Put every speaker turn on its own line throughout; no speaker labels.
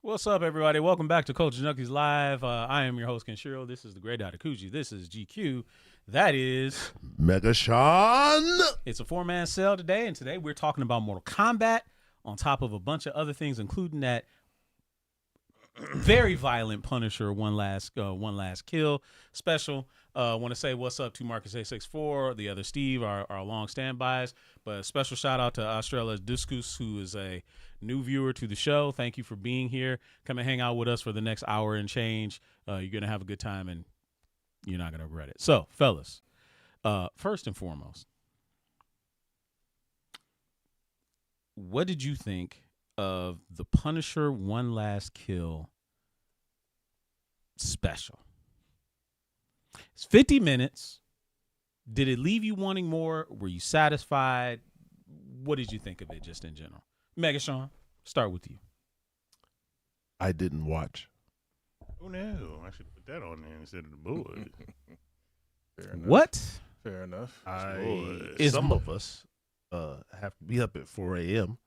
What's up, everybody? Welcome back to Culture Junkies Live. I am your host, Kenshiro. This is the Great Adakuji. This is GQ. That is
Mega Sean.
It's a four-man cell today, and today we're talking about Mortal Kombat on top of a bunch of other things, including that very violent Punisher one last kill special. Want to say what's up to Marcus A64, the other Steve, our long standbys. But a special shout out to Australia's Discus, who is a new viewer to the show. Thank you for being here. Come and hang out with us for the next hour and change. You're gonna have a good time, and you're not gonna regret it. So, fellas, first and foremost, what did you think of the Punisher One Last Kill special? It's 50 minutes. Did it leave you wanting more? Were you satisfied? What did you think of it just in general? Mega Sean, start with you.
I didn't watch.
Oh no, I should put that on there instead of the board.
Fair enough.
What?
Fair enough.
Some of us have to be up at 4 a.m.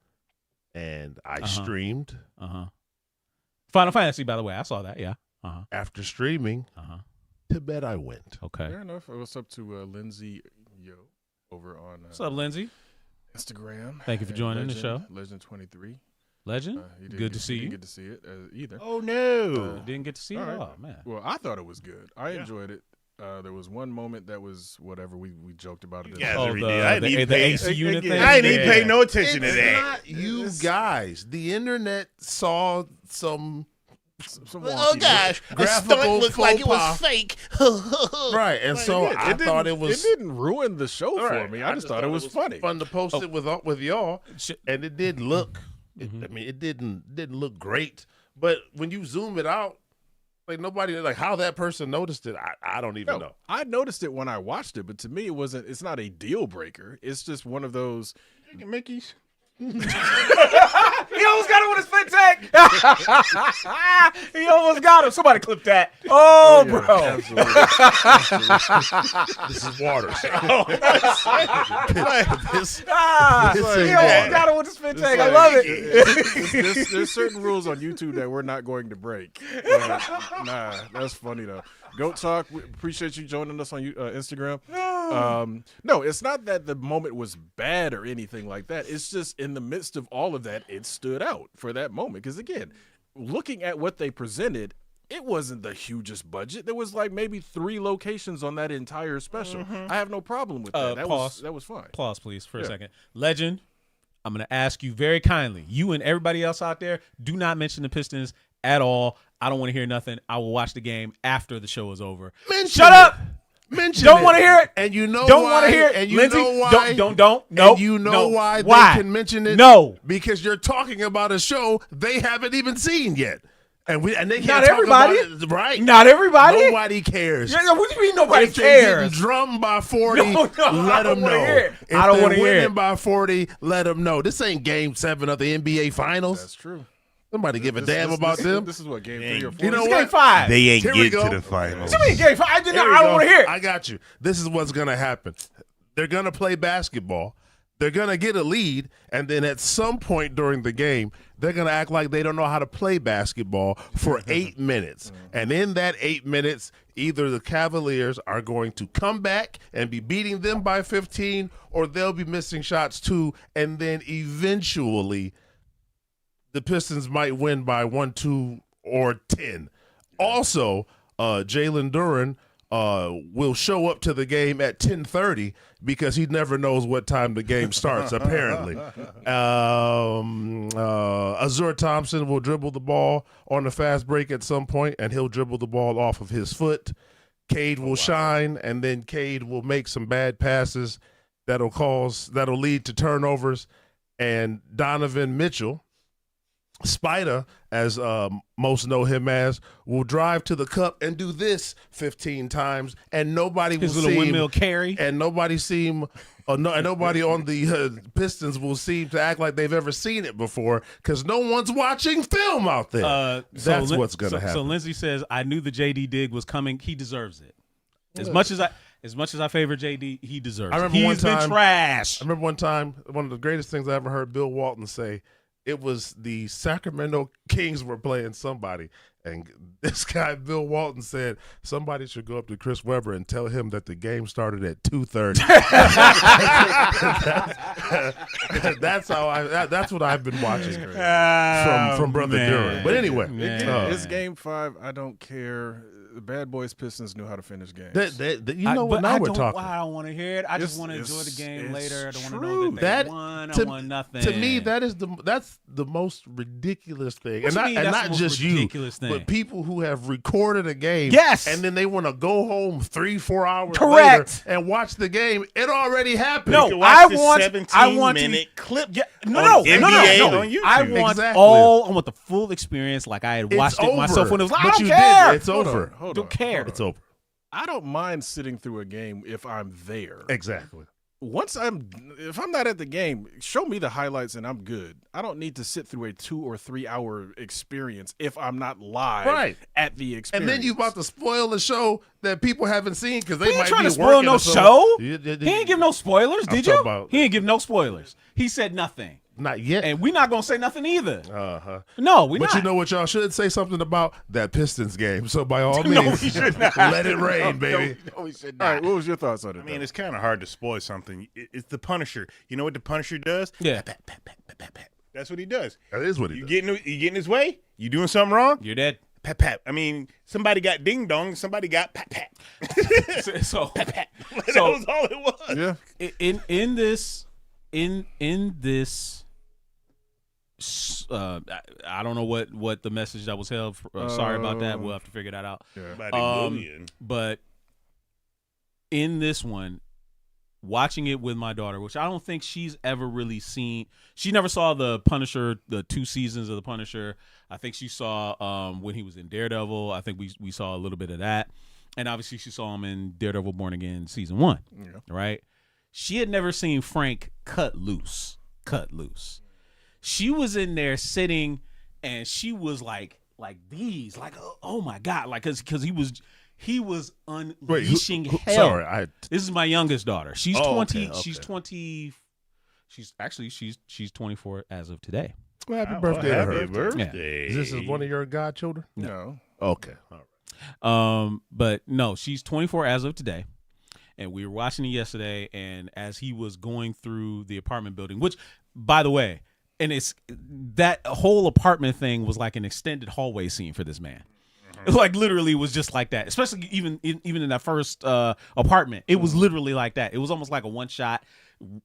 and I streamed.
Final Fantasy, by the way, I saw that. Yeah.
After streaming, to bed I went.
Okay.
Fair enough. What's up to Lindsay over on
What's up, Lindsay?
Instagram?
Thank you for joining the show.
Legend23.
Legend? Good to see you.
Didn't get to see it either.
Oh no,
Didn't get to see it?
Right.
Oh, man.
Well, I thought it was good. I enjoyed it. There was one moment that was whatever we joked about it.
Yeah,
Oh,
the
the AC unit thing?
I didn't even pay no attention to
It's
that.
not you guys. The internet saw some
Some
Oh
wonky-
gosh, the
graphical
stunt looked like it
faux
was
pas.
fake.
right, and
Like,
so I
didn't-
thought it was.
It didn't ruin the show for
Right.
me. I just thought it was funny.
fun to post it with y'all,
Sh-
and it did look. I mean, it didn't look great, but when you zoom it out, like nobody like how that person noticed it. I don't even know.
I noticed it when I watched it, but to me, it wasn't. It's not a deal breaker. It's just one of those.
Mickey's.
He almost got him with his fit tag. He almost got him. Somebody clip that. Oh,
Yeah,
bro.
absolutely.
This is water. This
He almost got him with his fit tag. I
like-
love it.
There's certain rules on YouTube that we're not going to break. Nah, that's funny though. Goat Talk, we appreciate you joining us on Instagram. No, it's not that the moment was bad or anything like that. It's just in the midst of all of that, it stood out for that moment. Because again, looking at what they presented, it wasn't the hugest budget. There was like maybe 3 locations on that entire special. I have no problem with that.
Pause.
That was fine.
Pause, please, for a second. Legend, I'm going to ask you very kindly, you and everybody else out there, do not mention the Pistons at all. I don't want to hear nothing. I will watch the game after the show is over. Shut up. Don't want to hear it.
And you know
Don't
why?
want to hear it.
And you
Lindsay,
know why?
Don't.
No. And you know
no.
why they can mention it?
No.
Because you're talking about a show they haven't even seen yet. And they can't
Not
talk
everybody.
about it, right?
Not everybody.
Nobody cares.
Yeah, what do you mean nobody
If they're getting
cares?
drummed by 40,
No, I
let
don't
them
wanna
know.
hear it.
If
I don't
they're
wanna hear
winning
it.
by 40, let them know. This ain't Game 7 of the NBA Finals.
That's true.
Somebody give a damn about them.
This is what game 3 or 4.
You know
It's
what?
game 5.
They ain't
Here we
get
go.
to the finals.
What do you mean game 5? I
Here we
don't
go.
want to hear it.
I got you. This is what's going to happen. They're going to play basketball. They're going to get a lead, and then at some point during the game, they're going to act like they don't know how to play basketball for 8 minutes. And in that 8 minutes, either the Cavaliers are going to come back and be beating them by 15, or they'll be missing shots too, and then eventually the Pistons might win by 1, 2, or 10. Also, Jalen Duren will show up to the game at 10:30 because he never knows what time the game starts, apparently. Azur Thompson will dribble the ball on the fast break at some point, and he'll dribble the ball off of his foot. Cade will shine, and then Cade will make some bad passes that'll lead to turnovers. And Donovan Mitchell, Spider, as most know him as, will drive to the cup and do this 15 times, and nobody
His
will
little
seem,
windmill carry.
and nobody on the Pistons will seem to act like they've ever seen it before because no one's watching film out there. That's what's going to happen.
So Lindsay says, "I knew the JD dig was coming. He deserves it. As much as I favor JD, he deserves it.
I remember
He's
one time-
been trash.
I remember one time, one of the greatest things I ever heard Bill Walton say It was the Sacramento Kings were playing somebody, and this guy Bill Walton said somebody should go up to Chris Webber and tell him that the game started at 2:30. That's what I've been watching from Brother Durham. But anyway,
it's Game 5. I don't care. The Bad Boys Pistons knew how to finish games.
You know what? Now we're talking.
I don't want to hear it. I just want to enjoy the game later. I don't want to know that they won.
To,
I want nothing.
To me, that's the most ridiculous thing,
What
and
you mean
not
that's the most
just you,
ridiculous thing?
but people who have recorded a game,
Yes!
and then they want to go home 3-4 hours
Correct.
later and watch the game. It already happened.
No,
You can watch the
I want
17-minute clip.
Yeah,
on
no.
NBA on YouTube.
I want
Exactly.
I want the full experience, like I had
It's
watched it myself
over.
when it was like,
But
I don't
you
care.
didn't. It's over.
Don't care.
It's over.
I don't mind sitting through a game if I'm there.
Exactly.
If I'm not at the game, show me the highlights and I'm good. I don't need to sit through a 2 or 3 hour experience if I'm not live at the experience.
And then you about to spoil the show that people haven't seen because they
He ain't
might
trying
be
to spoil
working
no
or something.
show.
He
He ain't give no spoilers, did you?
talking about-
He ain't give no spoilers. He said nothing.
Not yet.
And we're not going to say nothing either.
Uh-huh.
No, we're
But
not.
you know what y'all should say something about? That Pistons game. So by all
No,
means,
we should not.
let it rain, baby.
No, we should
All
not.
right, what was your thoughts on it?
I mean, it's kind of hard to spoil something. It's the Punisher. You know what the Punisher does?
Yeah.
Pat, pat, pat, pat, pat, pat. That's what he does.
That is what he
You
does.
get in his way? You doing something wrong?
You're dead.
Pat, pat. I mean, somebody got ding dong, somebody got pat, pat.
So,
That was all it was.
yeah.
in this I don't know what the message that was held. Sorry about that. We'll have to figure that out.
About a million.
But in this one, watching it with my daughter, which I don't think she's ever really seen. She never saw the Punisher, the 2 seasons of the Punisher. I think she saw when he was in Daredevil. I think we saw a little bit of that. And obviously she saw him in Daredevil Born Again season 1.
Yeah.
Right? She had never seen Frank cut loose. She was in there sitting, and she was like these, like oh my god, like because he was unleashing hell.
Sorry,
This is my youngest daughter. She's 20.
okay.
She's 20. She's 24 as of today.
well, happy birthday to
Happy
her.
birthday.
Is this one of your godchildren?
No.
Okay. All right.
But no, she's 24 as of today. And we were watching it yesterday, and as he was going through the apartment building, which, by the way, and it's that whole apartment thing was like an extended hallway scene for this man. It like literally was just like that, especially even in that first apartment. It was literally like that. It was almost like a one shot,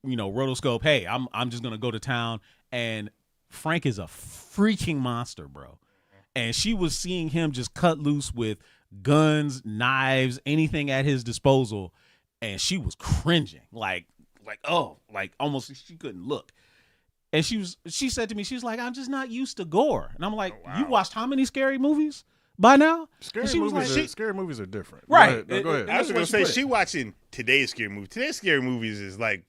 rotoscope. Hey, I'm just gonna go to town, and Frank is a freaking monster, bro. And she was seeing him just cut loose with guns, knives, anything at his disposal, and she was cringing, like almost she couldn't look. And she said to me, she was like, I'm just not used to gore. And I'm like, You watched how many scary movies by now?
Scary
she was
movies,
like,
scary movies are different.
Right.
Go ahead.
I was going to
That's
say,
what she
she watching today's scary movie. Today's scary movies is like,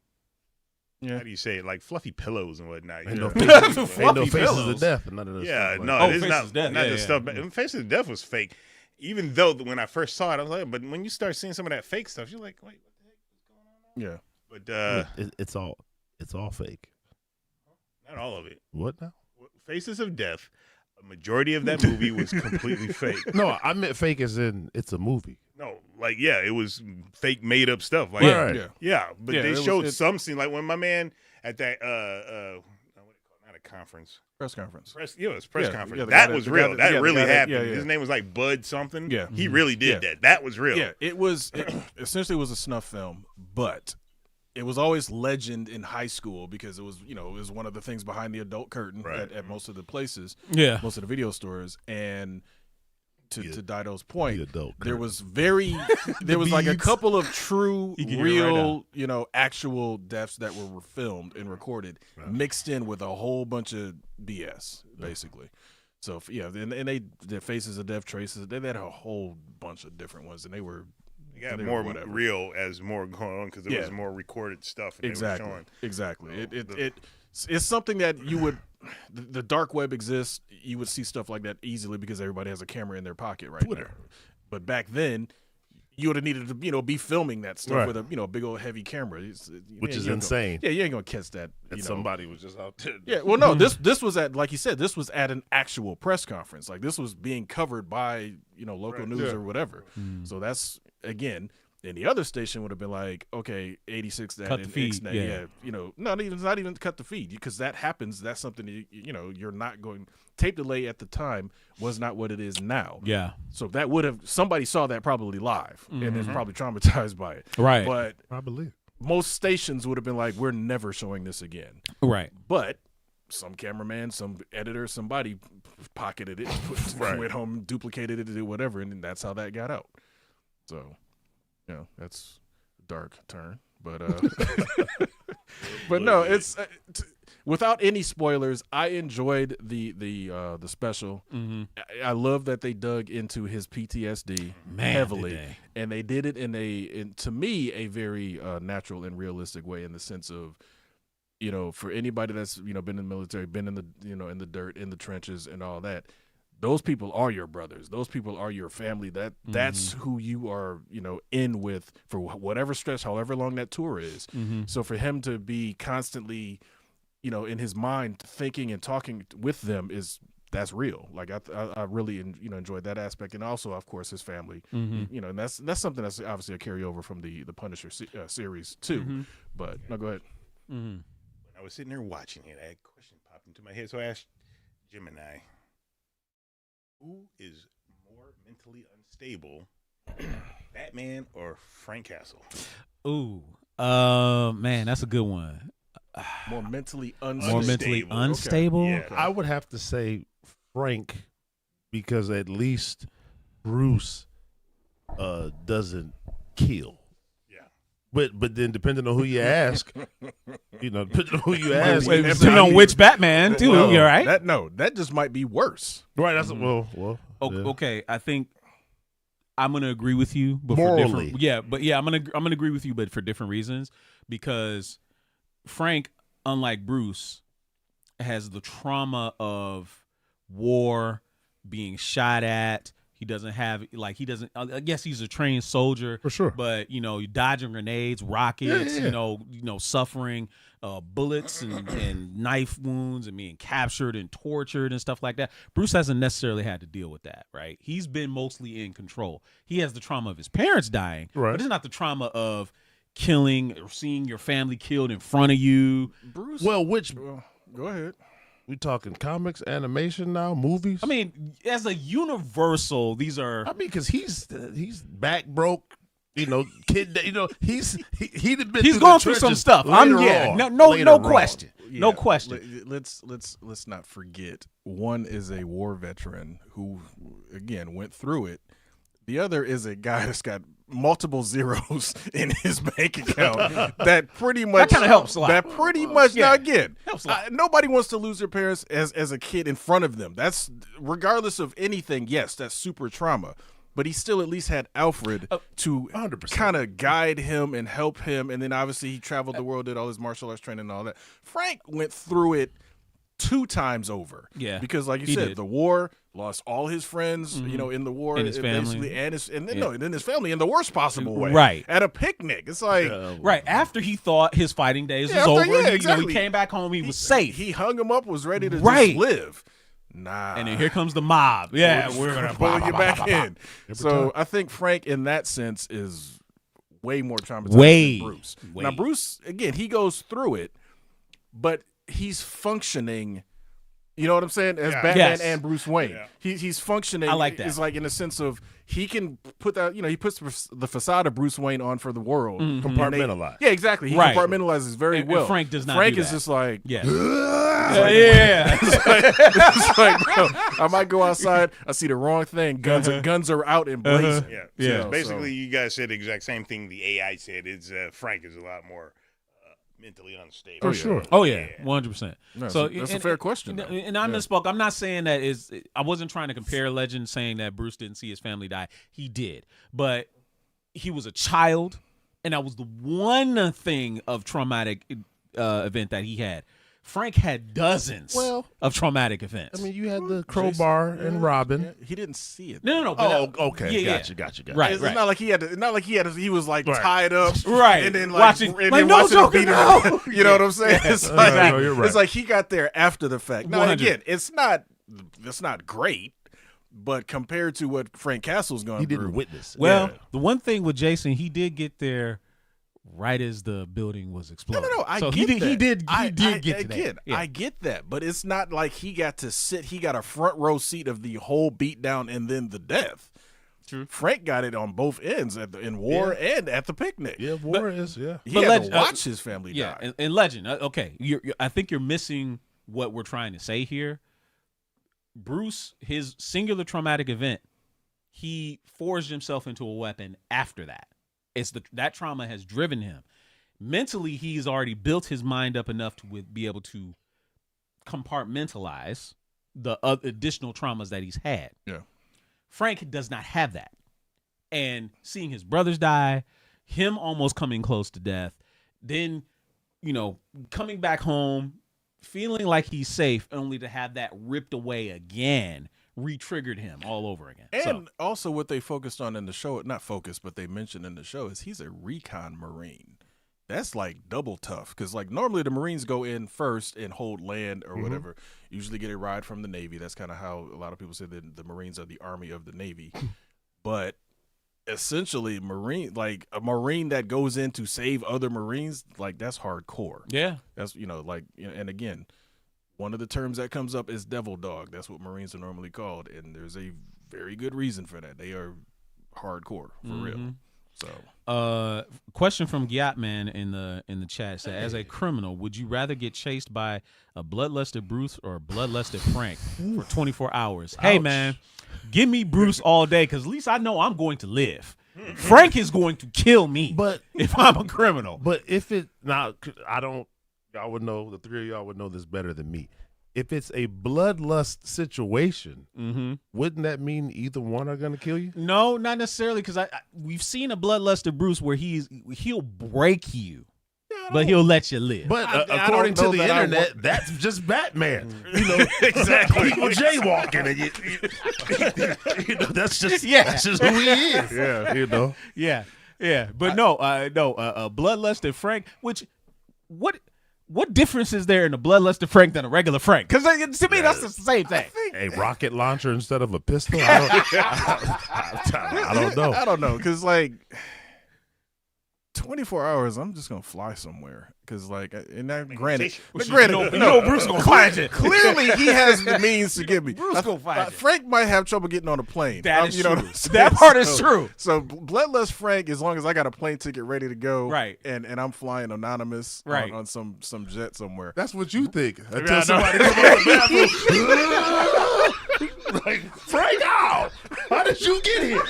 Yeah.
how do you say it? Like fluffy pillows and whatnot.
Ain't
You
no
know?
faces,
Fluffy
ain't no faces
pillows.
of death. None of this.
Yeah,
stuff
no,
like
it's
Faces
not
of Death.
not
Yeah,
the
yeah.
stuff. But Faces of Death was fake. Even though when I first saw it, I was like, but when you start seeing some of that fake stuff, you're like, wait, what the heck is going on?
Yeah.
But
that. It's all fake.
not all of it.
What now?
Faces of Death, a majority of that movie was completely fake.
No, I meant fake as in it's a movie.
No, like it was fake made up stuff. Like
Right.
Yeah.
yeah, but
Yeah,
they
it was-
showed
it-
some scene, like when my man at that what do you call it? Not a conference.
Press conference.
It was press
Yeah,
conference.
yeah, the
that
guy
was
that-
real.
the guy
That
that-
really
the guy that-
happened.
yeah.
His name was like Bud something.
Yeah.
He really did
Yeah.
that. That was real.
Yeah, it essentially was a snuff film, but it was always legend in high school because it was one of the things behind the adult curtain
Right.
at most of the places,
Yeah.
most of the video stores. And to Dido's
The
point,
adult
there
curtain.
was there was like a
beads.
couple of true,
You can hear it right
real, actual deaths that were filmed and recorded, mixed in with a whole bunch of BS, basically. So and their Faces of Death traces, they had a whole bunch of different ones, and they were.
It got
they were
more
whatever.
real as more going on because there
Yeah.
was more recorded stuff. And
Exactly.
They were showing.
Exactly. It's something that you would. The dark web exists. You would see stuff like that easily because everybody has a camera in their pocket right
Twitter.
now. But back then, you would have needed to, be filming that stuff
Right.
with a, big old heavy camera,
Which is
you ain't
insane.
you ain't gonna catch that.
And somebody was just out there.
Yeah, well, no, this was at, like you said, this was at an actual press conference. Like, this was being covered by, local news or whatever. So that's, again, and the other station would have been like, okay, 86 that
Cut
and
the feed,
X that,
yeah.
not even cut the feed, because that happens. That's something you're not going. Tape delay at the time was not what it is now.
Yeah.
So that would have, somebody saw that probably live and is probably traumatized by it.
Right.
But
I believe.
most stations would have been like, we're never showing this again.
Right.
But some cameraman, some editor, somebody pocketed it, went home, duplicated it, did whatever, and that's how that got out. So, that's a dark turn. But but no, it's without any spoilers. I enjoyed the special. I love that they dug into his PTSD heavily, and they did it in to me a very natural and realistic way, in the sense of, for anybody that's been in the military, been in the in the dirt, in the trenches, and all that. Those people are your brothers. Those people are your family. That's who you are, in with for whatever stretch, however long that tour is. So for him to be constantly, in his mind thinking and talking with them, that's real. Like I really enjoyed that aspect, and also of course his family. And that's something that's obviously a carryover from the Punisher series too. But no, go ahead.
When I was sitting there watching it, a question popped into my head, so I asked Gemini, who is more mentally unstable, Batman or Frank Castle?
Ooh, man, that's a good one.
More mentally unstable.
More mentally unstable.
Okay. Yeah.
I would have to say Frank, because at least Bruce doesn't kill.
Yeah.
But then depending on who you ask, depending on who you ask,
Depending on which Batman, too.
Well,
You're right.
That just might be worse.
right? That's well. Yeah.
Okay, I think I'm gonna agree with you, but
Morally.
for different. I'm gonna agree with you, but for different reasons. Because Frank, unlike Bruce, has the trauma of war, being shot at. He doesn't have I guess he's a trained soldier
For sure.
but dodging grenades, rockets,
Yeah.
suffering bullets and knife wounds and being captured and tortured and stuff like that. Bruce hasn't necessarily had to deal with that, right? He's been mostly in control. He has the trauma of his parents dying,
Right.
but it's not the trauma of killing or seeing your family killed in front of you.
Bruce.
Well,
Go ahead.
we talking comics, animation now, movies?
I mean, as a universal, these are
because he's back broke. Kid. He's been.
he's
through
going
the
through some
trenches
stuff.
later on. Later
No
on.
question. No
Yeah,
question.
Let's not forget. One is a war veteran who, again, went through it. The other is a guy that's got multiple zeros in his bank account. That pretty much
kinda helps a lot.
That pretty much.
Yeah.
Now again,
Helps a lot.
nobody wants to lose their parents as a kid in front of them. That's regardless of anything. Yes, that's super trauma. But he still at least had Alfred to
100%.
kind of guide him and help him. And then obviously he traveled the world, did all his martial arts training and all that. Frank went through it 2 times over.
Yeah,
Because like you
he
said,
did.
the war, lost all his friends, in the war.
And his family.
Basically, and then his family in the worst possible way.
Right.
At a picnic. It's like,
Right after he thought his fighting days was
after-
over,
yeah,
he
exactly.
came back home. He was safe,
he hung him up, was ready to
Right.
just live. Nah.
and then here comes the mob. Yeah, we're gonna
pull you back in. So I think Frank, in that sense, is way more traumatized than Bruce. Now Bruce, again, he goes through it, but he's functioning. You know what I'm saying? As Batman
Yes.
and Bruce Wayne,
Yeah.
he's functioning.
I like that.
Is like in the sense of he can put that. He puts the facade of Bruce Wayne on for the world.
Compartmentalized.
Yeah, exactly. He
Right.
compartmentalizes very
And
well.
Frank does not
Frank
do
is
that.
just like,
Yeah,
yeah. It's like, bro, I might go outside. I see the wrong thing. Guns are out and blazing.
Yeah.
Yeah.
So basically, you guys said the exact same thing the AI said. It's Frank is a lot more mentally unstable.
For sure.
Oh yeah, 100%.
No,
So
that's a fair question, though.
And I misspoke. I'm not saying that is. I wasn't trying to compare Legend, saying that Bruce didn't see his family die. He did, but he was a child, and that was the one thing of traumatic event that he had. Frank had dozens of traumatic events.
I mean, you had the crowbar and Robin.
Yeah, he didn't see it.
No. But
Okay.
Yeah,
Gotcha.
Right.
It's not like he had. He was like
Right.
tied up,
Right.
And then
Watching-
and
like,
then
no,
watching him
Joker,
beat
no.
him. You know what I'm saying? It's
No,
like,
you're right.
it's like he got there after the fact. Now
100.
again, it's not great, but compared to what Frank Castle's gone
He
through,
didn't witness.
Well,
Yeah.
the one thing with Jason, he did get there right as the building was exploding.
No. I
so
get
he
that.
did get to
again,
that. Yeah.
I get that, but it's not like he got to sit. He got a front row seat of the whole beatdown and then the death.
True.
Frank got it on both ends in war and at the picnic.
Yeah, war is, yeah.
He
But
had to watch his family
Yeah,
die.
and Legend. Okay, I think you're missing what we're trying to say here. Bruce, his singular traumatic event, he forged himself into a weapon after that. That trauma has driven him. Mentally, he's already built his mind up enough to be able to compartmentalize the additional traumas that he's had.
Yeah.
Frank does not have that. And seeing his brothers die, him almost coming close to death, then, coming back home, feeling like he's safe, only to have that ripped away again, re-triggered him all over again.
And also what they focused on in the show, not focused, but they mentioned in the show, is he's a recon Marine. That's like double tough, because like normally the Marines go in first and hold land or whatever. Usually get a ride from the Navy. That's kind of how a lot of people say that the Marines are the army of the Navy. But essentially, a Marine that goes in to save other Marines, like that's hardcore.
Yeah.
That's and again, one of the terms that comes up is devil dog. That's what Marines are normally called, and there's a very good reason for that. They are hardcore for real. So,
question from Gyatman in the chat said, as a criminal, would you rather get chased by a bloodlusted Bruce or a bloodlusted Frank for 24 hours? Hey man, give me Bruce all day, because at least I know I'm going to live. Frank is going to kill me, if I'm a criminal.
But if it y'all would know, the three of y'all would know this better than me. If it's a bloodlust situation, wouldn't that mean either one are going to kill you?
No, not necessarily, because we've seen a bloodlusted Bruce where he'll break you, but he'll let you live.
But
I
according
don't
to
know
the
that
internet, that's just Batman. Exactly. People jaywalking, and that's just who he is.
yeah,
Yeah. But a bloodlusted Frank. Which what difference is there in a bloodlusted Frank than a regular Frank? Because to me, that's the same thing.
A rocket launcher instead of a pistol? I don't know.
I don't know, because 24 hours, I'm just gonna fly somewhere. Because granted,
Bruce gonna find you.
Clearly, he has the means to get me.
Bruce gonna find you.
Frank might have trouble getting on a plane.
That is
you know
true.
what I'm saying?
That part is true.
So bloodless Frank, as long as I got a plane ticket ready to go,
Right.
and I'm flying anonymous,
Right.
on some jet somewhere.
That's what you think until somebody comes out of the bathroom. Like, Frank, how did you get here?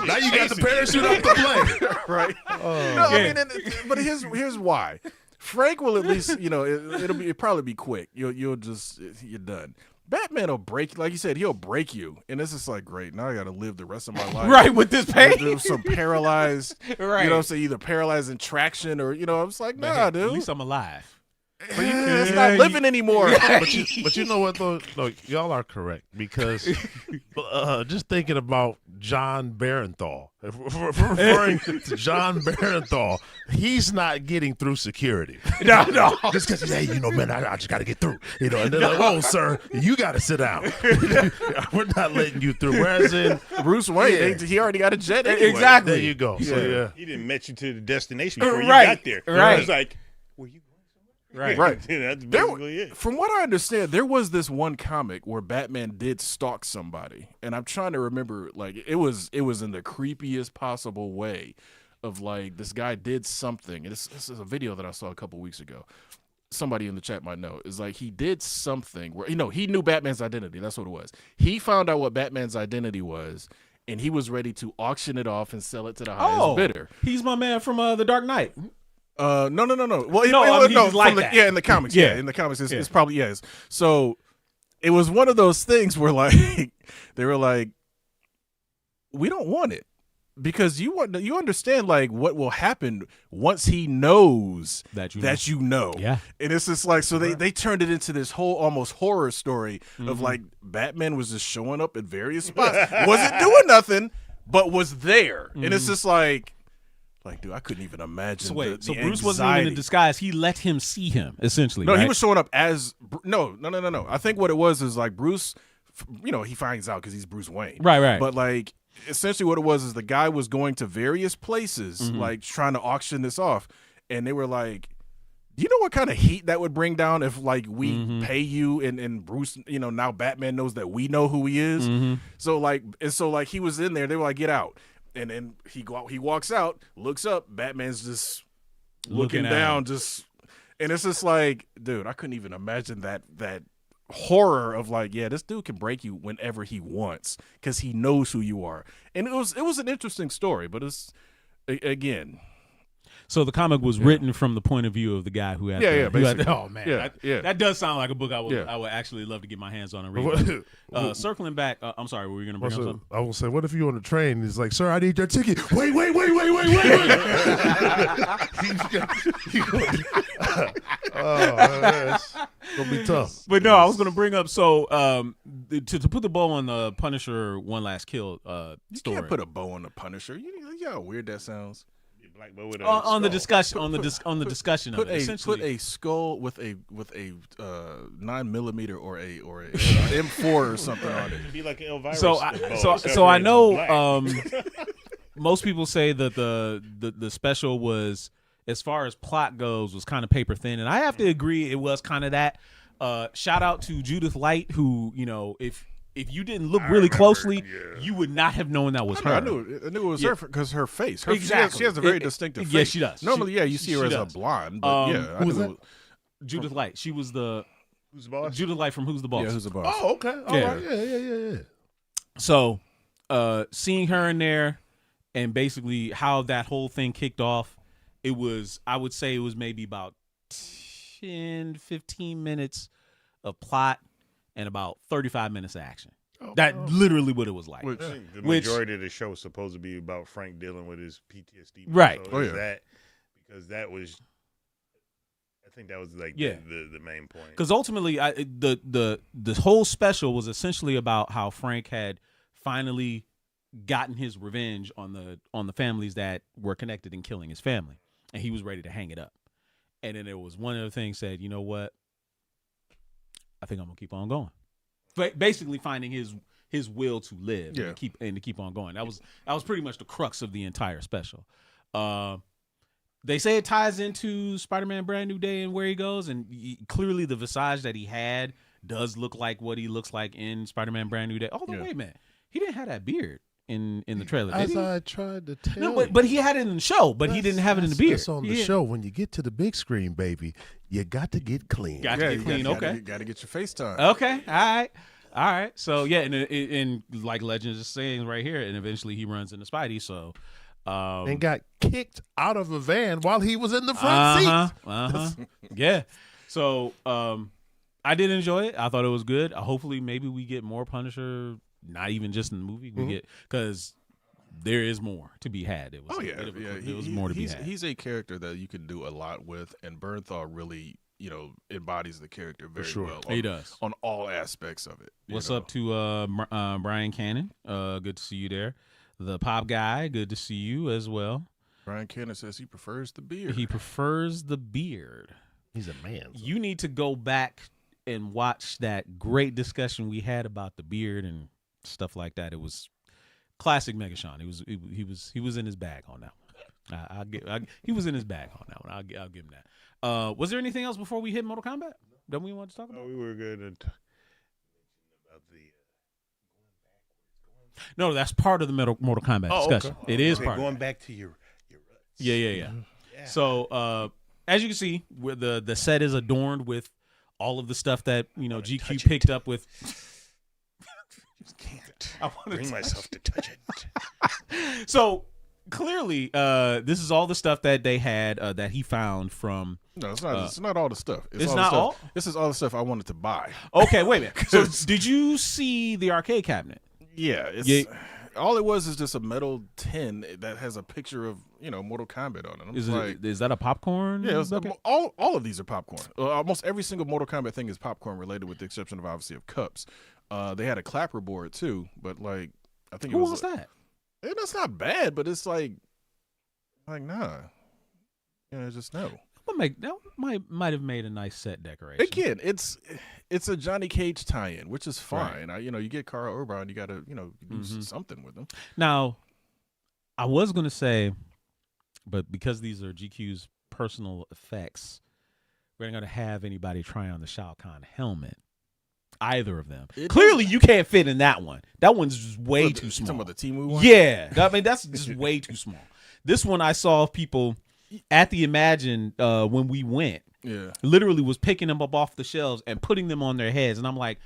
Now you got the parachute off the plane.
Right. No, I mean, but here's why. Frank will at least, it'll probably be quick. You're done. Batman will break, like you said, he'll break you, and it's just like, great. Now I got to live the rest of my life,
Right, with this pain.
with some paralyzed,
Right.
You know what I'm saying, either paralyzed in traction or I'm just like, nah, dude.
At least I'm alive.
It's not living anymore.
But you know what though? No, y'all are correct, because just thinking about John Barenthal, if we're referring to John Barenthal, he's not getting through security.
No.
Just because hey, man, I just got to get through. And they're like, oh, sir, you got to sit down. We're not letting you through. Whereas in
Bruce Wayne, he already got a jet anyway.
Exactly.
there you go. So yeah.
He didn't met you to the destination before you
Right.
got there.
Right.
It was like, were you going somewhere?
Right.
That's basically it.
From what I understand, there was this one comic where Batman did stalk somebody, and I'm trying to remember. It was in the creepiest possible way, of this guy did something. And this is a video that I saw a couple weeks ago. Somebody in the chat might know. It's he did something where he knew Batman's identity. That's what it was. He found out what Batman's identity was, and he was ready to auction it off and sell it to the highest bidder.
He's my man from The Dark Knight.
No. Well,
he's like that.
in the comics. Yeah, in the comics, it's probably yes. So it was one of those things where they were like, we don't want it. because you understand like what will happen once he knows
That
you know.
Yeah.
And it's just like, so they turned it into this whole almost horror story of like Batman was just showing up at various spots, wasn't doing nothing, but was there. And it's just like, dude, I couldn't even imagine.
So wait,
the
Bruce wasn't even in disguise. He let him see him, essentially.
No,
right?
he was showing up as no. I think what it was is like Bruce, he finds out because he's Bruce Wayne.
Right.
But like essentially what it was is the guy was going to various places, like trying to auction this off, and they were like, do you know what kind of heat that would bring down if like we pay you and Bruce, now Batman knows that we know who he is. So like he was in there. They were like, get out. And then he walks out, looks up, Batman's just looking down, and it's just like, dude, I couldn't even imagine that horror of like, yeah, this dude can break you whenever he wants because he knows who you are. And it was an interesting story, but it's again.
So the comic was written from the point of view of the guy who had.
Basically.
Oh man, that does sound like a book I would actually love to get my hands on and read. Circling back, I'm sorry, were we going to bring up something?
I will say, what if you on the train? He's like, sir, I need your ticket. Wait. Oh, man, it's gonna be tough.
But no, I was going to bring up to put the bow on the Punisher One Last Kill story.
You can't put a bow on the Punisher. You know how weird that sounds.
Black bow with a
on the
skull.
discussion of it.
Put a skull with a 9mm or a M4 or something on it.
It'd be like an Elvira.
So I know most people say that the special was, as far as plot goes, was kind of paper thin, and I have to agree it was kind of that. Shout out to Judith Light, who if you didn't look really closely, you would not have known that was her.
I knew it was her because her face.
Exactly.
She has a very distinctive face.
Yes, she does.
Normally, you see her as a blonde, but
who was that?
Judith Light. She was the
Who's the boss?
Judith Light from Who's the Boss.
Yeah, Who's the Boss.
Oh, okay. All right. Yeah.
So, seeing her in there, and basically how that whole thing kicked off, I would say it was maybe about 10, 15 minutes of plot and about 35 minutes of action. Literally what it was like.
I think the majority of the show was supposed to be about Frank dealing with his PTSD.
Right.
So because that was, I think that was like the main point.
Because ultimately, the whole special was essentially about how Frank had finally gotten his revenge on the families that were connected in killing his family, and he was ready to hang it up. And then there was one other thing said, you know what? I think I'm gonna keep on going. Basically, finding his will to live and to keep on going. That was pretty much the crux of the entire special. They say it ties into Spider-Man: Brand New Day and where he goes, and clearly the visage that he had does look like what he looks like in Spider-Man: Brand New Day. Although, wait a minute, he didn't have that beard in the trailer. Did he?
I tried to tell.
No, but he had it in the show, but he didn't have it in the beard.
It's on the show. When you get to the big screen, baby, you got to get clean.
Got to get clean. Okay,
got to get your FaceTime.
Okay, all right. So yeah, and like Legends is saying right here, and eventually he runs into Spidey. So.
And got kicked out of a van while he was in the front seat.
Yeah. So I did enjoy it. I thought it was good. Hopefully, maybe we get more Punisher. Not even just in the movie. We get, because there is more to be had. It was there was more to be had.
He's a character that you can do a lot with, and Bernthal really, embodies the character very well.
He does
on all aspects of it.
What's up to Brian Cannon? Good to see you there. The Pop Guy, good to see you as well.
Brian Cannon says he prefers the beard.
He prefers the beard.
He's a man. So.
You need to go back and watch that great discussion we had about the beard and stuff like that. It was classic Megashawn. He was in his bag on that one. He was in his bag on that one. I'll give him that. Was there anything else before we hit Mortal Kombat that we wanted to talk about?
We were good about the.
No, that's part of the Mortal Kombat discussion. Okay. It is part
going
of
back to your roots.
Yeah. So as you can see, the set is adorned with all of the stuff that GQ picked up with.
Just can't. I want to bring myself to touch it.
So clearly, this is all the stuff that they had that he found from.
No, it's not. It's not all the stuff.
It's not all.
This is all the stuff I wanted to buy.
Okay, wait a minute. So did you see the arcade cabinet?
Yeah, all it was is just a metal tin that has a picture of Mortal Kombat on it.
Is that a popcorn?
Yeah, all of these are popcorn. Almost every single Mortal Kombat thing is popcorn related, with the exception of obviously of cups. They had a clapper board too, but like I think
Who
it was
was that?
That's not bad, but it's like nah, just no.
That might have made a nice set decoration.
Again, it's a Johnny Cage tie-in, which is fine. Right. You get Carl Urban, you got to do something with him.
Now, I was gonna say, but because these are GQ's personal effects, we're not gonna have anybody try on the Shao Kahn helmet. Either of them. Clearly, you can't fit in that one. That one's just way too small.
You talking about the Temu one?
Yeah, I mean that's just way too small. This one I saw people at the Imagine when we went.
Yeah,
literally was picking them up off the shelves and putting them on their heads, and I'm like,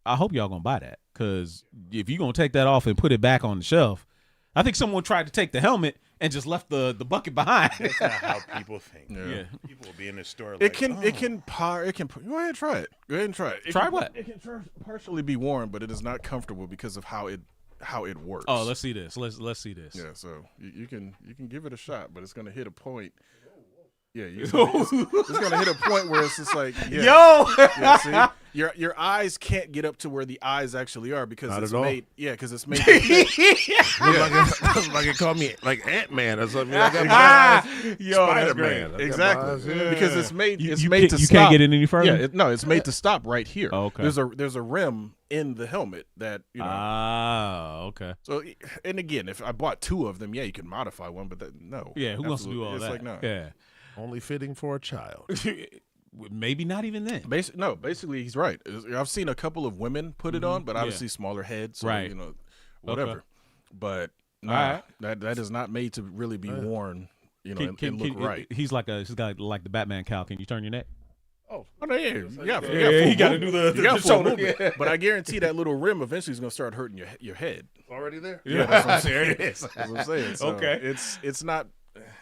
I hope y'all gonna buy that, because if you're gonna take that off and put it back on the shelf, I think someone tried to take the helmet and just left the bucket behind.
That's not how people think.
Yeah.
People will be in the store.
It can go ahead and try it. Go ahead and try it.
What?
It can partially be worn, but it is not comfortable because of how it works.
Oh, let's see this. Let's see this.
Yeah, so you can give it a shot, but it's gonna hit a point. Yeah, it's gonna hit a point where it's just like, see, your eyes can't get up to where the eyes actually are because it's made. Yeah, because it's made.
Like it called me like Ant-Man or something. Like Spider-Man.
Exactly, because it's made. It's
you
made to
you
stop.
can't get it any further.
Yeah, it's made to stop right here.
Oh, okay.
There's a rim in the helmet that
okay.
So, and again, if I bought two of them, you can modify one, but no.
Yeah, who wants to do all
it's
that?
Like, no.
Yeah.
Only fitting for a child.
Maybe not even then.
Basically, he's right. I've seen a couple of women put it on, but obviously smaller heads, so,
right?
Whatever.
Okay.
But that is not made to really be worn. And look right.
He's got like the Batman cowl. Can you turn your neck?
Oh yeah.
You got to do the shoulder.
Yeah. But I guarantee that little rim eventually is going to start hurting your head.
Already there?
Yeah, that's what I'm saying. That's what I'm saying. So
okay.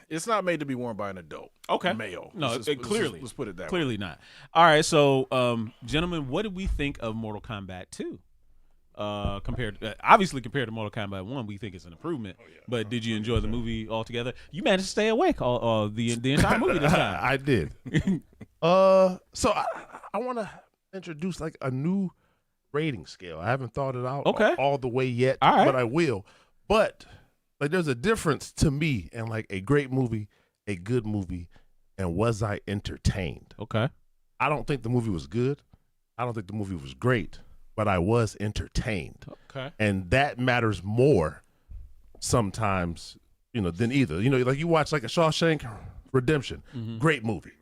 It's not made to be worn by an adult.
Okay.
Male.
No, clearly.
Let's put it that way.
Clearly not. All right, so gentlemen, what did we think of Mortal Kombat 2? Compared to Mortal Kombat 1, we think it's an improvement. But did you enjoy the movie altogether? You managed to stay awake all the entire movie this time.
I did. So I want to introduce like a new rating scale. I haven't thought it out all the way yet, but I will. But like, there's a difference to me and like a great movie, a good movie, and was I entertained?
Okay.
I don't think the movie was good. I don't think the movie was great, but I was entertained.
Okay.
And that matters more sometimes, than either. Like you watch like a Shawshank Redemption, great movie.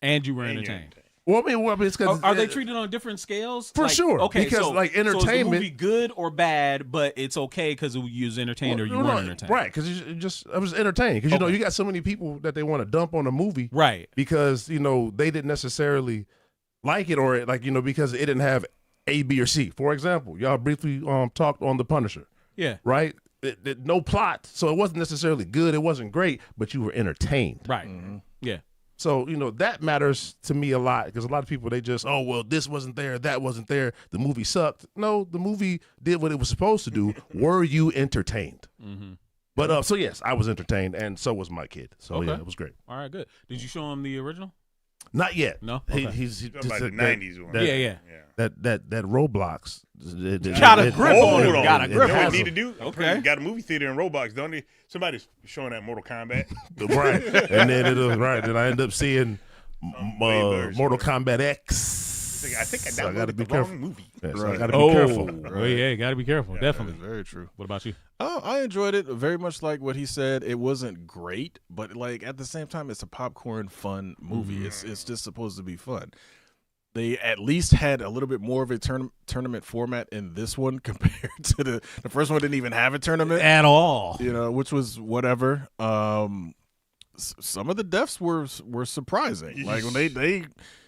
And you were entertained.
Well, I mean, it's because
are they treated on different scales?
For sure.
Okay,
because
so,
like entertainment,
so is the movie good or bad, but it's okay because you was entertained or you weren't entertained.
Right? Because I was entertained. Because you got so many people that they want to dump on a movie,
right? Because
they didn't necessarily like it, or like because it didn't have A, B, or C. For example, y'all briefly talked on The Punisher.
Yeah.
Right. No plot, so it wasn't necessarily good. It wasn't great, but you were entertained.
Right. Yeah.
So, that matters to me a lot, because a lot of people, they just, this wasn't there, that wasn't there, the movie sucked. No, the movie did what it was supposed to do. Were you entertained? But, so yes, I was entertained, and so was my kid. So, yeah, it was great.
All right, good. Did you show him the original?
Not yet.
No?
Okay.
He's just about the 90s one.
Yeah.
That Roblox.
Got a grip on it.
Got
a grip
on
on
it.
it.
Need to do?
Okay.
Got a movie theater in Roblox, don't they? Somebody's showing that Mortal Kombat.
Right. And then then I end up seeing Mortal Kombat X.
I think I
So I
downloaded
gotta be
the wrong
careful.
movie.
Yeah, so I got to be careful.
Oh, yeah, got to be careful. Definitely.
That is very true.
What about you?
Oh, I enjoyed it very much. Like what he said, it wasn't great, but like at the same time, it's a popcorn fun movie. It's just supposed to be fun. They at least had a little bit more of a tournament format in this one compared to the first one. Didn't even have a tournament
at all.
Which was whatever. Some of the deaths were surprising. Like when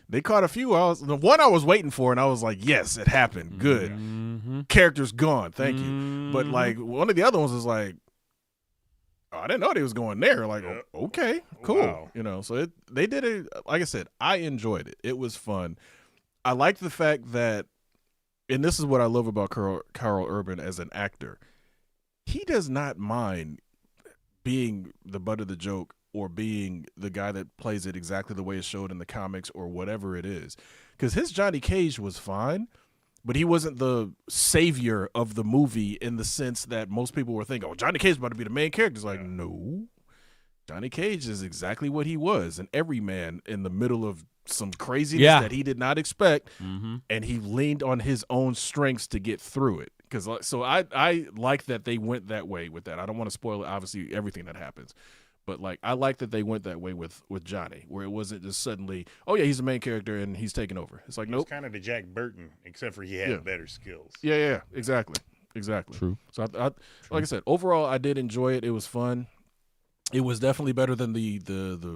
they caught a few. The one I was waiting for, and I was like, yes, it happened. Good. Character's gone. Thank you. But like one of the other ones was like, I didn't know they was going there. Like, okay, cool.
Wow.
So they did it. Like I said, I enjoyed it. It was fun. I liked the fact that, and this is what I love about Carl Urban as an actor. he does not mind being the butt of the joke or being the guy that plays it exactly the way it's showed in the comics or whatever it is. Because his Johnny Cage was fine, but he wasn't the savior of the movie in the sense that most people were thinking, oh, Johnny Cage is about to be the main character. It's like, no. Johnny Cage is exactly what he was, an everyman in the middle of some craziness that he did not expect, and he leaned on his own strengths to get through it. So I like that they went that way with that. I don't want to spoil obviously everything that happens, but like I like that they went that way with Johnny, where it wasn't just suddenly, oh yeah, he's the main character and he's taking over. It's like, nope.
It's kind of the Jack Burton, except for he had better skills.
Yeah, exactly.
True.
So I like I said, overall I did enjoy it. It was fun. It was definitely better than the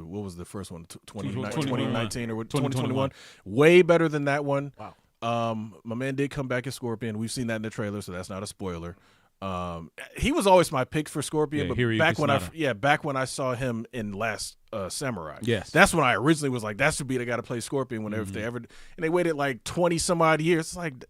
what was the first one, 2019 or 2021. Way better than that one.
Wow.
My man did come back as Scorpion. We've seen that in the trailer, so that's not a spoiler. He was always my pick for Scorpion, but back when I saw him in Last Samurai, that's when I originally was like, that's the beat I got to play Scorpion whenever they ever. And they waited like 20 some odd years. It's like,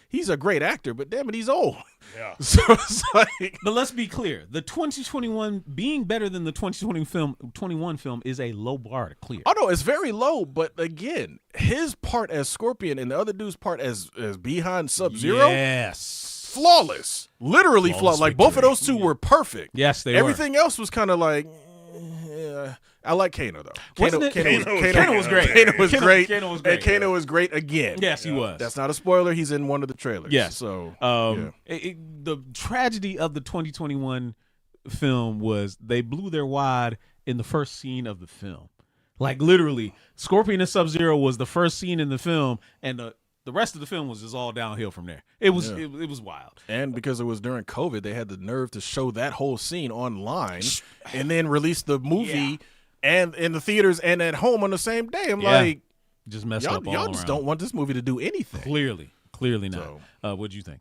he's a great actor, but damn it, he's old.
Yeah.
So it's like,
but let's be clear: the 2021 being better than the 2021 film is a low bar to clear.
Oh no, it's very low. But again, his part as Scorpion and the other dude's part as behind Sub-Zero, flawless, literally flawless. Like both of those two were perfect.
Yes, they
Everything else was kind of like. I like Kano though. Kano was great.
Kano was great.
And Kano was great again.
Yes, he was.
That's not a spoiler. He's in one of the trailers.
Yes.
So
the tragedy of the 2021 film was they blew their wad in the first scene of the film. Like literally, Scorpion and Sub-Zero was the first scene in the film, and the rest of the film was just all downhill from there. It was it was wild.
And because it was during COVID, they had the nerve to show that whole scene online and then release the movie and in the theaters and at home on the same day. I'm like,
just messed up all
y'all just don't want this movie to do anything.
Clearly not. What'd you think?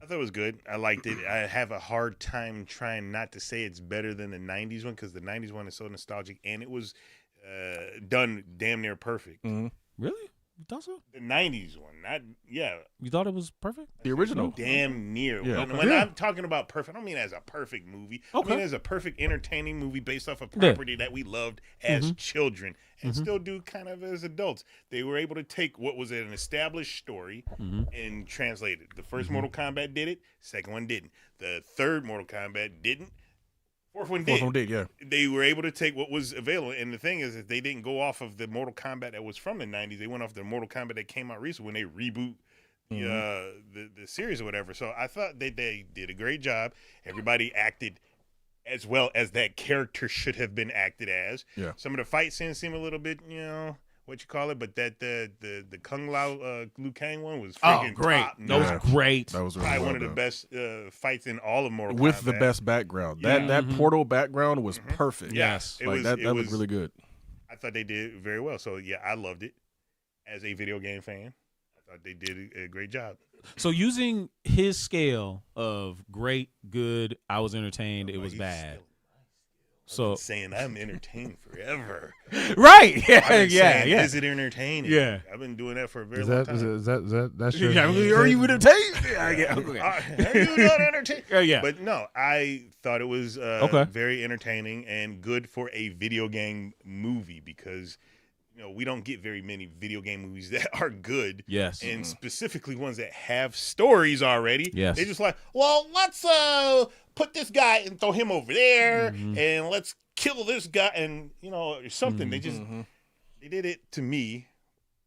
I thought it was good. I liked it. I have a hard time trying not to say it's better than the 90s one because the 90s one is so nostalgic and it was done damn near perfect.
Mm-hmm. Really? You thought so?
The 90s one, not
You thought it was perfect?
The original,
damn near. Yeah. When I'm talking about perfect, I don't mean as a perfect movie. I mean as a perfect, entertaining movie based off a property that we loved as children and still do kind of as adults. They were able to take what was an established story and translate it. The first Mortal Kombat did it. Second one didn't. The third Mortal Kombat didn't. Fourth one did, yeah. They were able to take what was available, and the thing is that they didn't go off of the Mortal Kombat that was from the 90s. They went off the Mortal Kombat that came out recently when they reboot the series or whatever. So I thought they did a great job. Everybody acted as well as that character should have been acted as.
Yeah.
Some of the fight scenes seem a little bit, but that the Kung Lao Liu Kang one was freaking
great. That was great.
That was really
probably one of the best fights in all of Mortal Kombat.
With the best background. That portal background was perfect.
Yes.
That was really good.
I thought they did very well. So yeah, I loved it. As a video game fan, I thought they did a great job.
So using his scale of great, good, I was entertained, it was bad. So
saying I'm entertained forever,
right? Yeah.
Is it entertaining?
Yeah,
I've been doing that for a very long time.
That's your?
Are you entertained?
Are you not entertained?
Yeah.
But no, I thought it was very entertaining and good for a video game movie because we don't get very many video game movies that are good.
Yes.
And specifically ones that have stories already.
Yes.
They're just like, well, let's put this guy and throw him over there and let's kill this guy and, or something. They just, they did it to me.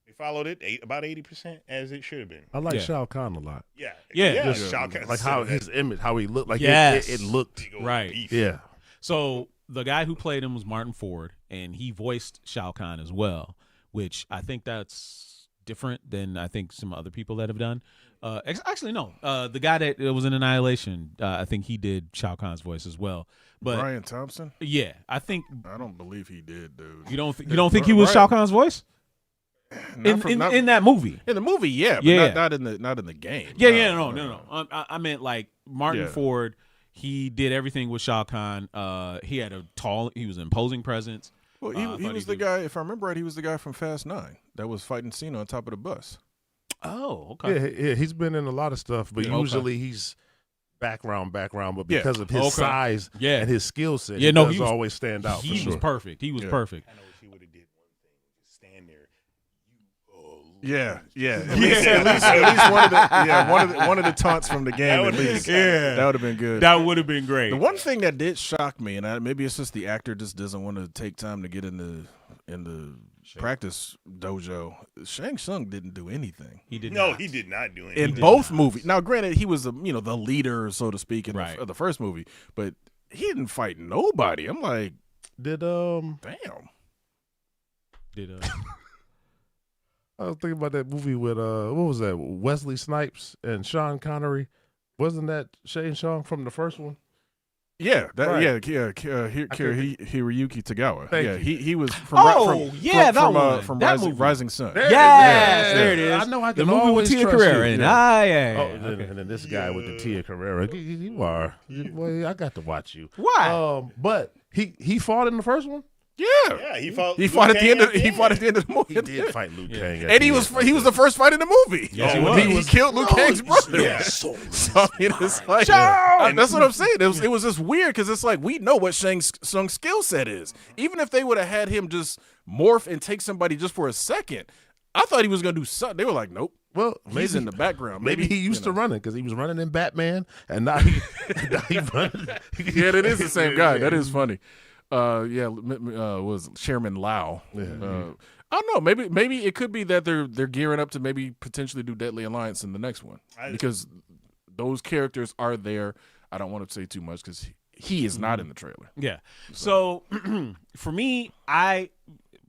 They followed it about 80% as it should have been.
I like Shao Kahn a lot.
Yeah.
Shao Kahn.
Like how his image, how he looked. Like it looked.
Right.
Beef.
Yeah.
So the guy who played him was Martin Ford, and he voiced Shao Kahn as well, which I think that's different than I think some other people that have done. Actually, no. The guy that was in Annihilation, I think he did Shao Kahn's voice as well. But
Brian Thompson?
Yeah, I think.
I don't believe he did, dude.
You don't think he was Shao Kahn's voice? In that movie?
In the movie, yeah, but not in the game.
No. I meant like Martin Ford. He did everything with Shao Kahn. He had he was an imposing presence.
Well, he was the guy, if I remember right, he was the guy from Fast 9 that was fighting Cena on top of the bus.
Oh, okay.
Yeah, he's been in a lot of stuff, but usually he's background, but because of his
Okay.
size
Yeah.
and his skill set,
Yeah,
he
no,
does
he was-
always stand out.
He
for
was
sure.
perfect. He was perfect.
I know if he would have did one thing, just stand there.
Yeah. At least one of the taunts from the game. At least, that would have been good.
That would have been great.
The one thing that did shock me, and maybe it's just the actor just doesn't want to take time to get in the practice dojo. Shang Tsung didn't do anything
He did
No,
not.
he did not do anything.
in both movies. Now, granted, he was the leader, so to speak, in
Right.
the first movie, but he didn't fight nobody. I'm like,
Did
damn.
Did
I was thinking about that movie with what was that? Wesley Snipes and Sean Connery. Wasn't that Shane Shang from the first one?
Yeah,
Right.
Hiroyuki Tagawa.
Thank
Yeah,
you.
he was from
that one.
from
That
Rising,
movie.
Rising Sun.
There
Yes,
is.
there it is.
I know I
the
can
movie with
always
Tia
trust
Carrera
you.
in it.
Yeah.
Yeah.
Oh, and then this guy with the Tia Carrera. You are. Boy, I got to watch you.
Why?
But he fought in the first one.
Yeah, he fought.
He fought at the end of the movie.
He did fight Liu Kang. at
And he
the
was
end.
the first fight in the movie.
Yes, he
Oh,
was.
He killed Liu Kang's brother.
Yeah.
So I mean, it's like that's what I'm saying. It was just weird because it's like we know what Shang Tsung's skill set is. Even if they would have had him just morph and take somebody just for a second, I thought he was gonna do something. They were like, nope.
Well,
He's in the background.
Maybe he used to running because he was running in Batman, and now he running.
Yeah, that is the same guy. That is funny. Was Chairman Lau. I don't know. Maybe it could be that they're gearing up to maybe potentially do Deadly Alliance in the next one because those characters are there. I don't want to say too much because he is not in the trailer.
Yeah. So for me,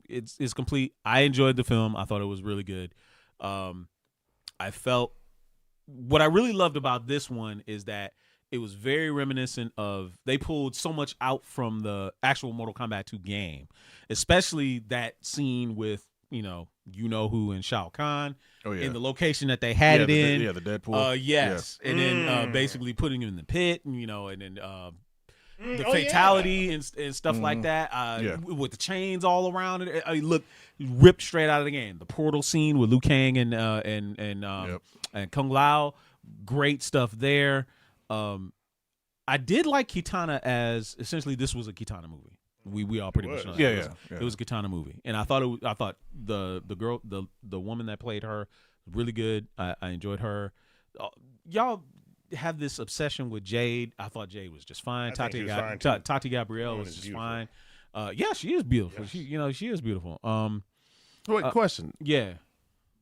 it's complete. I enjoyed the film. I thought it was really good. I felt what I really loved about this one is that it was very reminiscent of they pulled so much out from the actual Mortal Kombat 2 game, especially that scene with you know who and Shao Kahn in the location that they had it in.
The Deadpool.
Yes, and then basically putting him in the pit, and and then the
oh,
fatality and stuff like that. With the chains all around it. I mean, look, ripped straight out of the game. The portal scene with Liu Kang and Kung Lao, great stuff there. I did like Kitana as essentially this was a Kitana movie. We all pretty much know that. It was a Kitana movie, and I thought the girl, the woman that played her, was really good. I enjoyed her. Y'all have this obsession with Jade. I thought Jade was just fine. Tati Gabrielle was just fine. Yeah, she is beautiful. Yes. She is beautiful.
Wait, question.
Yeah.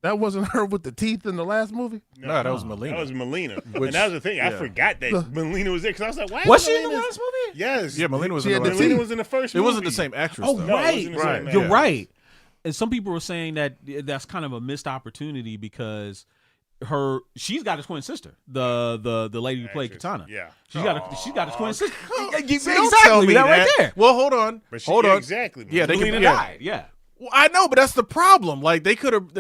That wasn't her with the teeth in the last movie?
No, that was Melina.
That was Melina. And that was the thing. I forgot that Melina was there because I was like, why
Was
is
she in the
Melina-
last movie?
Yes.
Yeah, Melina was
She
in
had
the
the
last
Melina
teeth.
was in the first
It
movie.
wasn't the same actress.
Oh,
though.
No, it
right.
wasn't the same
You're
actress.
right. And some people were saying that that's kind of a missed opportunity because she's got a twin sister, the lady who played
Actress.
Katana.
Yeah.
she's got a twin sister.
Don't tell me that.
right there.
Well, hold on.
But she,
Hold on.
Exactly.
Yeah, they
Melina
could.
died. Yeah.
Well, I know, but that's the problem. Like they could have,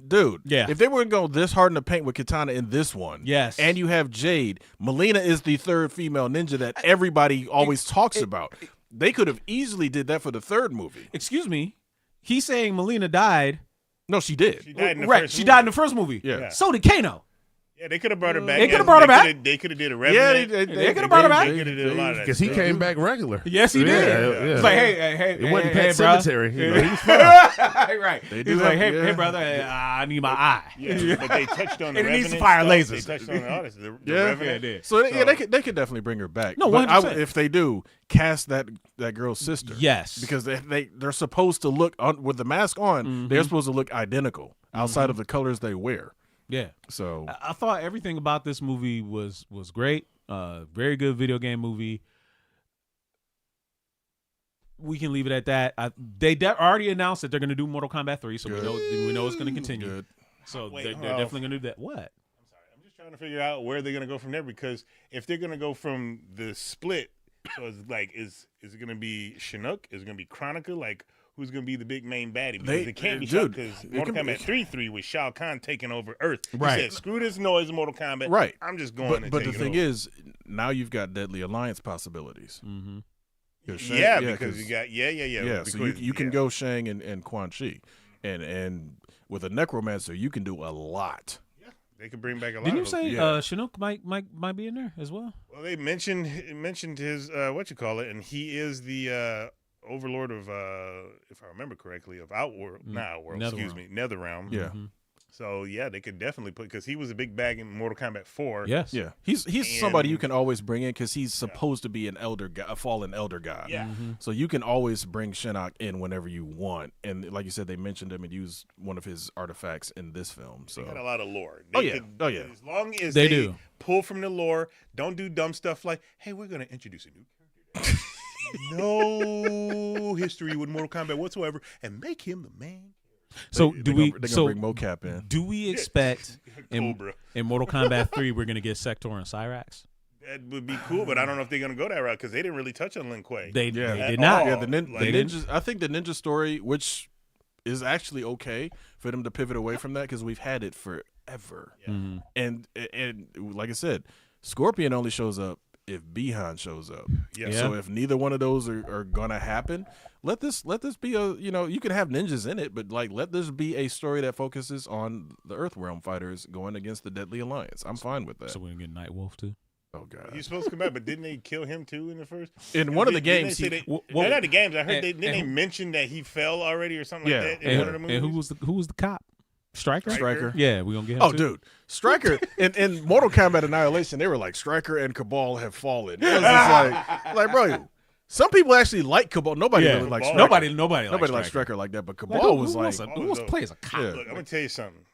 dude.
Yeah.
If they were going to go this hard in the paint with Katana in this one,
Yes.
and you have Jade, Melina is the third female ninja that everybody always talks about. They could have easily did that for the third movie.
Excuse me. He's saying Melina died.
No, she did.
She died in the
Right.
first
She
movie.
died in the first movie.
Yeah.
So did Kano.
Yeah, they could have brought her back.
They coulda brought her back.
They could have did a
Yeah,
Revenant.
They coulda brought her back.
They could have did a lot of that.
Because he
stuff.
came back regular.
Yes, he did.
Yeah.
It's like, hey,
It wasn't
hey,
Pet
bro.
Cemetery. He was
Right.
They do
He's like,
that,
hey,
yeah.
brother, I need my eye.
Yeah, but they touched on the
And it needs
Revenant
to fire
stuff.
lasers.
They touched on all this. The
Yeah.
Revenant.
Yeah, it did.
So they could definitely bring her back.
No,
But
100%.
if they do, cast that girl's sister.
Yes.
Because they're supposed to look with the mask on. They're supposed to look identical outside of the colors they wear.
Yeah.
So
I thought everything about this movie was great. Very good video game movie. We can leave it at that. They already announced that they're going to do Mortal Kombat 3, so we know it's going to continue.
good.
So
Wait,
they're
hold on.
definitely going to do that. What?
I'm just trying to figure out where they're gonna go from there because if they're gonna go from the split, so it's like is it gonna be Chinook? Is it gonna be Chronica? Like who's gonna be the big main baddie? Because it can't be Shao
dude,
because
it
Mortal
can be-
Kombat 3 with Shao Kahn taking over Earth.
Right.
He said, screw this noise, Mortal Kombat.
Right.
I'm just going.
But
to
the
take it
thing
over.
is, now you've got Deadly Alliance possibilities.
Mm-hmm.
Yeah, because you got
Yeah, so you can go Shang and Quan Chi, and with a necromancer you can do a lot.
They could bring back a lot.
Didn't you
of
say
those.
Chinook might be in there as well?
Well, they mentioned his and he is the overlord of if I remember correctly of Outworld, not Outworld, excuse me, Netherrealm.
Yeah.
Mm-hmm.
So yeah, they could definitely put because he was a big bag in Mortal Kombat 4.
Yes.
Yeah, he's somebody you can always bring in because he's supposed to be an elder, a fallen elder god.
Yeah.
Mm-hmm.
So you can always bring Shinnok in whenever you want, and like you said, they mentioned him and used one of his artifacts in this film. So
They got a lot of lore.
Oh,
They
yeah.
could-
Oh, yeah.
As long as
They
they
do.
pull from the lore, don't do dumb stuff like, "Hey, we're going to introduce a new character." No history with Mortal Kombat whatsoever, and make him the main.
So
they're
do we?
gonna
So
bring mocap in.
do we expect in
Cobra.
Mortal Kombat 3 we're gonna get Sector and Cyrax?
That would be cool, but I don't know if they're going to go that route because they didn't really touch on Lin Kuei.
They
At
did not.
all.
Yeah, the
Like,
ninja. I think the ninja story, which is actually okay for them to pivot away from that because we've had it forever.
Mhm.
And like I said, Scorpion only shows up if Bihan shows up.
Yeah.
So if neither one of those are gonna happen, let this be a you can have ninjas in it, but like let this be a story that focuses on the Earthrealm fighters going against the Deadly Alliance. I'm fine with that.
So we're gonna get Nightwolf too.
Oh god.
He's supposed to come back, but didn't they kill him too in the first?
In one of the
Didn't
games,
they say
he-
not the games. I heard
and-
they
and-
mention that he fell already or something
Yeah.
like that in one of the movies.
And who was the cop? Striker.
Stryker.
Yeah, we gonna get him.
Oh,
too?
dude, Stryker in Mortal Kombat Annihilation, they were like Stryker and Cabal have fallen. It was just like bro, some people actually like Cabal. Nobody
Yeah.
really likes
Cabal.
Stryker.
Nobody
Nobody likes
likes
Stryker like that, but
Like,
Cabal was like,
who wants to play as a cop?
Yeah.
Look, I'm gonna tell you something.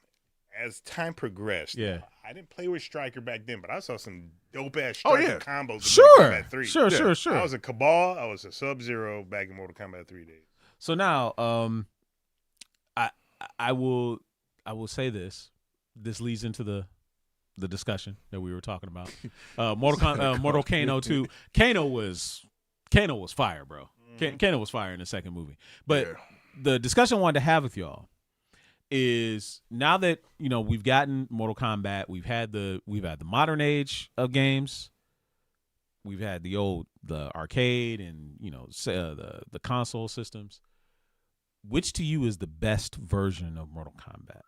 As time progressed,
Yeah.
I didn't play with Stryker back then, but I saw some dope ass
Oh,
Stryker
yeah.
combos. in Mortal
Sure,
Kombat 3.
sure.
I was a Cabal. I was a Sub-Zero back in Mortal Kombat 3 days.
So now, I will say this. This leads into the discussion that we were talking about. Mortal Kano 2. Kano was fire, bro. Kano was fire in the second movie. But
Yeah.
the discussion I wanted to have with y'all is now that we've gotten Mortal Kombat, we've had the modern age of games. We've had the arcade and the console systems. Which to you is the best version of Mortal Kombat?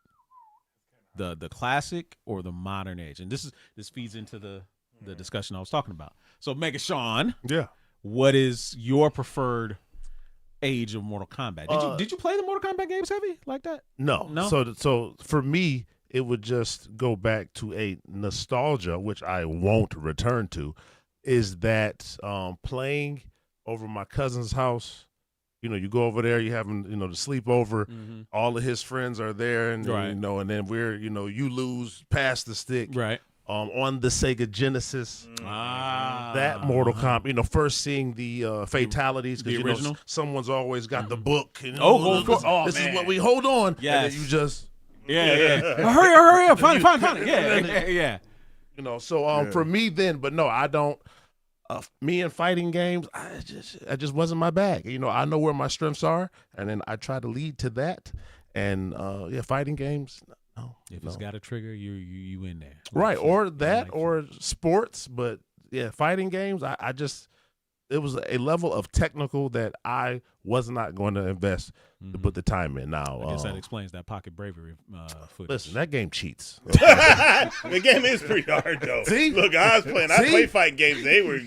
The classic or the modern age? And this feeds into the discussion I was talking about. So Mega Sean,
Yeah.
what is your preferred age of Mortal Kombat? Did you play the Mortal Kombat games heavy like that?
No.
No?
So for me, it would just go back to a nostalgia, which I won't return to, is that playing over my cousin's house. You go over there, you having, the sleepover.
Mm-hmm.
All of his friends are there, and
Right.
and then we're, you lose past the stick.
Right.
On the Sega Genesis.
Ah.
That Mortal Kombat, first seeing the fatalities,
The
because
original?
some's always got the book. And,
Oh, of course.
this is what we hold on.
Yes.
And then you just,
Yeah. Hurry up. Find it. Yeah.
So for me then, but no, I don't. Me and fighting games, I just wasn't my bag. I know where my strengths are, and then I try to lead to that. And fighting games, no.
If
no.
it's got a trigger, you in there.
Right, or that,
like
or sports, but fighting games, I just, it was a level of technical that I was not going to invest to put the time in. Now,
I guess that explains that pocket bravery footage.
listen, that game cheats.
The game is pretty hard though.
See?
Look, I was playing. I
See?
played fighting games. They were.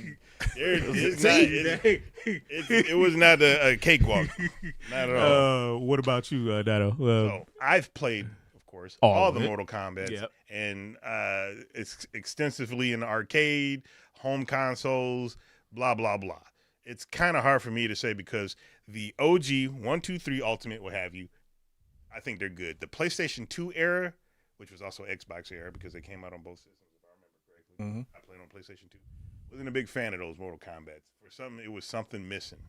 It was not a cakewalk. Not at all.
What about you, Dado?
So I've played, of course,
All
all
of
the
it.
Mortal Kombat,
Yep.
and it's extensively in the arcade, home consoles, blah blah blah. It's kind of hard for me to say because the OG 1, 2, 3 Ultimate, what have you, I think they're good. The PlayStation 2 era, which was also Xbox era because they came out on both systems, if I remember correctly. I played on PlayStation 2. Wasn't a big fan of those Mortal Kombats. For some, it was something missing.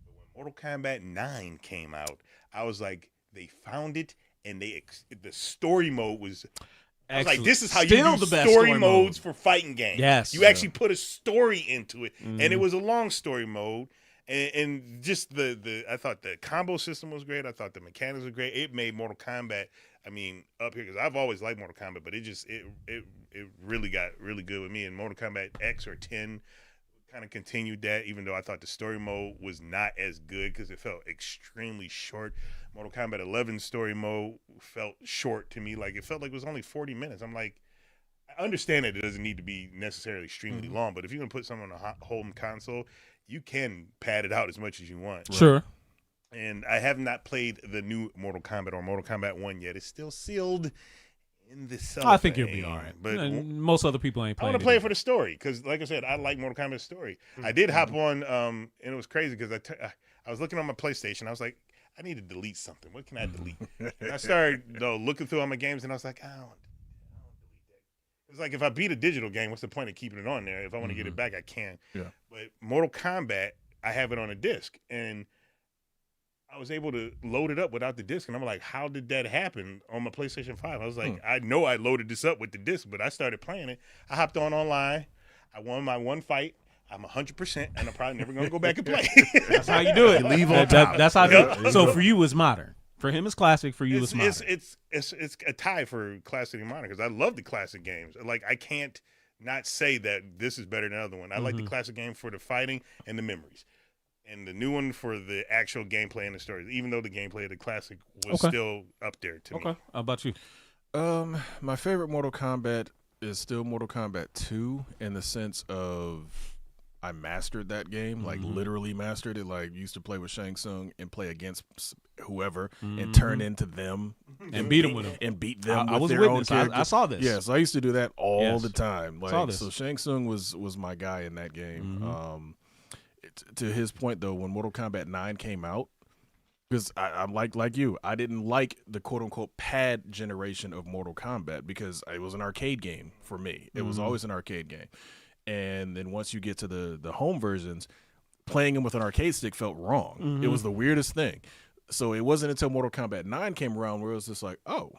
But when Mortal Kombat 9 came out, I was like, they found it, and the story mode was. I was like, this is how you
Still
do
the best
story
story
modes for fighting games.
Yes.
You actually put a story into it, and it was a long story mode. And just I thought the combo system was great. I thought the mechanics were great. It made Mortal Kombat, up here, because I've always liked Mortal Kombat, but it really got really good with me. And Mortal Kombat X or 10 kind of continued that, even though I thought the story mode was not as good because it felt extremely short. Mortal Kombat 11 story mode felt short to me. Like, it felt like it was only 40 minutes. I'm like, I understand that it doesn't need to be necessarily extremely
Mm-hmm.
long, but if you're gonna put something on a home console, you can pad it out as much as you want.
Sure.
And I have not played the new Mortal Kombat or Mortal Kombat 1 yet. It's still sealed in the cellophane.
I think you'll be all right.
But
And most other people ain't
I
playing.
want to play it for the story because, like I said, I like Mortal Kombat's story. I did hop on, and it was crazy because I was looking on my PlayStation. I was like, I need to delete something. What can I delete? And I started looking through all my games, and I was like, I don't delete that. It's like if I beat a digital game, what's the point of keeping it on there? If I want to get it back, I can.
Yeah.
But Mortal Kombat, I have it on a disc, and I was able to load it up without the disc, and I'm like, how did that happen on my PlayStation 5? I was like, I know I loaded this up with the disc, but I started playing it. I hopped on online. I won my one fight. I'm 100%, and I'm probably never going to go back and play.
That's how you do it.
You leave on top.
That's how. So for you, it's modern. For him, it's classic. For you, it's modern.
It's a tie for classic and modern because I love the classic games. Like, I can't not say that this is better than the other one. I like the classic game for the fighting and the memories. And the new one for the actual gameplay and the stories, even though the gameplay of the classic was still up there to me.
Okay. How about you?
My favorite Mortal Kombat is still Mortal Kombat 2 in the sense of I mastered that game, like literally mastered it. Like used to play with Shang Tsung and play against whoever and turn into them
And beat them with them.
and beat them.
I
with
was
their
witness.
own
I
characters.
saw this.
Yeah, so I used to do that all
Yes.
the time.
Saw
Like
this.
so, Shang Tsung was my guy in that game. To his point though, when Mortal Kombat 9 came out, because I'm like you, I didn't like the quote unquote pad generation of Mortal Kombat because it was an arcade game for me. It was always an arcade game, and then once you get to the home versions, playing them with an arcade stick felt wrong. It was the weirdest thing. So it wasn't until Mortal Kombat 9 came around where it was just like, oh,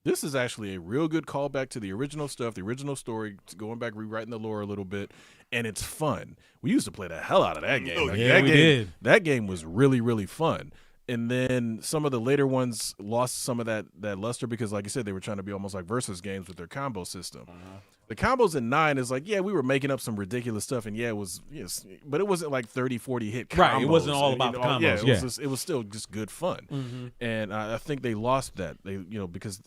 this is actually a real good callback to the original stuff, the original story, going back, rewriting the lore a little bit, and it's fun. We used to play the hell out of that game. Like,
yeah,
that
we
game,
did.
That game was really, really fun. And then some of the later ones lost some of that luster because, like you said, they were trying to be almost like versus games with their combo system. The combos in 9 is like, yeah, we were making up some ridiculous stuff, and yeah, it was, yes, but it wasn't like 30, 40 hit combos.
Right, it wasn't all about the
Yeah,
combos,
it was still just good fun. And I think they lost that. They, because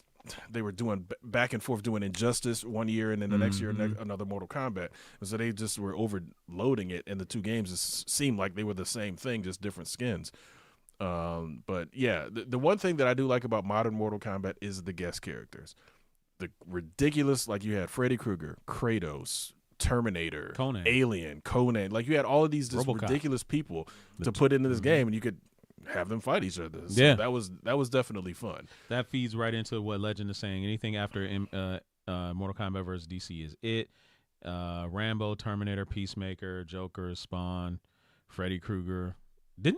they were doing back and forth doing Injustice one year, and then the next year another Mortal Kombat. And so they just were overloading it, and the two games just seemed like they were the same thing, just different skins. But yeah, the one thing that I do like about modern Mortal Kombat is the guest characters. The ridiculous, like you had Freddy Krueger, Kratos, Terminator,
Conan.
Alien, Conan. Like you had all of these just
RoboCop.
ridiculous people to put into this game, and you could have them fight each other. So
Yeah.
that was definitely fun.
That feeds right into what Legend is saying. Anything after Mortal Kombat versus DC is it. Rambo, Terminator, Peacemaker, Joker, Spawn, Freddy Krueger. Wait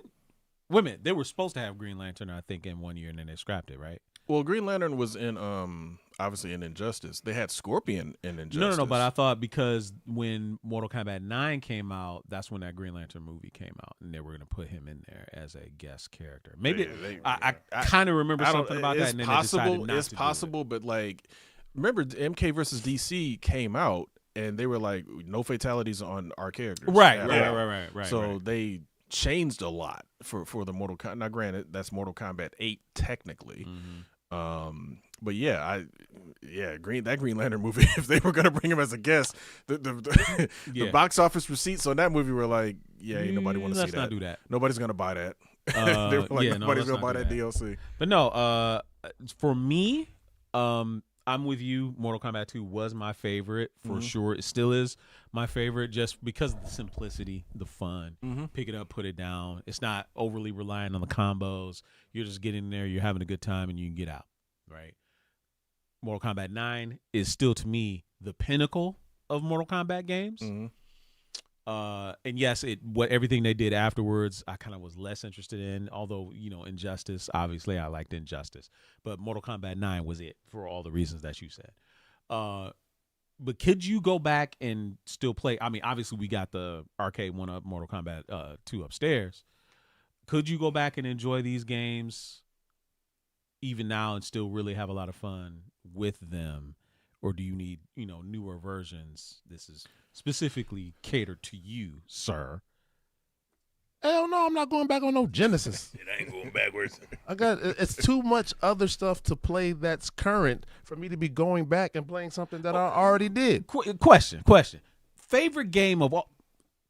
a minute. They were supposed to have Green Lantern, I think, in 1 year, and then they scrapped it, right?
Well, Green Lantern was in obviously in Injustice. They had Scorpion in Injustice.
No. But I thought because when Mortal Kombat 9 came out, that's when that Green Lantern movie came out, and they were going to put him in there as a guest character. Maybe I kind of remember something about that. And then
possible.
they decided not
It's
to
possible, but like, remember MK versus DC came out, and they were like, no fatalities on our characters.
Right.
So they changed a lot for the Mortal Kombat. Now, granted, that's Mortal Kombat 8 technically. But yeah, that Green Lantern movie, if they were gonna bring him as a guest, the box office receipts on that movie were like, yeah, ain't nobody want to see that.
Let's not do that.
Nobody's gonna buy that. They were like, nobody's gonna buy that DLC.
But no, for me, I'm with you. Mortal Kombat 2 was my favorite for sure. It still is my favorite just because of the simplicity, the fun. Pick it up, put it down. It's not overly reliant on the combos. You're just getting there, you're having a good time, and you can get out, right? Mortal Kombat 9 is still, to me, the pinnacle of Mortal Kombat games. And yes, everything they did afterwards, I kind of was less interested in. Although, Injustice, obviously, I liked Injustice, but Mortal Kombat 9 was it for all the reasons that you said. But could you go back and still play? I mean, obviously, we got the arcade one up, Mortal Kombat 2 upstairs. Could you go back and enjoy these games even now and still really have a lot of fun with them? Or do you need, newer versions? This is specifically catered to you, sir.
Hell no, I'm not going back on no Genesis.
It ain't going backwards.
It's too much other stuff to play that's current for me to be going back and playing something that I already did.
Question. Favorite game of all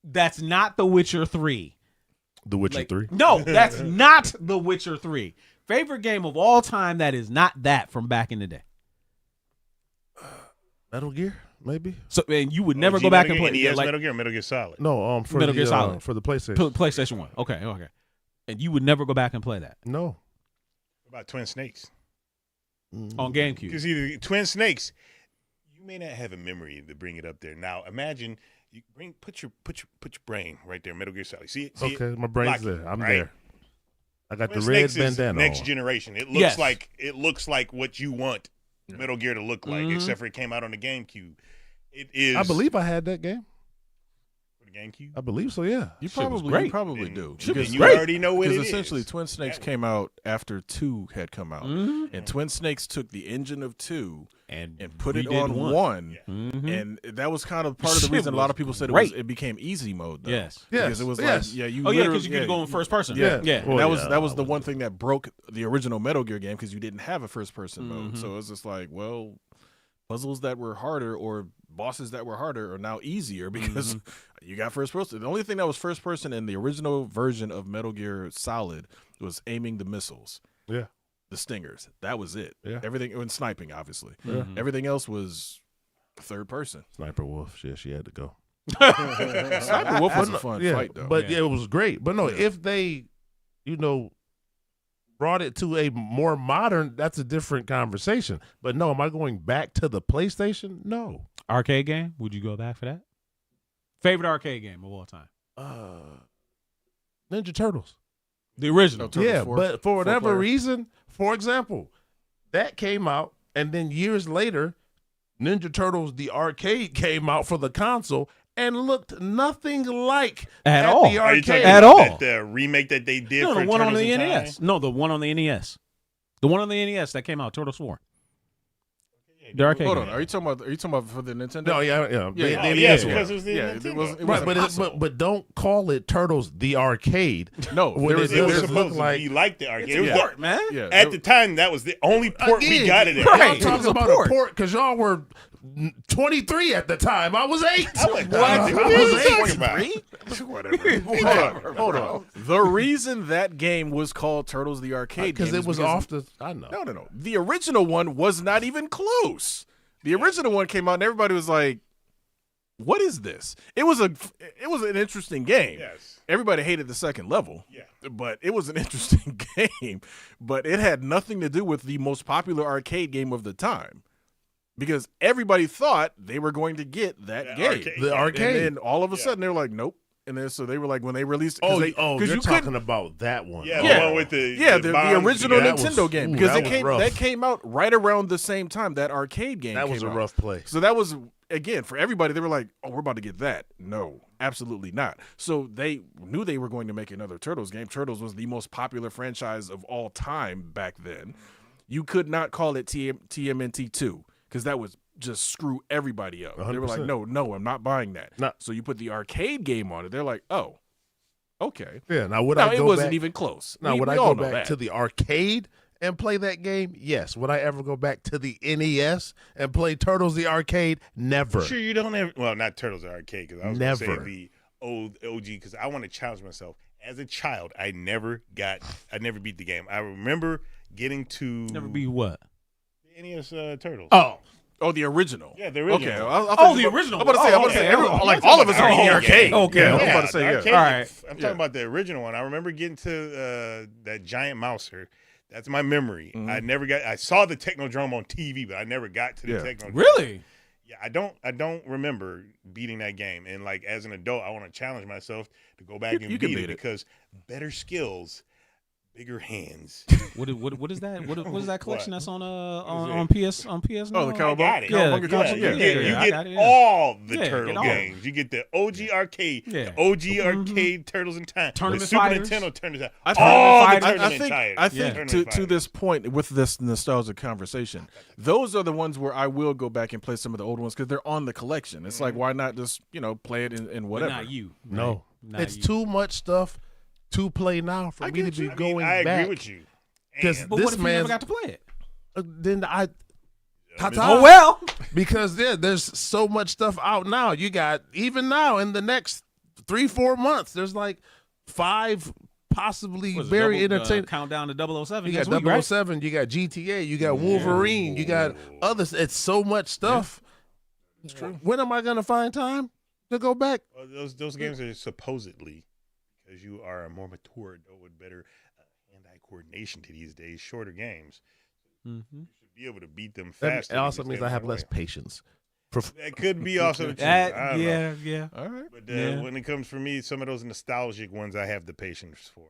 that's not The Witcher 3.
The Witcher 3?
No, that's not The Witcher 3. Favorite game of all time that is not that from back in the day.
Metal Gear, maybe?
So and you would never go back and play
NES,
like
Metal Gear, Metal Gear Solid.
No, for
Metal Gear Solid.
for the PlayStation.
PlayStation 1. Okay. And you would never go back and play that
No.
What about Twin Snakes?
on GameCube.
Because either Twin Snakes, you may not have a memory to bring it up there. Now imagine you put your brain right there, Metal Gear Solid. See it?
Okay, my brain's
Lock it,
there. I'm
right?
there. I got
Twin
the red
Snakes is
bandana
next
on.
generation. It looks like what you want Metal Gear to look like, except for it came out on the GameCube. It is.
I believe I had that game.
For the GameCube.
I believe so, yeah.
You
Shit was
probably
great.
do.
Shit was
And you
great.
already know what it
Because
is.
essentially, Twin Snakes came out after 2 had come out, and Twin Snakes took the engine of 2 and put it
redid
on 1. And that was kind of part of the
Shit
reason a lot
was
of people said
great.
it became easy mode. Though.
Yes.
because it was
Yes.
like you.
Oh yeah,
literally-
because you could go in first person.
Yeah,
yeah.
And
Well,
that was
yeah,
that was
I
the
was-
one thing that broke the original Metal Gear game because you didn't have a first person mode. So it's just like, well, puzzles that were harder or bosses that were harder are now easier because you got first person. The only thing that was first person in the original version of Metal Gear Solid was aiming the missiles.
Yeah.
The stingers. That was it.
Yeah.
Everything and sniping, obviously.
Yeah.
Everything else was third person.
Sniper Wolf, she had to go.
Sniper Wolf was a fun
yeah,
fight though.
But yeah, it was great. But no, if they, brought it to a more modern, that's a different conversation. But no, am I going back to the PlayStation? No.
Arcade game? Would you go back for that? Favorite arcade game of all time?
Ninja Turtles.
The original.
Turtles
Yeah,
4,
but for whatever
4-player.
reason, for example, that came out, and then years later, Ninja Turtles the arcade came out for the console and looked nothing like
At
at
all.
the
Are you talking
arcade.
At
about
all.
the remake that they did
No,
for
the one on
Turtles
the
in
NES.
Time?
No, the one on the NES. The one on the NES that came out, Turtles 4. The arcade
Hold on,
game.
are you talking about for the Nintendo?
No, yeah.
Oh,
The
yeah,
NES
because
one.
it was the
Yeah,
Nintendo.
it wasn't
Right, but,
possible.
but don't call it Turtles the arcade.
No,
When
there
it
was,
It was
does
there's,
look
supposed
like-
to be like the arcade.
It's
It was
a
the-
port, man.
yeah,
at the time, that was the only port we
Again,
got it at.
Right.
Y'all
It was
talking
a
about
port.
a port because y'all were 23 at the time. I was 8.
I'm like, what?
I
What are
was
you
8.
talking about?
Hold on. The reason that game was called Turtles the Arcade
Because
game
it
is
was off the. I know.
No. The original one was not even close. The original one came out and everybody was like, "What is this?" It was an interesting game.
Yes.
Everybody hated the second level.
Yeah.
But it was an interesting game. But it had nothing to do with the most popular arcade game of the time. Because everybody thought they were going to get that game.
arcade.
The arcade.
And then all of a sudden they're like, nope. And then so they were like, when they released,
you're
you
talking
couldn't.
about that one.
Yeah,
Oh.
the one with the
The
bombs.
original
Yeah, that
Nintendo
was-
game
ooh,
because
that was rough.
that came out right around the same time that arcade game.
That was
came
a
out.
rough play.
So that was again for everybody. They were like, "Oh, we're about to get that." No, absolutely not. So they knew they were going to make another Turtles game. Turtles was the most popular franchise of all time back then. You could not call it TMNT 2 because that was just screw everybody up. They were like,
100%.
no, I'm not buying that.
No.
So you put the arcade game on it. They're like, oh, okay.
Yeah. Now would
No,
I
it
go
wasn't
back?
even close.
Now
We
would I
all
go
know
back
that.
to the arcade and play that game? Yes. Would I ever go back to the NES and play Turtles the arcade? Never.
Sure, you don't ever. Well, not Turtles the arcade because I was going to
Never.
say the old OG because I want to challenge myself. As a child, I never beat the game. I remember getting to
Never be what?
the NES Turtles.
Oh, the original.
Yeah, the original.
Okay.
Oh,
thought
the
you were-
original.
I'm about to say,
Oh, okay.
everyone,
I'm
like
talking
all of us
about
are in the
the
arcade.
arcade.
Okay.
Yeah, I'm
Yeah,
about to say,
the
yeah.
arcade.
All right.
I'm
Yeah.
talking about the original one. I remember getting to that giant mouser. That's my memory. I saw the Technodrome on TV, but I never got to the
Yeah.
Technodrome.
Really?
Yeah, I don't remember beating that game. And like as an adult, I want to challenge myself to go back
You
and
can
beat
beat
it
it.
because better skills, bigger hands.
What is that? What is that collection
What?
that's on
What
PS on PS?
Oh, the
now?
I got it.
Cowabunga
Yeah,
console?
You
yeah,
get,
yeah, I
you
got
get
it, yeah.
all the
Yeah,
Turtle
get all.
games. You get the OG arcade,
Yeah.
the OG arcade Turtles in Time,
Tournament
the Super
fighters.
Nintendo Turtles in Time.
I
All
think-
the
I-
Turtles in Time.
I think
Yeah.
Tournament
to
fighters.
this point with this nostalgic conversation, those are the ones where I will go back and play some of the old ones because they're on the collection. It's like why not just play it in
But
whatever.
not you.
No.
Not
It's
you.
too much stuff to play now for me to be going
I
back.
agree with you.
Because
And
But
this
what if you
man
never got to play it?
then I. Ta-ta.
Oh well.
Because there's so much stuff out now. You got even now in the next 3-4 months, there's like 5 possibly
Was it
very
double,
entertaining.
countdown to 007.
You
next
got
week, right?
007, you got GTA, you got Wolverine, you got others. It's so much stuff.
It's true.
When am I gonna find time to go back?
Well, those games are supposedly, because you are a more mature adult with better hand-eye coordination to these days, shorter games.
Mm-hmm.
You should be able to beat them
That
faster.
it also
than
means
just
I have
getting
less
away.
patience.
That could be also true. I don't know.
Yeah.
All right.
But
Yeah.
when it comes for me, some of those nostalgic ones, I have the patience for.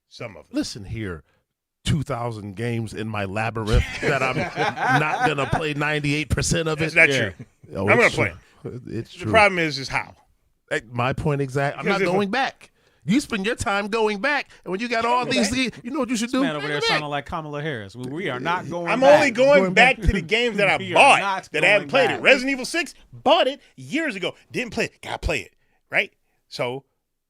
Some of them.
Listen here, 2,000 games in my labyrinth that I'm not gonna play 98% of
That's
it.
not
Yeah.
true.
Oh,
I'm
it's
gonna
true. It's
The
true.
problem is how.
My point exact. I'm
Because
not
if
going back. You spend your time going back, and when you got all these, you know what you should
This
do?
man over there
Go back.
sounding like Kamala Harris. We are not going.
I'm
back.
only going
Going
back
back.
to the games that I
We are
bought
not
that I haven't
going
played
back.
it. Resident Evil 6, bought it years ago. Didn't play it. Gotta play it. Right? So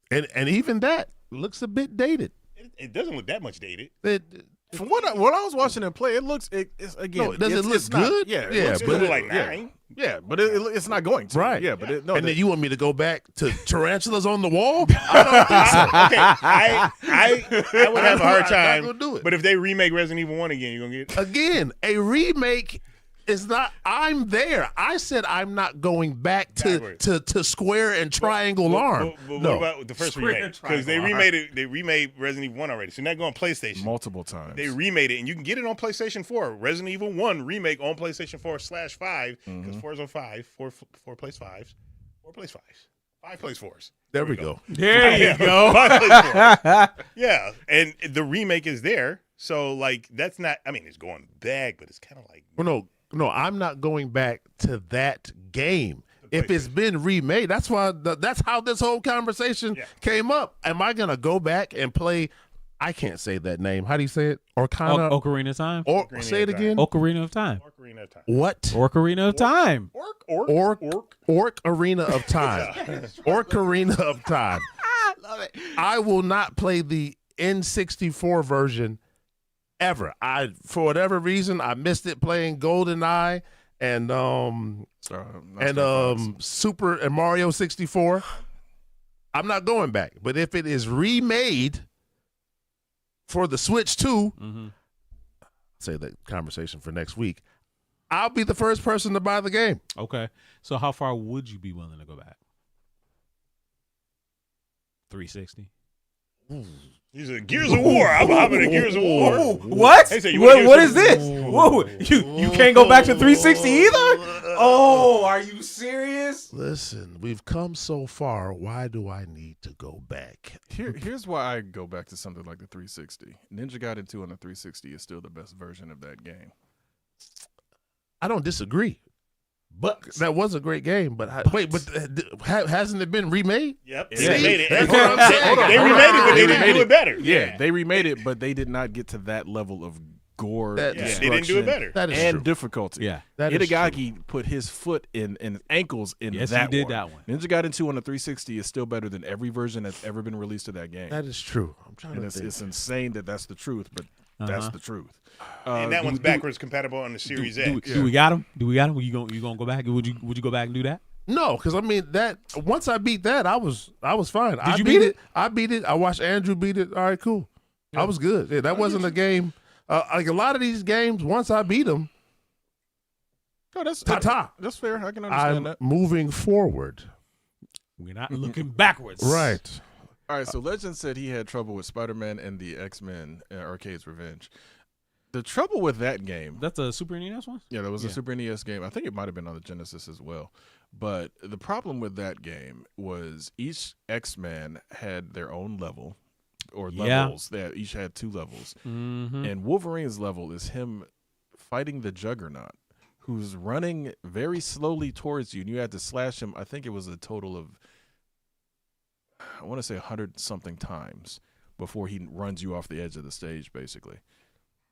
And even that looks a bit dated.
it doesn't look that much dated.
From what I was watching him play, it's again.
No, does it look
it's not-
good?
Yeah,
Yeah,
It's
but
but like 9.
yeah, but it's not going to.
Right.
Yeah, but
And then you want me to go back to tarantulas on the wall? I don't think so.
Okay, I would have a hard
I'm not
time.
gonna do it.
But if they remake Resident Evil 1 again, you're gonna get
Again, a remake is not. I'm there. I said I'm not going back to square and triangle arm.
But
No.
what about the first
Square
remake?
triangle
Because they
arm.
remade it. They remade Resident Evil 1 already. So now go on PlayStation.
multiple times.
They remade it, and you can get it on PlayStation 4. Resident Evil 1 remake on PlayStation 4/5 because 4 is on 5. 4 plays 5s. 4 plays 5s. 5 plays 4s.
There we go.
There you
Yeah,
go.
5 plays 4s. Yeah, and the remake is there. So like that's not. I mean, it's going back, but it's kind of like
Well, no, I'm not going back to that game. If it's been remade, that's why. That's how this whole conversation came up. Am I gonna go back and play? I can't say that name. How do you say it? Orkana.
Ocarina of Time.
Or
Ocarina
say it
of Time.
again.
Ocarina of Time.
Ocarina of Time.
What?
Ocarina of Time.
Orc Arena of Time. Orc Arena of Time.
I love it.
I will not play the N64 version ever. For whatever reason, I missed it playing GoldenEye and Super and Mario 64. I'm not going back. But if it is remade for the Switch 2, say that conversation for next week, I'll be the first person to buy the game.
Okay. So how far would you be willing to go back? 360.
These are Gears of War. I'm hopping at Gears of War.
What?
They say you wanna
What
get
is this? Whoa, you can't go back to 360 either? Oh, are you serious?
Listen, we've come so far. Why do I need to go back?
Here's why I go back to something like the 360. Ninja Gaiden 2 on the 360 is still the best version of that game.
I don't disagree. But that was a great game. But hasn't it been remade?
Yep.
See?
They made it.
That's what I'm saying.
They remade it, but they didn't do it better.
Yeah, they remade it, but they did not get to that level of gore,
That-
Yeah, they didn't do it better.
That is
and
true.
difficulty.
Yeah.
That is
Itagaki put his foot in and ankles in
Yes,
that
he did
one.
that one.
Ninja Gaiden 2 on the 360 is still better than every version that's ever been released of that game.
That is true. I'm trying
And
to
it's,
think.
it's insane that that's the truth, but that's the truth.
And that one's backwards compatible on the Series X.
Do we got him? Do we got him? You gonna go back? Would you go back and do that?
No, because I mean that once I beat that, I was fine. I
you
beat
beat
it? I beat it. I watched Andrew beat it. All right, cool. I was good. Yeah, that wasn't a game. Like a lot of these games, once I beat them,
No, that's
that's
fair. I can understand
I'm
that.
moving forward.
We're not looking backwards.
Right.
All right, so Legend said he had trouble with Spider-Man and the X-Men Arcade's Revenge. The trouble with that game,
That's a Super NES one.
yeah, there was a
Yeah.
Super NES game. I think it might have been on the Genesis as well. But the problem with that game was each X-Man had their own level or
Yeah.
levels. They each had 2 levels.
Mm-hmm.
And Wolverine's level is him fighting the Juggernaut, who's running very slowly towards you, and you had to slash him. I think it was a total of, I want to say 100-something times before he runs you off the edge of the stage, basically.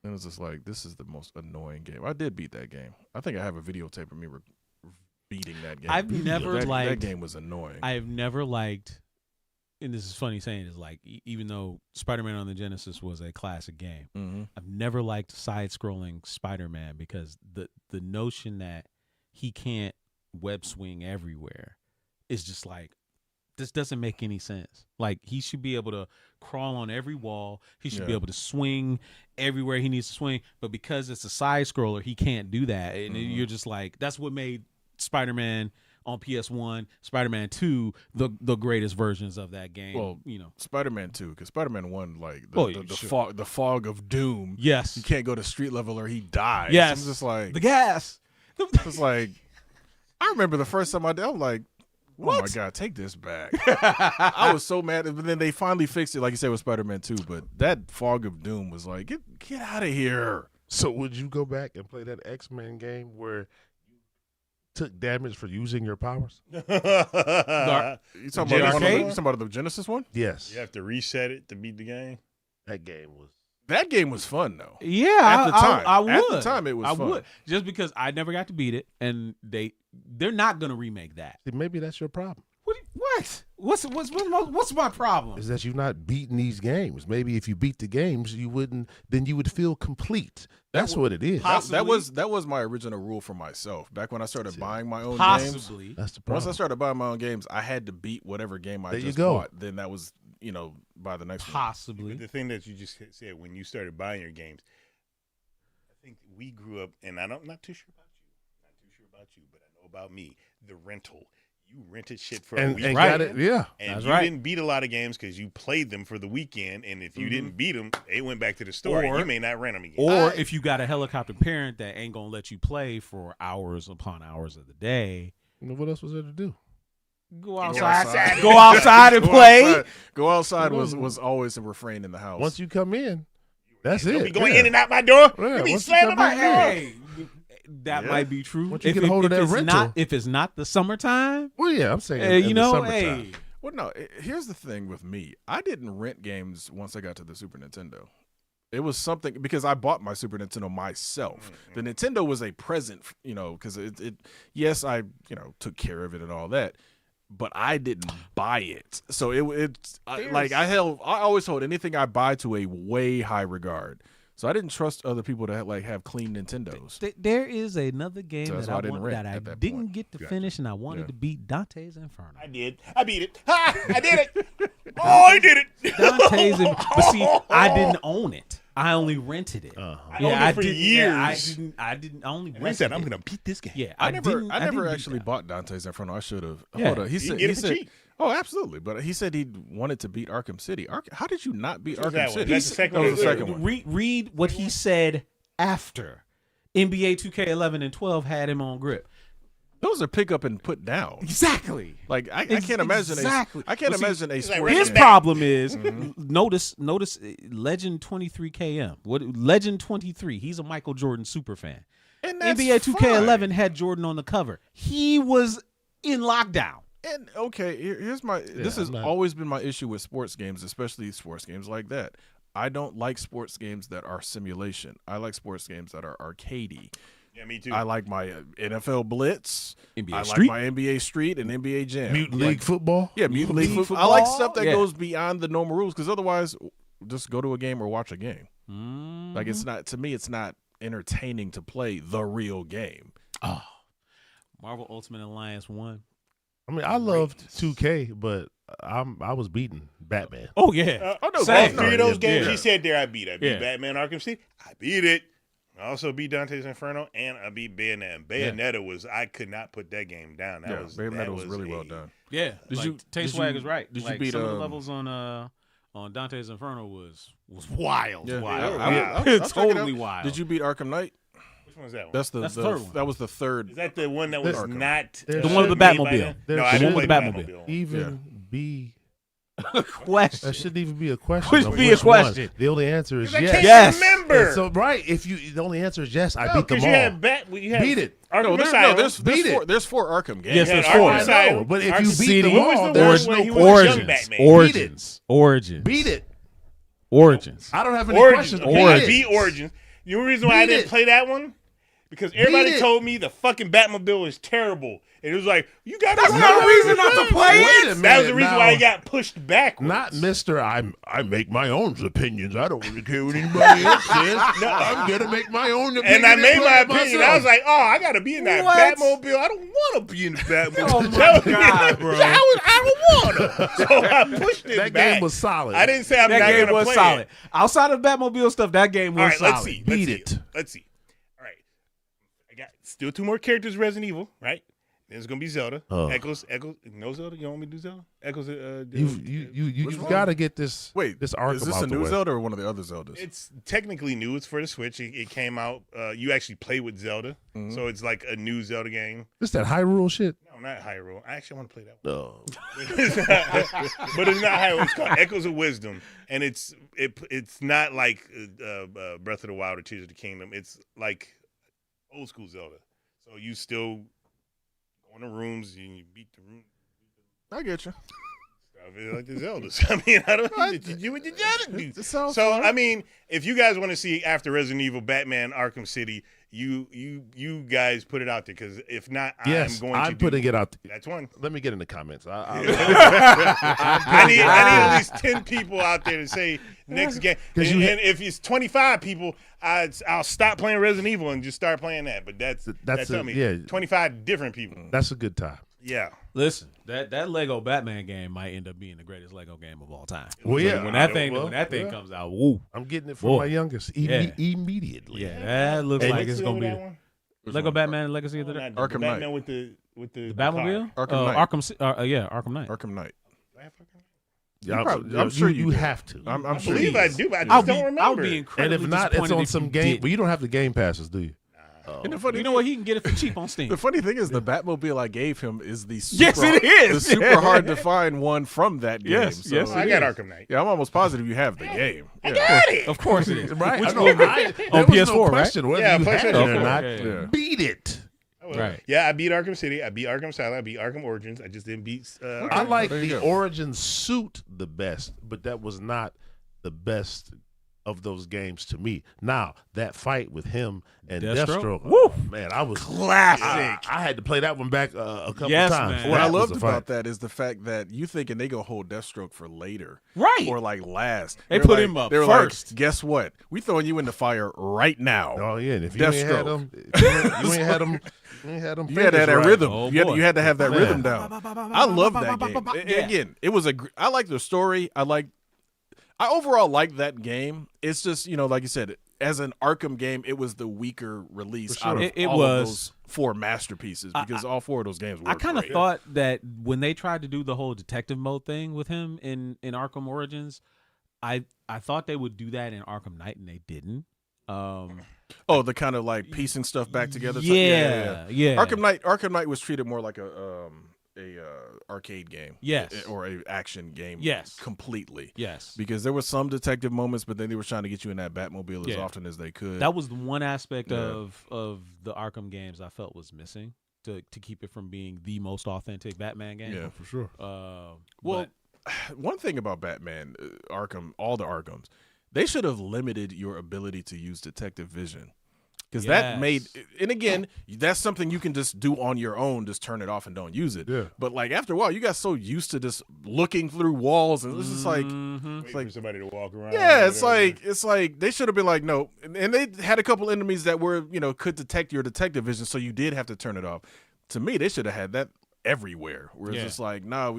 And it was just like, this is the most annoying game. I did beat that game. I think I have a videotape of me beating that game.
I've never
that
liked.
that game was annoying.
I've never liked and this is funny saying, is like even though Spider-Man on the Genesis was a classic game, I've never liked side-scrolling Spider-Man because the notion that he can't web swing everywhere is just like, this doesn't make any sense. Like, he should be able to crawl on every wall. He should be able to swing everywhere he needs to swing. But because it's a side scroller, he can't do that. And you're just like, that's what made Spider-Man on PS1, Spider-Man 2, the greatest versions of that game.
Well, Spider-Man 2, because Spider-Man 1, like the fog of doom.
Yes,
you can't go to street level or he dies.
Yes,
I'm just like
the gas.
It's like, I remember the first time I did, I'm like,
what?
Oh my God, take this back. I was so mad. But then they finally fixed it, like you said, with Spider-Man 2. But that fog of doom was like, get out of here.
So would you go back and play that X-Men game where you took damage for using your powers?
You talking about the Genesis one?
Yes.
You have to reset it to beat the game.
That game was
fun, though.
Yeah,
at the time.
I would.
At the time, it was fun.
I would. Just because I never got to beat it, and they're not going to remake that.
Maybe that's your problem.
What? What's my problem?
Is that you've not beaten these games. Maybe if you beat the games, you would feel complete. That's what it is.
That was my original rule for myself. Back when I started buying my own games.
That's the problem.
Once I started buying my own games, I had to beat whatever game I just bought. Then that was, by the next one.
Possibly.
But the thing that you just said, when you started buying your games, I think we grew up, and I'm not too sure about you, but I know about me, the rental. You rented shit for a week.
And got it, yeah.
And
that's
you
right.
didn't beat a lot of games because you played them for the weekend, and if you didn't beat them, they went back to the store, and you may not rent them again.
Or if you got a helicopter parent that ain't going to let you play for hours upon hours of the day.
What else was there to do?
Go outside. Go outside and play.
Go outside was always a refrain in the house.
Once you come in, that's
You'll
it.
be going in and out my door.
Yeah,
You'll be
once you
slamming
come
my
in,
door.
That might be true.
Once you get a hold of that rental.
If it's not the summertime.
Well, yeah, I'm saying in the summertime.
Well, no, here's the thing with me. I didn't rent games once I got to the Super Nintendo. It was something because I bought my Super Nintendo myself. The Nintendo was a present, because yes, I, took care of it and all that, but I didn't buy it. So I always hold anything I buy to a way high regard. So I didn't trust other people to have clean Nintendos.
There is another game
So
that I didn't get to finish, and I wanted to beat Dante's Inferno.
I did. I beat it. Ha! I did it. Oh, I did it.
Dante's Inferno. But see, I didn't own it. I only rented it.
I owned it for years.
I only rented it.
I said, I'm going to beat this game.
Yeah,
I never actually bought Dante's Inferno. I should have.
Yeah.
Hold on. He said,
cheap.
Oh, absolutely. But he said he wanted to beat Arkham City. How did you not beat Arkham
that
City?
one? That's the second one.
That was the second one.
Read what he said after. NBA 2K11 and 12 had him on grip.
Those are pick up and put down.
Exactly.
Like I can't imagine imagine a sport.
His problem is notice Legend 23 KM. Legend 23. He's a Michael Jordan super fan.
And that's
NBA 2K11
fine.
had Jordan on the cover. He was in lockdown.
And okay, here's my. This has always been my issue with sports games, especially sports games like that. I don't like sports games that are simulation. I like sports games that are arcadey.
Yeah, me too.
I like my NFL Blitz.
NBA
like
Street.
my NBA Street and NBA Jam.
Mutant League football?
Yeah, Mutant League football. I like stuff that goes beyond the normal rules because otherwise, just go to a game or watch a game. Like it's not, to me, it's not entertaining to play the real game.
Oh, Marvel Ultimate Alliance 1.
I mean, I loved 2K, but I was beating Batman.
Oh yeah.
All three of those games he said there I beat. I beat Batman Arkham City. I beat it. I also beat Dante's Inferno, and I beat Bayonetta. Bayonetta was, I could not put that game down.
Bayonetta was really well done.
Yeah. Swag is right.
Did you beat
some of the levels on Dante's Inferno was wild.
Yeah.
Wild.
I'll
Totally wild.
Did you beat Arkham Knight?
Which one was that one?
That's the
third one.
That was the third.
Is that the one that was not
the one with the Batmobile?
No, I didn't
with
play
the
Batmobile.
Even be
question.
that shouldn't even be a question.
Should
of
be a
which
question.
one. The only answer is
I
yes.
can't
Yes.
remember.
And so if the only answer is yes, I beat them all.
You had beat
it.
Arkham Asylum.
There's four Arkham games.
Yes,
You had
there's four.
Arkham Asylum,
No, but if
Arkham
you beat
City.
them
What was
all,
the
there's
one where he
no
was young
origins.
Batman?
Origins.
Beat it.
Origins.
I don't have any
Origins.
questions.
Okay, I
Beat
beat
it.
Origins. The only reason why I
Beat
didn't
it.
play that one because everybody
it.
told me the fucking Batmobile is terrible. And it was like, you got
That's not a reason not to play
Wait
it.
a
That was the reason why he got pushed backwards.
Not Mr. I make my own opinions. I don't really care what anybody else says. No, I'm gonna make my own opinion.
And I made my opinion.
Myself.
I was like, oh, I gotta be in that
What?
Batmobile. I don't want to be in the Batmobile.
Oh my God, bro.
I don't want to. So I pushed it
That
back.
game was solid.
I didn't say I'm
That
not
game
gonna
was
play
solid.
it.
Outside of Batmobile stuff, that game was
All right,
solid.
let's see.
Beat it.
Let's see. All right. I got still 2 more characters Resident Evil, right? Then it's gonna be Zelda.
Oh.
Echoes. No Zelda? You don't want me to do Zelda? Echoes.
You got to get this.
Wait,
this Arkham
is this
out
a
the
new
way.
Zelda or one of the other Zeldas?
It's technically new. It's for the Switch. It came out. You actually play with Zelda, so it's like a new Zelda game.
This that Hyrule shit.
No, not Hyrule. I actually want to play that one.
No.
But it's not Hyrule. It's called Echoes of Wisdom, and it's not like Breath of the Wild or Tears of the Kingdom. It's like old school Zelda. So you still go in the rooms and you beat the room.
I get you.
I mean, like the Zeldas. I mean, I don't. You do what you gotta do.
It sounds
So
fun.
I mean, if you guys want to see after Resident Evil, Batman, Arkham City, you guys put it out there, because if not,
Yes,
I'm going
I'm
to
putting it out.
That's one.
Let me get in the comments.
I need at least 10 people out there to say next game. And, and if it's 25 people, I'll stop playing Resident Evil and just start playing that. But that's
a- yeah.
25 different people.
That's a good time.
Yeah.
Listen, that Lego Batman game might end up being the greatest Lego game of all time.
Well, yeah.
When that thing
yeah.
comes out, woo.
I'm getting it for
Boy.
my youngest immediately.
Yeah, that looks like it's gonna be Lego Batman Legacy of the Dark.
Arkham Knight.
Batman with the
Batmobile?
Arkham Knight.
Arkham Knight.
Arkham Knight.
Yeah,
I'm sure you do.
have to.
I'm
I
sure
believe
you
I
do.
do, but I just
I'll
don't
be
remember.
incredibly
And if not, it's
disappointed
on
if
some
you
game.
didn't.
Well, you don't have the game passes, do you?
And the funny
You know what? He can get it for cheap on Steam.
The funny thing is, the Batmobile I gave him is the super,
Yes, it is.
the super hard to find one from that game.
Yes,
So,
yes,
I got Arkham Knight.
Yeah, I'm almost positive you have the game.
I
Yeah.
got it.
Of course it is.
Right.
Which
I know.
one?
There
On
was no
PS4, right?
question whether
Yeah,
you had it
PlayStation.
or not.
Okay,
yeah.
Beat it.
Right.
Yeah, I beat Arkham City. I beat Arkham Asylum. I beat Arkham Origins. I just didn't beat.
I like
There you
the
go.
Origin suit the best, but that was not the best of those games to me. Now, that fight with him and
Deathstroke?
Deathstroke,
Woo!
man, I was
Classic.
I had to play that one back a couple
Yes,
times.
man.
What I
That was
loved
a fight.
about that is the fact that you thinking they gonna hold Deathstroke for later,
Right.
or like last.
They
They're
put
like-
him up
they're
first.
Like, guess what? We throwing you in the fire right now.
Oh yeah, and if you ain't had
Deathstroke.
them, you ain't had them. You ain't had them.
You had to have that
fingers right.
rhythm.
Oh,
you
boy.
had to have that
Yeah.
rhythm down. I love that game.
Yeah.
Again, it was I like the story. I overall like that game. It's just, like you said, as an Arkham game, it was the weaker release
For sure.
out of
It
all
was.
of those 4 masterpieces, because all 4 of those games were
I kind of
great.
thought that when they tried to do the whole detective mode thing with him in Arkham Origins, I thought they would do that in Arkham Knight, and they didn't.
Oh, the kind of like piecing stuff back together.
Yeah.
Arkham Knight was treated more like a arcade game.
Yes.
Or a action game.
Yes.
Completely.
Yes.
Because there were some detective moments, but then they were trying to get you in that Batmobile as
Yeah.
often as they could.
That was the one aspect
Yeah.
of the Arkham games I felt was missing to keep it from being the most authentic Batman game.
Yeah.
for sure.
Well, one thing about Batman, Arkham, all the Arkhams, they should have limited your ability to use detective vision. Because that made, and again, that's something you can just do on your own, just turn it off and don't use it.
Yeah.
But like after a while, you got so used to just looking through walls, and it's just like,
Wait
like-
for somebody to walk around.
yeah,
whatever.
it's like they should have been like, no, and they had a couple enemies that were, could detect your detective vision, so you did have to turn it off. To me, they should have had that everywhere, where it's just like, no,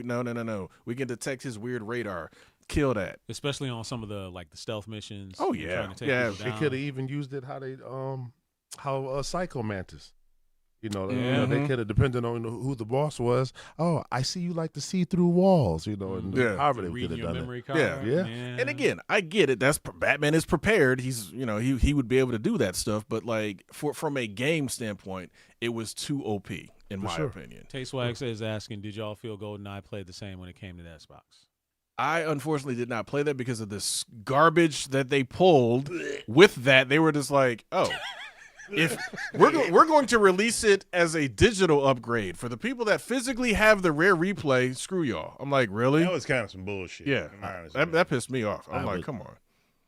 we can detect his weird radar. Kill that.
especially on some of the stealth missions.
Oh,
when you're
yeah.
trying to take
Yeah,
people
They
down.
could have even used it how Psycho Mantis. They
Mhm.
could have, depending on who the boss was. Oh, I see you like to see through walls, and
Yeah.
however they could
Reading
have
your
done
memory
it.
card.
Yeah. And again, I get it. That's Batman is prepared. He's he would be able to do that stuff. But like from a game standpoint, it was too OP in my
sure.
opinion.
Tay Swag says asking, did y'all feel GoldenEye played the same when it came to the Xbox?
I unfortunately did not play that because of this garbage that they pulled. With that, they were just like, oh. If we're going to release it as a digital upgrade for the people that physically have the rare replay, screw y'all. I'm like, really?
That was kind of some bullshit.
Yeah,
to be honest with you.
that pissed me off. I'm
I
like,
would-
come on.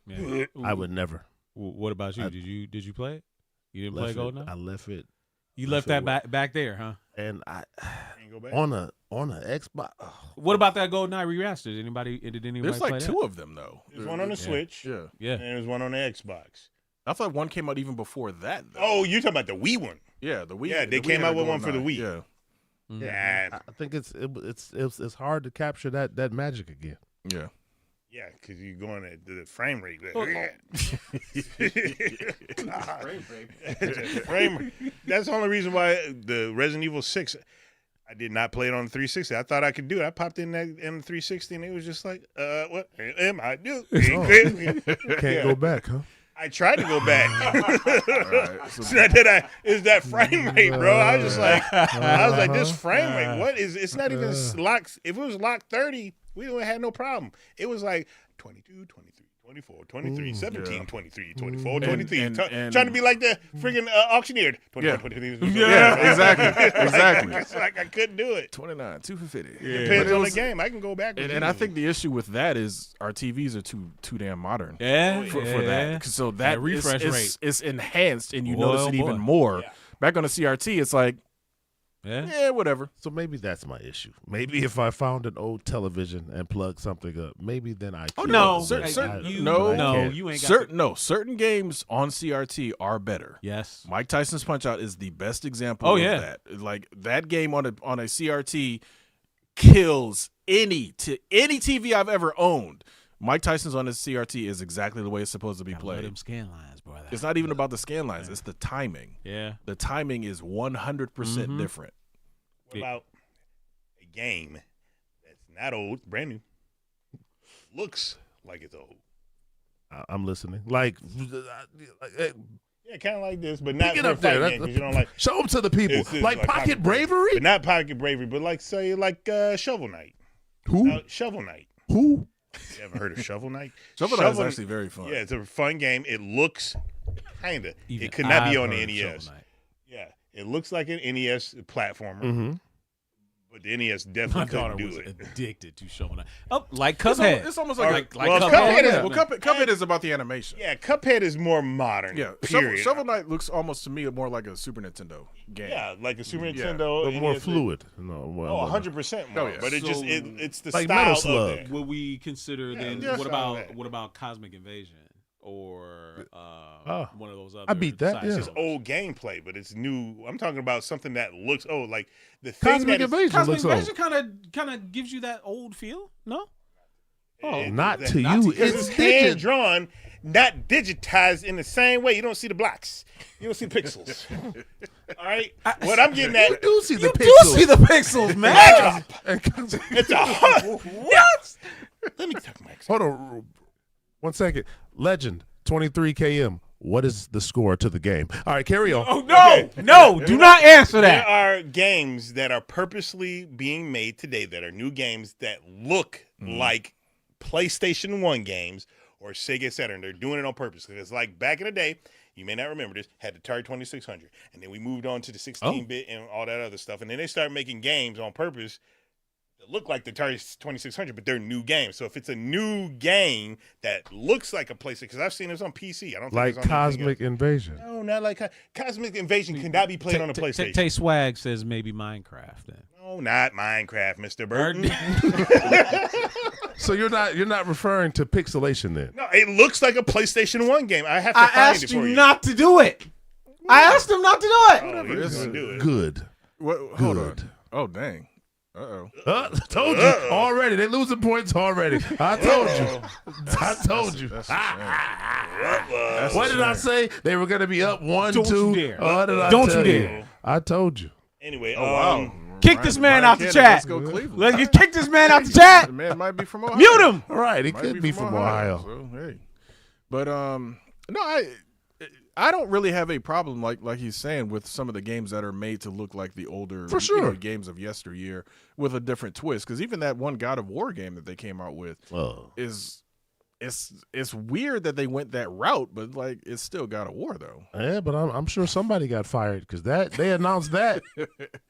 Yeah.
I would never.
What about you? Did you play it? You didn't play
Left it.
GoldenEye?
I left it
You left that back there, huh?
And I
Can't go back.
on a Xbox.
What about that GoldenEye remastered? Did anybody
There's
play
like
that?
2 of them though.
There's one on the Switch.
Yeah.
Yeah.
And there's one on the Xbox.
I thought one came out even before that though.
Oh, you talking about the Wii one?
Yeah, the Wii.
Yeah, they
the Wii
came
had
out
a
with one for the
GoldenEye.
Wii.
Yeah.
Yeah.
I think it's hard to capture that magic again.
Yeah.
Yeah, because you're going at the frame rate. Frame rate. That's the only reason why the Resident Evil 6, I did not play it on the 360. I thought I could do it. I popped in the 360 and it was just like, what am I doing?
Can't go back, huh?
I tried to go back.
Right, so-
So is that frame rate, bro? I was just like, this frame rate, what is? It's not even locked. If it was locked 30, we would have had no problem. It was like 22, 23, 24, 23, 17, 23, 24, 23.
and-
Trying to be like the freaking auctioneer. 24, 23.
Yeah, exactly.
It's like I couldn't do it.
29, 2 for 50.
Depends on the game. I can go back.
And I think the issue with that is our TVs are too damn modern.
Yeah,
For that, so that
refresh rate
is enhanced, and you
Boy,
notice
oh
it even
boy.
more.
Yeah.
Back on the CRT, it's like,
yeah.
whatever.
So maybe that's my issue. Maybe if I found an old television and plugged something up, maybe then I. could.
no.
You
ain't got
certain games on CRT are better.
Yes.
Mike Tyson's Punch Out is the best example
Oh,
of
yeah.
that. Like that game on a CRT kills any TV I've ever owned. Mike Tyson's on his CRT is exactly the way it's supposed to be
Play
played.
them scan lines, boy.
It's not even about the scan lines. It's the timing.
Yeah.
The timing is 100% different.
What about a game that's not old, brand new, looks like it's old?
I'm listening. Like,
Yeah, kind of like this, but not
Pick it
for a
up there.
fight game because you don't like.
show them to the people.
It's
Like Pocket Bravery.
But not Pocket Bravery, but like say like Shovel Knight.
Who?
Shovel Knight.
Who?
You ever heard of Shovel Knight?
Shovel Knight is actually very fun.
Yeah, it's a fun game. It looks kinda.
Even
It could not be
I've
on the
heard of
NES.
Shovel Knight.
Yeah, it looks like an NES platformer,
Mm-hmm.
but the NES
My
definitely
daughter
couldn't
was
do it.
addicted to Shovel Knight. Oh, like
It's
Cuphead.
almost
Or-
like
well,
Cuphead.
Cuphead is-
well, Cuphead is about the animation.
Yeah, Cuphead is more modern.
Yeah,
period.
Shovel Knight looks almost to me more like a Super Nintendo game.
Yeah, like a Super
Yeah,
Nintendo.
But more
NES.
fluid. No, well,
Oh, 100% more.
Oh, yeah.
But it
So-
it's the
Like
style
Metal
of
Slug.
that.
Will we consider then?
yeah,
What about Cosmic Invasion or one of those other?
I beat that,
side
yeah.
It's
scrollers?
old gameplay, but it's new. I'm talking about something that looks like the thing
Cosmic
that is,
Invasion
Cosmic
looks old.
Invasion kind of gives you that old feel. No.
Oh,
Not to
not
you.
because
It's
it's
digit.
hand drawn, not digitized in the same way. You don't see the blocks. You don't see pixels. All right. What I'm getting at,
You do see the
You
pixels.
do see the pixels, man.
it's a what? Let me talk my
Hold on. 1 second. Legend 23 km. What is the score to the game? All right, carry on.
Oh no, do not answer
There
that.
are games that are purposely being made today that are new games that look like PlayStation 1 games or Sega Saturn. They're doing it on purpose. Because like back in the day, you may not remember this, had the Atari 2600. And then we moved on to the 16-bit and all that other stuff. And then they started making games on purpose that look like the Atari 2600, but they're new games. So if it's a new game that looks like a PlayStation, because I've seen this on PC. I don't think
Like
it's on anything
Cosmic Invasion.
else. No, not like Cosmic Invasion cannot be played on a PlayStation.
Tay Swag says maybe Minecraft. Then.
No, not Minecraft, Mr. Burton.
So you're not referring to pixelation then?
No, it looks like a PlayStation 1 game. I have to
I
find
asked
it for
you
you.
not to do it. I asked him not to do it.
Oh, he was gonna do it.
Good.
Hold on.
Good.
Oh, dang. Uh-oh.
Told you already. They losing points already. I told you. I told you.
That's a shame.
What did I say? They were going to be up 1-2.
Don't you dare.
What did I
Don't
tell
you dare.
I told you.
Anyway,
Wow.
Kick this man out the
Cannon,
chat.
Let's go Cleveland.
Let's get kick this man out the chat.
The man might be from Ohio.
Mute him.
All right. It
Might
could be from Ohio.
So, hey. But no, I don't really have a problem like he's saying with some of the games that are made to look like the older
For sure.
games of yesteryear with a different twist. Because even that one God of War game that they came out with
Oh.
is it's weird that they went that route, but like it's still God of War though.
Yeah, but I'm sure somebody got fired because they announced that,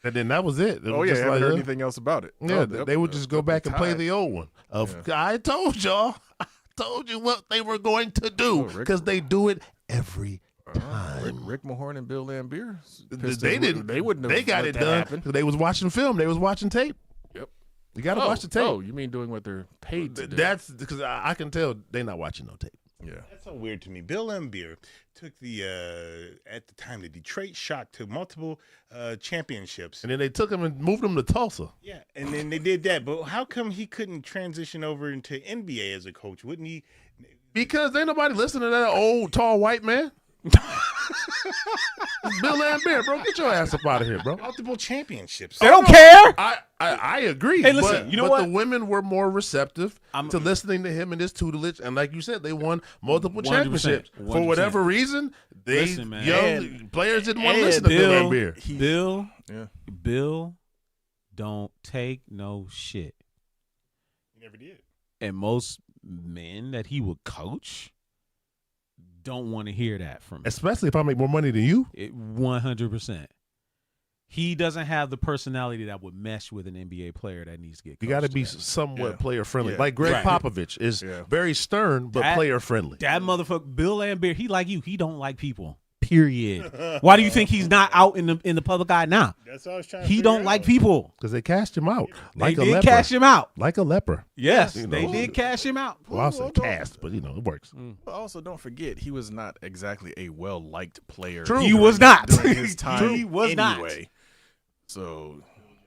and then that was it. It
Oh
was
yeah,
just
haven't
like,
heard anything else about it.
Yeah, they would just go back and play the old one. I told y'all. I told you what they were going to do
Rick-
because they do it every
Rick Mahorn and Bill Lambier.
They didn't.
They wouldn't.
They got it done.
Happen.
They was watching film. They was watching tape.
Yep.
You got to watch the tape.
Oh, you mean doing what they're paid to do?
That's because I can tell they not watching no tape.
Yeah.
That's so weird to me. Bill Lambier took the at the time the Detroit Shock to multiple championships.
And then they took him and moved him to Tulsa.
Yeah, and then they did that. But how come he couldn't transition over into NBA as a coach? Wouldn't he?
Because ain't nobody listening to that old tall white man. Bill Lambier, bro, get your ass up out of here, bro.
Multiple championships.
They don't care.
I agree.
Hey, listen,
but,
you know
but
what?
the women were more receptive to listening to him and his tutelage, and like you said, they won multiple
100%,
championships. For whatever reason, they
Listen, man.
young players didn't want to listen to Bill Lambier.
Bill don't take no shit.
He never did.
And most men that he would coach don't want to hear that from him.
Especially if I make more money than you.
100%. He doesn't have the personality that would mesh with an NBA player that needs to get coached.
You got to be somewhat player friendly. Like Greg Popovich is very stern, but player friendly.
That motherfucker, Bill Lambier, he like you. He don't like people. Period. Why do you think he's not out in the public eye now?
That's what I was trying to
He don't like people.
Because they cast him out.
They did cash him out.
Like a leper.
Yes, they did cash him out.
Well, I said cast, but it works.
But also, don't forget, he was not exactly a well-liked player.
True.
He was not.
During his time
He was not.
anyway. So,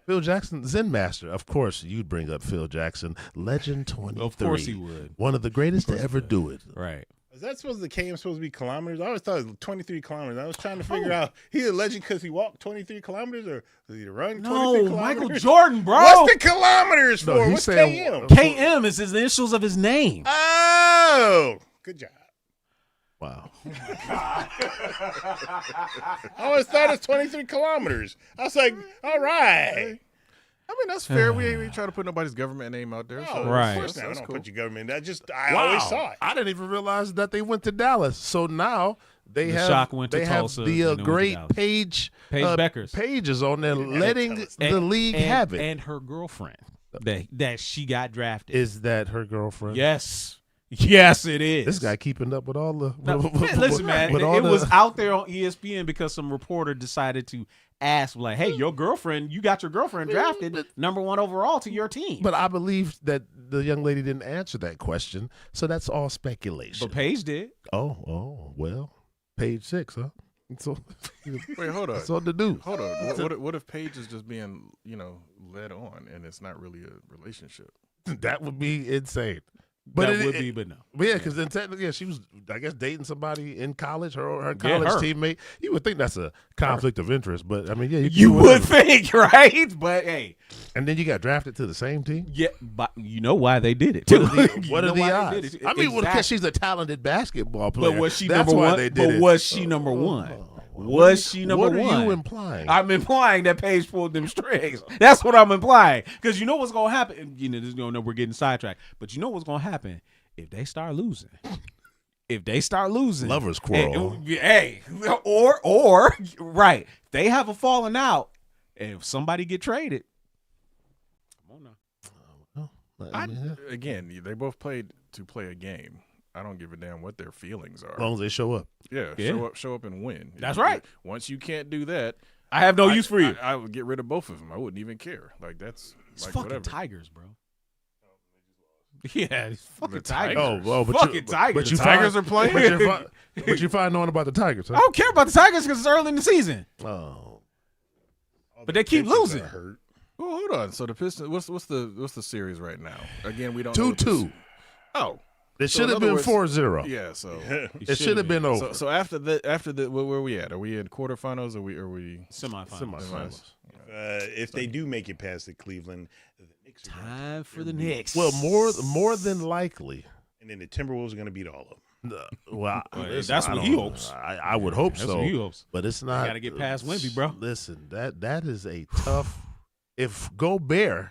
Phil Jackson, Zen Master. Of course, you'd bring up Phil Jackson, Legend 23.
Of course he would.
One of the greatest to ever do it.
Right.
Is that supposed to KM supposed to be kilometers? I always thought it was 23 kilometers. I was trying to figure out he's a legend because he walked 23 kilometers or does he run 23 kilometers?
Michael Jordan, bro.
What's the kilometers for?
he's
What's
saying-
KM?
KM is his initials of his name.
Oh, good job.
Wow.
I always thought it was 23 kilometers. I was like, all right.
I mean, that's fair. We ain't trying to put nobody's government name out there. So
Right.
Of course not. I
That's
don't
cool.
put your government. I always saw it.
I didn't even realize that they went to Dallas. So now they
The
have
Shock went to
they have
Tulsa,
the
and they went to
great
Dallas.
Paige
Beckers.
pages on there letting
tell us.
the league have it.
And her girlfriend that she got drafted.
Is that her girlfriend?
Yes. Yes, it is.
This guy keeping up with all the.
Listen, man,
with all
it
the-
was out there on ESPN because some reporter decided to ask, like, hey, you got your girlfriend drafted #1 overall to your team.
But I believe that the young lady didn't answer that question, so that's all speculation.
But Paige did.
Oh, well, page 6, huh? So
Wait, hold on.
that's on the news.
Hold on. What if Paige is just being, led on and it's not really a relationship?
That would be insane. But
That would be, but no.
Yeah, because then technically, she was, I guess, dating somebody in college, her college teammate. You would think that's a conflict of interest, but I mean, yeah,
You would think, right? But hey,
and then you got drafted to the same team.
yeah, but you know why they did it too.
What are the
why they
odds?
did it.
I mean, well, because
Exactly.
she's a talented basketball player.
But was she
That's
number
why
one?
they did
But
it.
was she number one? Was she number
one?
one?
What are you implying?
I'm implying that Paige pulled them strings. That's what I'm implying. Because you know what's gonna happen. We're getting sidetracked. But you know what's gonna happen if they start losing.
Lovers quarrel.
Hey, or right, they have a falling out, and if somebody get traded, come on now.
Again, they both played to play a game. I don't give a damn what their feelings are.
As long as they show up.
Yeah. Show up and win.
That's right.
Once you can't do that,
I have no use for you.
I would get rid of both of them. I wouldn't even care. Like that's
It's
like
fucking
whatever.
Tigers, bro. Yeah, it's fucking
The
Tigers.
Oh, but
fucking
you,
Tigers.
But you
The Tigers
find-
are playing?
But you find knowing about the Tigers, huh?
I don't care about the Tigers because it's early in the season.
Oh,
But they keep
Pistons
losing.
are hurt.
Well, hold on. So the Pistons, what's the series right now? Again, we don't know what
2-2.
Oh,
It
So
should
in
have
other
been
words-
4-0.
yeah. So
It should have been over.
so after the where are we at? Are we in quarterfinals? Or are we?
Semifinals.
Semifinals.
If they do make it past the Cleveland, the Knicks are
Time for the Knicks.
Well, more than likely.
and then the Timberwolves are going to beat all of them.
Well, listen,
that's
I
what
don't
he
know.
hopes.
I would hope
That's
so.
what he hopes.
But it's not.
Gotta get past Wemby, bro.
Listen, that is a tough. If Gobert,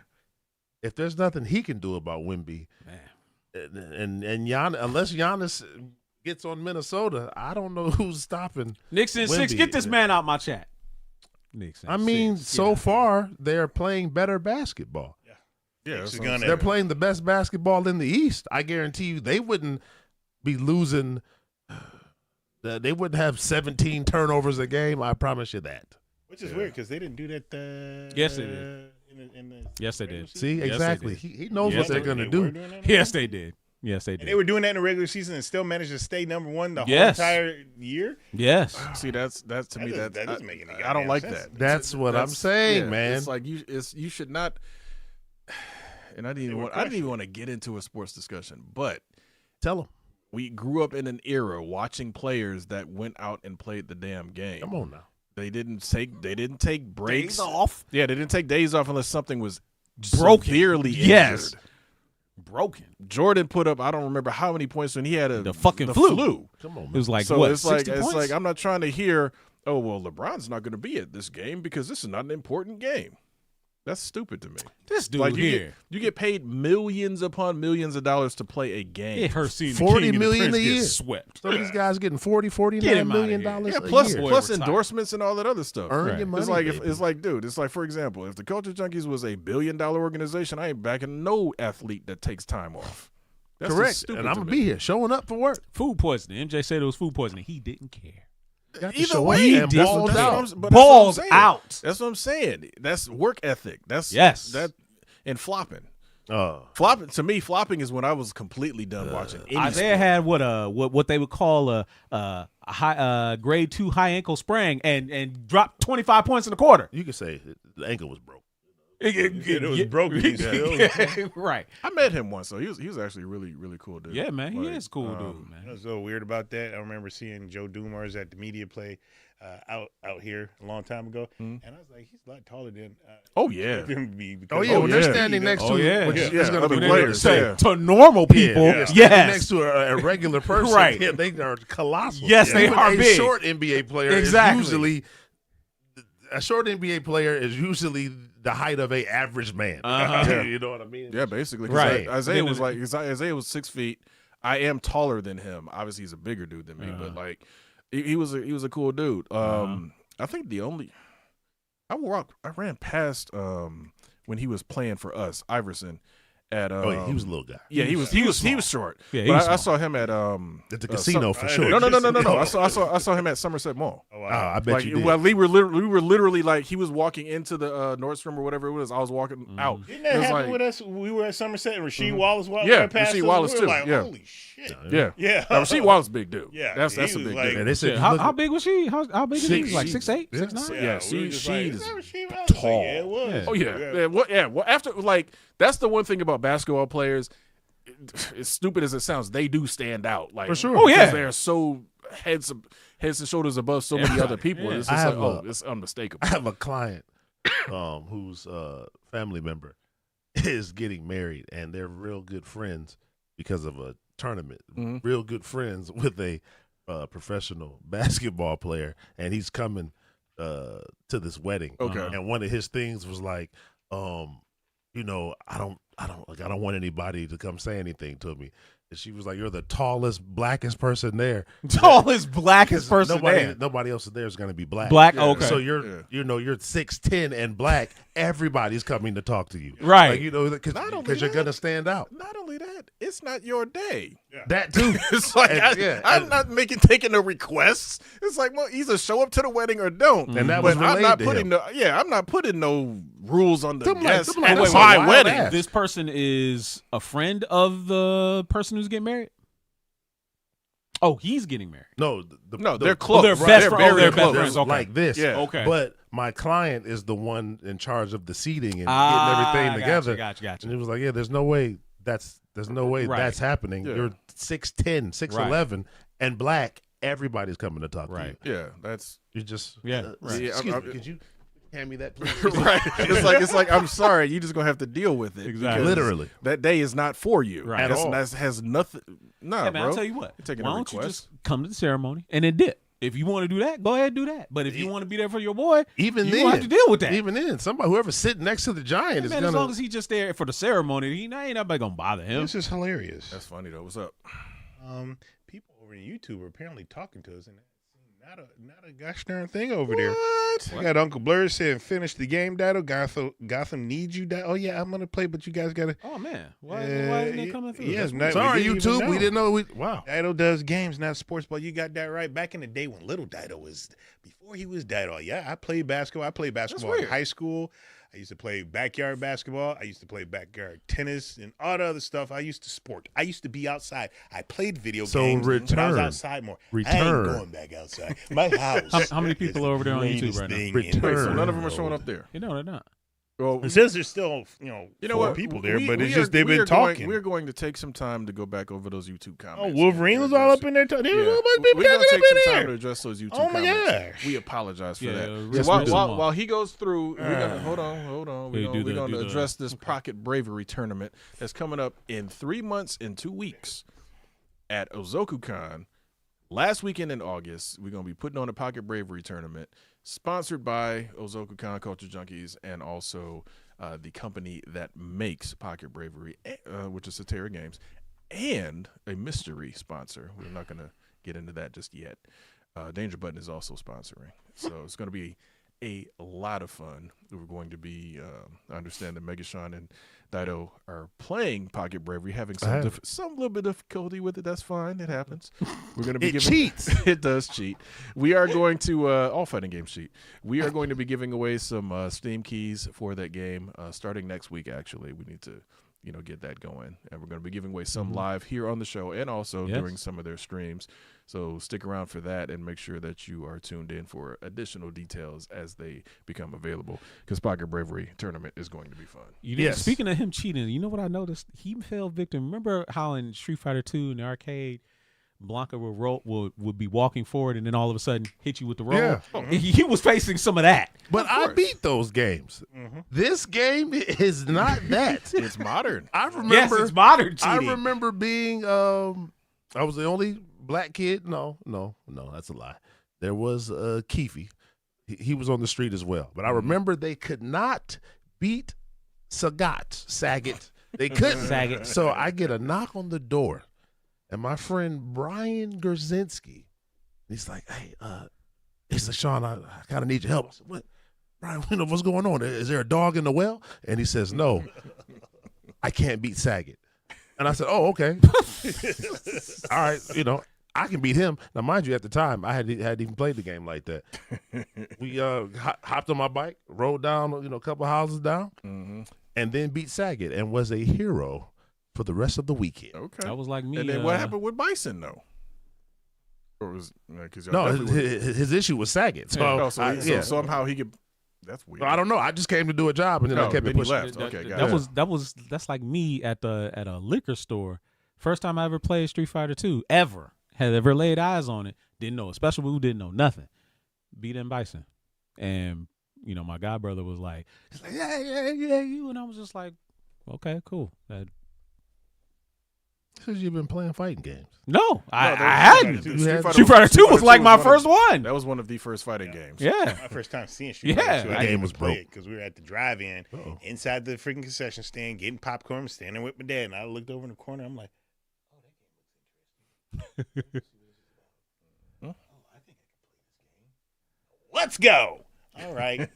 if there's nothing he can do about Wemby,
Man.
and unless Giannis gets on Minnesota, I don't know who's stopping.
Knicks in 6.
Wemby.
Get this man out my chat. Knicks in
I mean,
6.
so far they're playing better basketball.
Yeah,
Knicks
that's
are
what I'm
gonna-
saying.
They're playing the best basketball in the East. I guarantee you, they wouldn't be losing. They wouldn't have 17 turnovers a game. I promise you that.
Which is weird because they didn't do that.
Yes, they did. Yes, they did.
See,
Yes, they
exactly.
did.
He knows
Yes,
what they're
they
going to
They
do.
were doing that?
Yes, they did. Yes, they
And they
did.
were doing that in the regular season and still managed to stay number one the whole
Yes.
entire year.
Yes.
See, that's to me
That
that
doesn't make any
I don't
goddamn
like
sense.
that.
That's what I'm saying,
yeah,
man.
It's like you should not. And I didn't even want to get into a sports discussion, but
Tell them.
we grew up in an era watching players that went out and played the damn game.
Come on now.
They didn't take breaks
Days off.
Yeah, they didn't take days off unless something was
Broken.
severely
Yes.
injured.
Broken.
Jordan put up I don't remember how many points when he had
The fucking flu.
Come on,
It
man.
was like
So
what?
it's like
60 points?
I'm not trying to hear, oh well, LeBron's not going to be at this game because this is not an important game. That's stupid to me.
This dude
Like
here.
you get paid millions upon millions of dollars to play a game.
It hurts seeing the
40
king and the
million
prince
a
get
year.
swept.
Some of these guys getting 40,
Get
49
him outta
million
here.
dollars
Yeah,
a
plus
year.
Boy,
plus
retire.
endorsements and all that other stuff.
Earn
Right.
your money,
It's like
baby.
it's like, dude, it's like, for example, if the Culture Junkies was a $1 billion organization, I ain't backing no athlete that takes time off. That's just
correct.
stupid
And I'm
to
gonna
me.
be here showing up for work.
Food poisoning. MJ said it was food poisoning. He didn't care.
Got to
Either
show
way,
up and
did.
balls
that's what
out.
I'm- but that's what I'm
Balls
saying.
out.
That's what I'm saying. That's work ethic. That's
Yes.
That and flopping.
Oh,
Flopping to me, flopping is when I was completely done watching. Any
Isaiah
sport.
had what they would call a high grade 2 high ankle sprain and dropped 25 points in the quarter.
you could say the ankle was broke.
It was broken still.
Right.
I met him once, so he was actually really really cool dude.
Yeah, man. He
Like,
is a cool dude,
You know
man.
what's so weird about that? I remember seeing Joe Dumars at the media play out here a long time ago, and I was like, he's a lot taller than.
Oh yeah.
Him to be
Oh
because-
yeah, when they're
yeah.
standing next
Oh,
to,
yeah.
which
Yeah.
is going to
other
be
players,
weird.
yeah.
To normal people,
Yeah, standing
yes.
next to a regular person,
Right.
yeah, they are colossal.
Yes, they
Even
are
a
big.
short NBA player
Exactly.
is usually a short NBA player is usually the height of a average man.
Uh-huh.
You know what I mean?
Yeah, basically. 'cause
Right.
Isaiah
Then
was like Isaiah was 6 feet. I am taller than him. Obviously, he's a bigger dude than me, but like he was a cool dude. I think the only I ran past when he was playing for us, Iverson. At
Oh, yeah, he was a little guy.
yeah, he was short.
Yeah, he
but
was
I
small.
saw him at
At the casino for sure.
no. I saw him at Somerset Mall.
Oh,
Oh,
wow.
I bet
Like,
you did.
well, we were literally like he was walking into the Nordstrom or whatever it was. I was walking out.
Didn't
It
that
was
happen
like-
with us? We were at Somerset and Rasheed Wallace walked
Yeah,
right past
Rasheed
us.
Wallace
We were
too,
like,
yeah.
holy shit.
Yeah,
Yeah.
Now, Rasheed Wallace, big dude.
Yeah,
that's
he
a
was
big
like-
dude.
And they said,
How,
look-
how big was she? How big is she?
She-
Like
she-
6'8",
yeah.
6'9"?
Yeah,
we were
she
just like,
is
that Rasheed Wallace? Like,
tall.
yeah, it was.
Oh yeah. Well, after like that's the one thing about basketball players. As stupid as it sounds, they do stand out. Like
For sure.
Oh, yeah.
because they're so heads and shoulders above so many other people.
Yeah.
It's
I
just like,
have
it's unmistakable.
I have a client whose family member is getting married, and they're real good friends because of a tournament.
Mhm.
Real good friends with a professional basketball player, and he's coming to this wedding.
Okay.
And one of his things was like, you know, I don't want anybody to come say anything to me. And she was like, "You're the tallest, blackest person there.
Tallest, blackest person there.
Nobody else there is going to be black.
Black,
Yeah.
okay.
So you're 6'10" and black. Everybody's coming to talk to you,
Right.
Like, you know, because
Not only
you're
that-
going to stand out.
Not only that, it's not your day.
That too.
It's like
And-
I'm not taking the requests. It's like, well, either show up to the wedding or don't.
And that was
but I'm
relayed
not
to
putting
him.
I'm not putting no rules on the
Them like-
guests.
them like,
And
that's
it's
a
my
wild
wedding.
ass.
This person is a friend of the person who's getting married? Oh, he's getting married.
No,
They're close.
they're
Right.
best friends.
very
They're best
close.
friends. Okay.
like this.
Yeah.
Okay.
But my client is the one in charge of the seating and
Ah,
getting everything together.
Gotcha.
And it was like, yeah, there's no way that's
Right.
that's happening.
Yeah.
You're 6'10", 6'11", and black. Everybody's coming to talk
Right.
to you.
Yeah, that's
You just
Yeah, right.
Excuse
Yeah,
me, could you hand me that, please?
right. It's like I'm sorry, you just gonna have to deal with it.
Exactly.
because
Literally.
that day is not for you.
Right.
At all.
That has nothing. Nah,
Hey, man,
bro.
I'll tell you what.
You're taking
Why
a
don't you
request.
just come to the ceremony and then dip? If you want to do that, go ahead and do that. But if you want to be there for your boy,
Even
you
then,
gonna have to deal with that.
Even then, whoever's sitting next to the giant is
Man,
gonna.
as long as he's just there for the ceremony, ain't nobody gonna bother him.
This is hilarious.
That's funny though. What's up?
People over on YouTube are apparently talking to us, and Not a gosh darn thing over there. I got Uncle Blur saying, finish the game, Dado. Gotham needs you, Dado. Oh, yeah, I'm going to play, but you guys got to.
Oh, man. Why isn't they coming through?
Yes,
Sorry, YouTube. We didn't know. Wow.
Dido does games, not sports, but you got that right. Back in the day when little Dido was, before he was Dido, yeah, I played basketball. I played basketball in high school. I used to play backyard basketball. I used to play backyard tennis and all the other stuff. I used to sport. I used to be outside. I played video games. But I was outside more. I ain't going back outside. My house.
How many people are over there on YouTube right now?
Wait, so none of them are showing up there.
You know they're not.
Well,
It says there's still, four people there, but it's just they've been talking.
We're going to take some time to go back over those YouTube comments.
Oh, Wolverine was all up in there. There's a whole bunch of people
We're going to
talking
take
up in
some time
there.
to address those YouTube
Oh my
comments.
gosh.
We apologize for that.
Yes,
So
we do.
while he goes through, hold on.
Hey,
We're going to address this Pocket Bravery tournament that's coming up in 3 months and 2 weeks at OzokuCon. Last weekend in August, we're going to be putting on a Pocket Bravery tournament sponsored by OzokuCon Culture Junkies and also the company that makes Pocket Bravery, which is Satera Games, and a mystery sponsor. We're not going to get into that just yet. Danger Button is also sponsoring. So it's going to be a lot of fun. We're going to be, I understand that Megashawn and Dido are playing Pocket Bravery, having some little bit of difficulty with it. That's fine. It happens. We're going to be giving
cheats.
It does cheat. We are going to all fighting games cheat. We are going to be giving away some Steam keys for that game starting next week. Actually, we need to get that going, and we're going to be giving away some live here on the show and also during some of their streams. So stick around for that and make sure that you are tuned in for additional details as they become available, because Pocket Bravery tournament is going to be fun.
Speaking of him cheating, you know what I noticed? He fell victim. Remember how in Street Fighter II in the arcade, Blanca would be walking forward and then all of a sudden hit you with the roll?
Yeah.
He was facing some of that.
But I beat those games. This game is not that.
It's modern.
I remember.
Yes, it's modern cheating.
I remember being. I was the only black kid. No, that's a lie. There was Keefe. He was on the street as well. But I remember they could not beat Sagat. They couldn't.
Sagat.
So I get a knock on the door, and my friend Brian Gerzinski, he's like, "Hey, he said, Sean, I kind of need your help." I said, "What, Brian? What's going on? Is there a dog in the well?" And he says, "No, I can't beat Sagat." And I said, "Oh, okay, all right. I can beat him." Now, mind you, at the time, I hadn't even played the game like that. We hopped on my bike, rode down, a couple houses down, and then beat Sagat and was a hero for the rest of the weekend.
Okay,
That was like me.
And then what happened with Bison though? Or was
his issue was Sagat. So,
so somehow he could. That's weird.
I don't know. I just came to do a job, and then I kept it pushing.
Left. Okay, got it.
That's like me at a liquor store. First time I ever played Street Fighter II, had ever laid eyes on it. Didn't know, especially who didn't know nothing. Beat him Bison, and my god brother was like, yeah, you, and I was just like, okay, cool.
Because you've been playing fighting games.
No, I hadn't.
Street
Fighter 2 was like my first one.
That was one of the first fighting games.
Yeah.
My first time seeing Street Fighter 2.
That game was broke.
Because we were at the drive-in inside the freaking concession stand, getting popcorn, standing with my dad. And I looked over in the corner. I'm like, oh, that game looks interesting. Oh, I think I can play this game. Let's go. All right.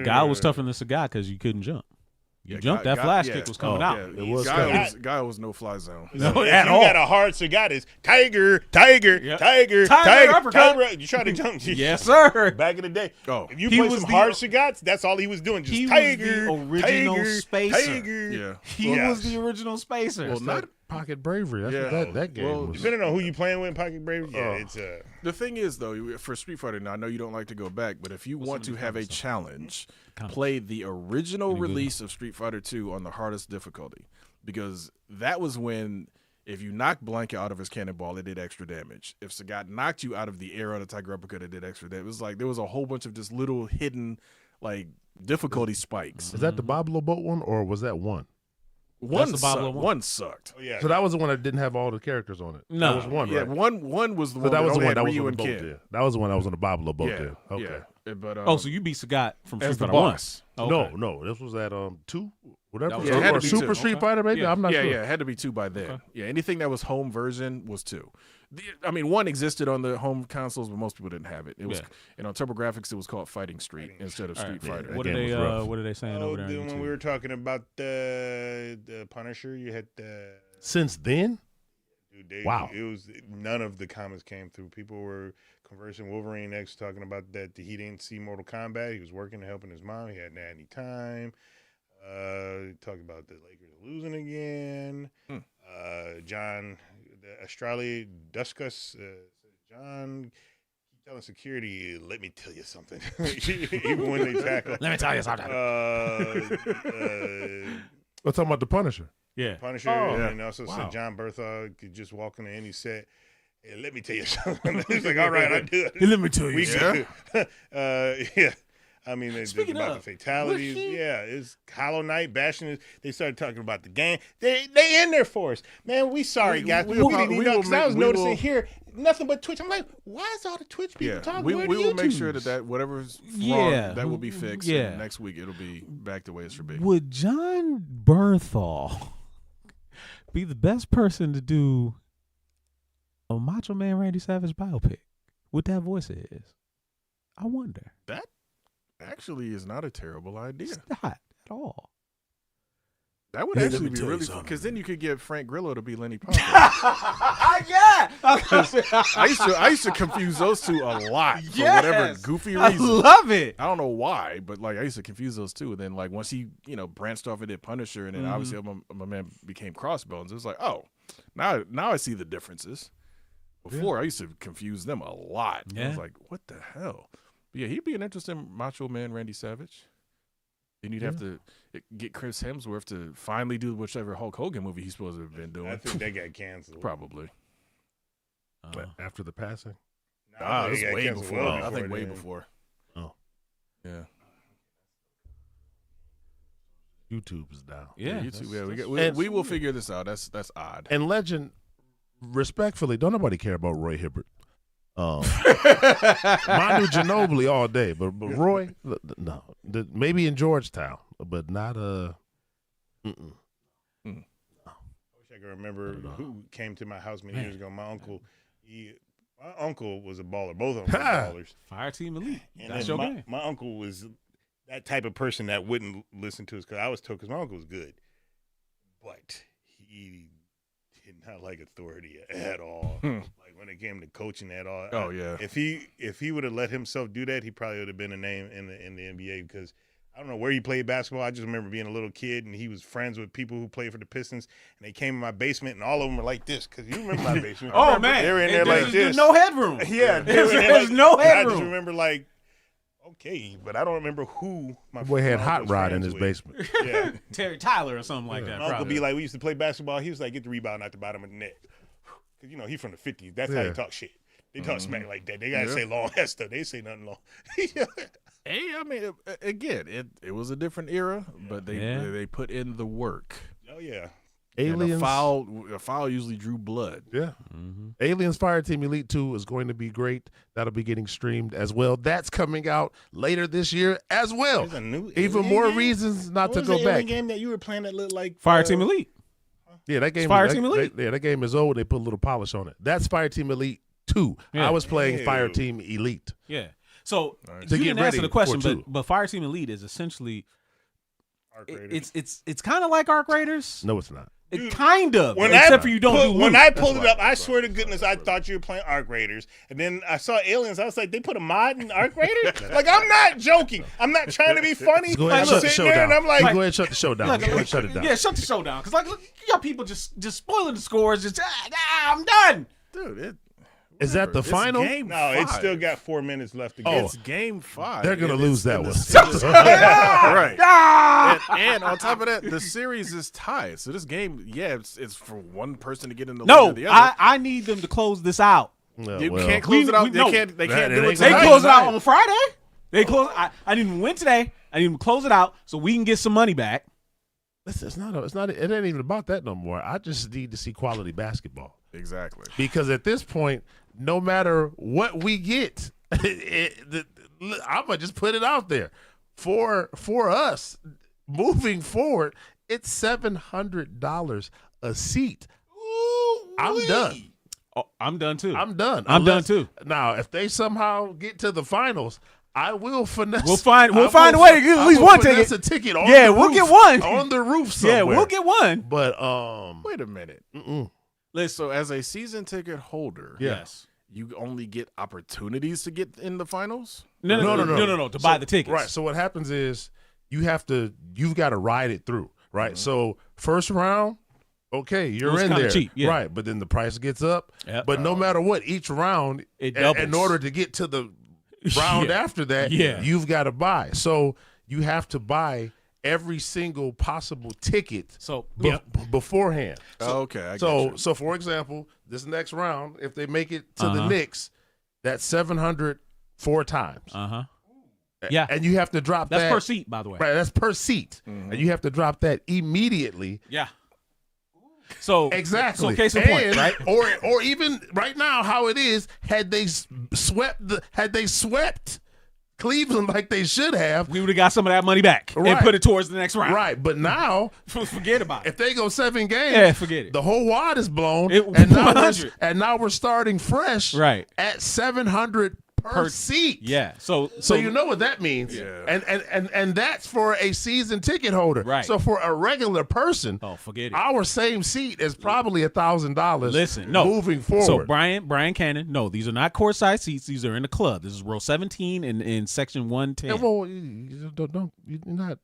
Guy was tougher than Sagat because you couldn't jump. You jumped, that flash kick was coming out.
Yeah, it was Guy was no fly zone.
No, at all. You got a hard Sagat is Tiger, Tiger.
Uppercut.
You try to jump.
Yes, sir.
Back in the day.
Oh,
if you play some hard Sagats, that's all he was doing. Just
he
Tiger,
was the original spacer.
Tiger.
Yeah.
He was the original spacer.
Well, not Pocket Bravery. That's what that game was.
Depending on who you playing with in Pocket Bravery, it's
the thing is, though, for Street Fighter, now I know you don't like to go back, but if you want to have a challenge, play the original release of Street Fighter 2 on the hardest difficulty, because that was when if you knocked Blanca out of his cannonball, it did extra damage. If Sagat knocked you out of the air on a Tiger Uppercut, it did extra damage. It was like there was a whole bunch of just little hidden difficulty spikes.
Is that the Boblo Boat one, or was that one?
One sucked.
Oh, yeah.
So that was the one that didn't have all the characters on it.
No.
That was one,
Yeah,
right?
one was the one
that was the one
had
that was
Ryu
on the
and
boat
Ken.
there. That was the one that was on the Boblo boat
Yeah,
there. Okay.
But
so you beat Sagat from Street
as the
Fighter 1.
boss.
Okay.
No, this was at 2, whatever.
That was
Yeah, it had
or
to be
Super
2.
Street
Okay.
Fighter, maybe.
Yeah.
I'm not sure.
Yeah, it had to be 2 by then.
Okay.
Yeah, anything that was home version was 2. I mean, 1 existed on the home consoles, but most people didn't have it. It was, on TurboGrafx, it was called Fighting Street instead of Street Fighter.
What
That
are
game
they?
was rough.
What are they saying over there? on
Then when
YouTube?
we were talking about the Punisher, you had the
Since then,
dude.
Wow.
It was none of the comments came through. People were conversing. Wolverine X talking about that he didn't see Mortal Kombat. He was working and helping his mom. He hadn't had any time. Talking about the Lakers losing again. John, the Australia Duskus, John, keep telling security, let me tell you something. Even when they tackle.
Let me tell you something.
we're talking about the Punisher.
Yeah.
Punisher, and also said John Bertha could just walk in and he said, hey, let me tell you something. He's like, all right, I do it.
Hey, let me tell you.
We
something.
good. Yeah. I mean, they
Speaking
about
of,
the fatalities.
was he-
Yeah, it's Hollow Knight bashing it. They started talking about the game. They in there for us. Man, we sorry, guys.
we
We
will-
didn't
we
know,
will
'cause I
make-
was
we
noticing
will-
here, nothing but Twitch. I'm like, why is all the Twitch people
Yeah,
talking?
we
Where
will
the
make sure
YouTubes?
that whatever's wrong,
Yeah.
that will be fixed.
Yeah.
And next week, it'll be back the way it should be.
Would John Berthal be the best person to do a Macho Man Randy Savage biopic with that voice is? I wonder.
That actually is not a terrible idea.
It's not at all.
That would
Hey, let
actually
me
be
tell you
really fun,
something.
because then you could get Frank Grillo to be Lenny Poppins.
Yeah.
I used to confuse those two a lot for whatever goofy
I
reason.
love it.
I don't know why, but like I used to confuse those two. And then like once he, branched off and did Punisher, and then obviously my man became Crossbones. It was like, oh, now I see the differences. Before I used to confuse them a lot. I
Yeah.
was like, what the hell? But yeah, he'd be an interesting Macho Man Randy Savage. Then you'd have to get Chris Hemsworth to finally do whichever Hulk Hogan movie he's supposed to have been doing.
I think they got canceled.
Probably.
After the passing.
Nah,
It was
they got
way
canceled
before.
well
I think way
then.
before.
Oh.
Yeah.
YouTube is down.
Yeah.
YouTube. Yeah,
And-
we will figure this out. That's odd.
And Legend, respectfully, don't nobody care about Roy Hibbert. Manu Ginobili all day, but Roy, no. Maybe in Georgetown, but not
I wish I could remember who came to my house many years ago. My uncle, my uncle was a baller. Both of them were ballers.
Fire Team Elite.
And
That's
then
your game.
my uncle was that type of person that wouldn't listen to us because I was told because my uncle was good, but he did not like authority at all. Like when it came to coaching at all.
Oh, yeah.
If he would have let himself do that, he probably would have been a name in the NBA because. I don't know where he played basketball. I just remember being a little kid, and he was friends with people who played for the Pistons, and they came in my basement, and all of them were like this, because you remember my basement.
Oh, man.
They were in there
There's
like this.
no headroom.
Yeah. they were in there
There's no
I
headroom.
just remember like, okay, but I don't remember who my
boy had
my
Hot
uncle was
Rod in
friends
his
with.
basement.
Yeah.
Terry Tyler or something like that.
My uncle
probably.
be like, we used to play basketball. He was like, get the rebound at the bottom of the net. Because, he from the 50s. That's how
Yeah.
they talk shit. They talk smack like that. They got to
Yeah.
say long ass stuff. They say nothing long.
Hey, I mean, again, it was a different era, but they put in the work.
Oh, yeah.
And
Aliens.
a foul usually drew blood.
Yeah. Aliens Fire Team Elite 2 is going to be great. That'll be getting streamed as well. That's coming out later this year as well.
There's a new
Even
alien
more
game?
reasons not
What
to
was
go
the alien
back.
game that you were playing that looked like
Fire Team Elite.
Yeah, that game.
Fire Team Elite.
That game is old. They put a little polish on it. That's Fire Team Elite 2.
Yeah.
I was playing Fire
Ew.
Team Elite.
Yeah. So
To
you
get
didn't answer
ready
the question,
for two.
but Fire Team Elite is essentially
Arc Raiders.
it's kind of like Arc Raiders.
No, it's not.
It kind of,
When
except
I
for you don't do
when
loot.
I pulled it up, I swear to goodness, I thought you were playing Arc Raiders, and then I saw Aliens. I was like, they put a mod in Arc Raiders? Like, I'm not joking. I'm not trying to be funny.
Go ahead
I'm
and shut the
sitting
show
there
down.
and I'm like,
go ahead and shut the show down.
Look,
Go ahead and shut it down.
Yeah, shut the show down. Because look, you got people just spoiling the scores. Just I'm done.
Dude,
Is that the
it's
final?
Game
no, it's
5.
still got 4 minutes left to go.
Oh.
It's game 5.
They're gonna
And
lose
it's-
that
and
one.
right.
Ah!
And on top of that, the series is tied. So this game, it's for one person to get in the lead
No,
or the other.
I need them to close this out.
No,
You
well,
can't close it out.
no.
They can't
That-
do
that
it
ain't
They
Tonight,
close it out
tonight.
on Friday. They close. I didn't even win today. I didn't even close it out so we can get some money back.
it's not. It ain't even about that no more. I just need to see quality basketball
Exactly.
because at this point, no matter what we get, I'm gonna just put it out there for us moving forward. It's $700 a seat. I'm done.
Oh, I'm done too.
I'm done.
I'm done too.
Now, if they somehow get to the finals, I will finesse.
We'll find a way to get at least one ticket.
A ticket on
Yeah,
the
we'll
roof,
get one.
on the roof somewhere.
Yeah, we'll get one.
But
Wait a minute.
mm-mm.
Listen, so as a season ticket holder,
Yeah.
Yes.
you only get opportunities to get in the finals?
No. To buy the tickets.
Right. So what happens is you've got to ride it through. Right. So first round, okay, you're
was
in
kinda
there.
cheap, yeah.
Right. But then the price gets up.
Yep.
But no matter what, each round,
It doubles.
in order to get to the round
Yeah.
after that,
Yeah.
you've got to buy. So you have to buy every single possible ticket
So
beforehand.
Okay, I get
So
you.
so for example, this next round, if they make it to the
Uh-huh.
Knicks, that's 700 4 times.
Yeah.
And you have to drop
That's
that
per seat, by the way.
Right, that's per seat. And you have to drop that immediately.
Yeah. So
Exactly.
So case in point,
And-
right?
Or even right now, how it is, had they swept Cleveland like they should have,
We would have got some of that money back and
Right.
put it towards the next round.
right? But now,
Forget about it.
if they go 7 games,
Yeah, forget it.
the whole wad is blown,
It-
and now
100.
we're starting fresh,
Right.
at 700 per seat.
Yeah. So
So you know what that means,
Yeah.
and that's for a season ticket holder.
Right.
So for a regular person,
Oh, forget it.
our same seat is probably $1,000.
Listen, no.
moving forward.
So Brian Cannon, no, these are not courtside seats. These are in the club. This is row 17 in section 110.
And well, you don't you're not.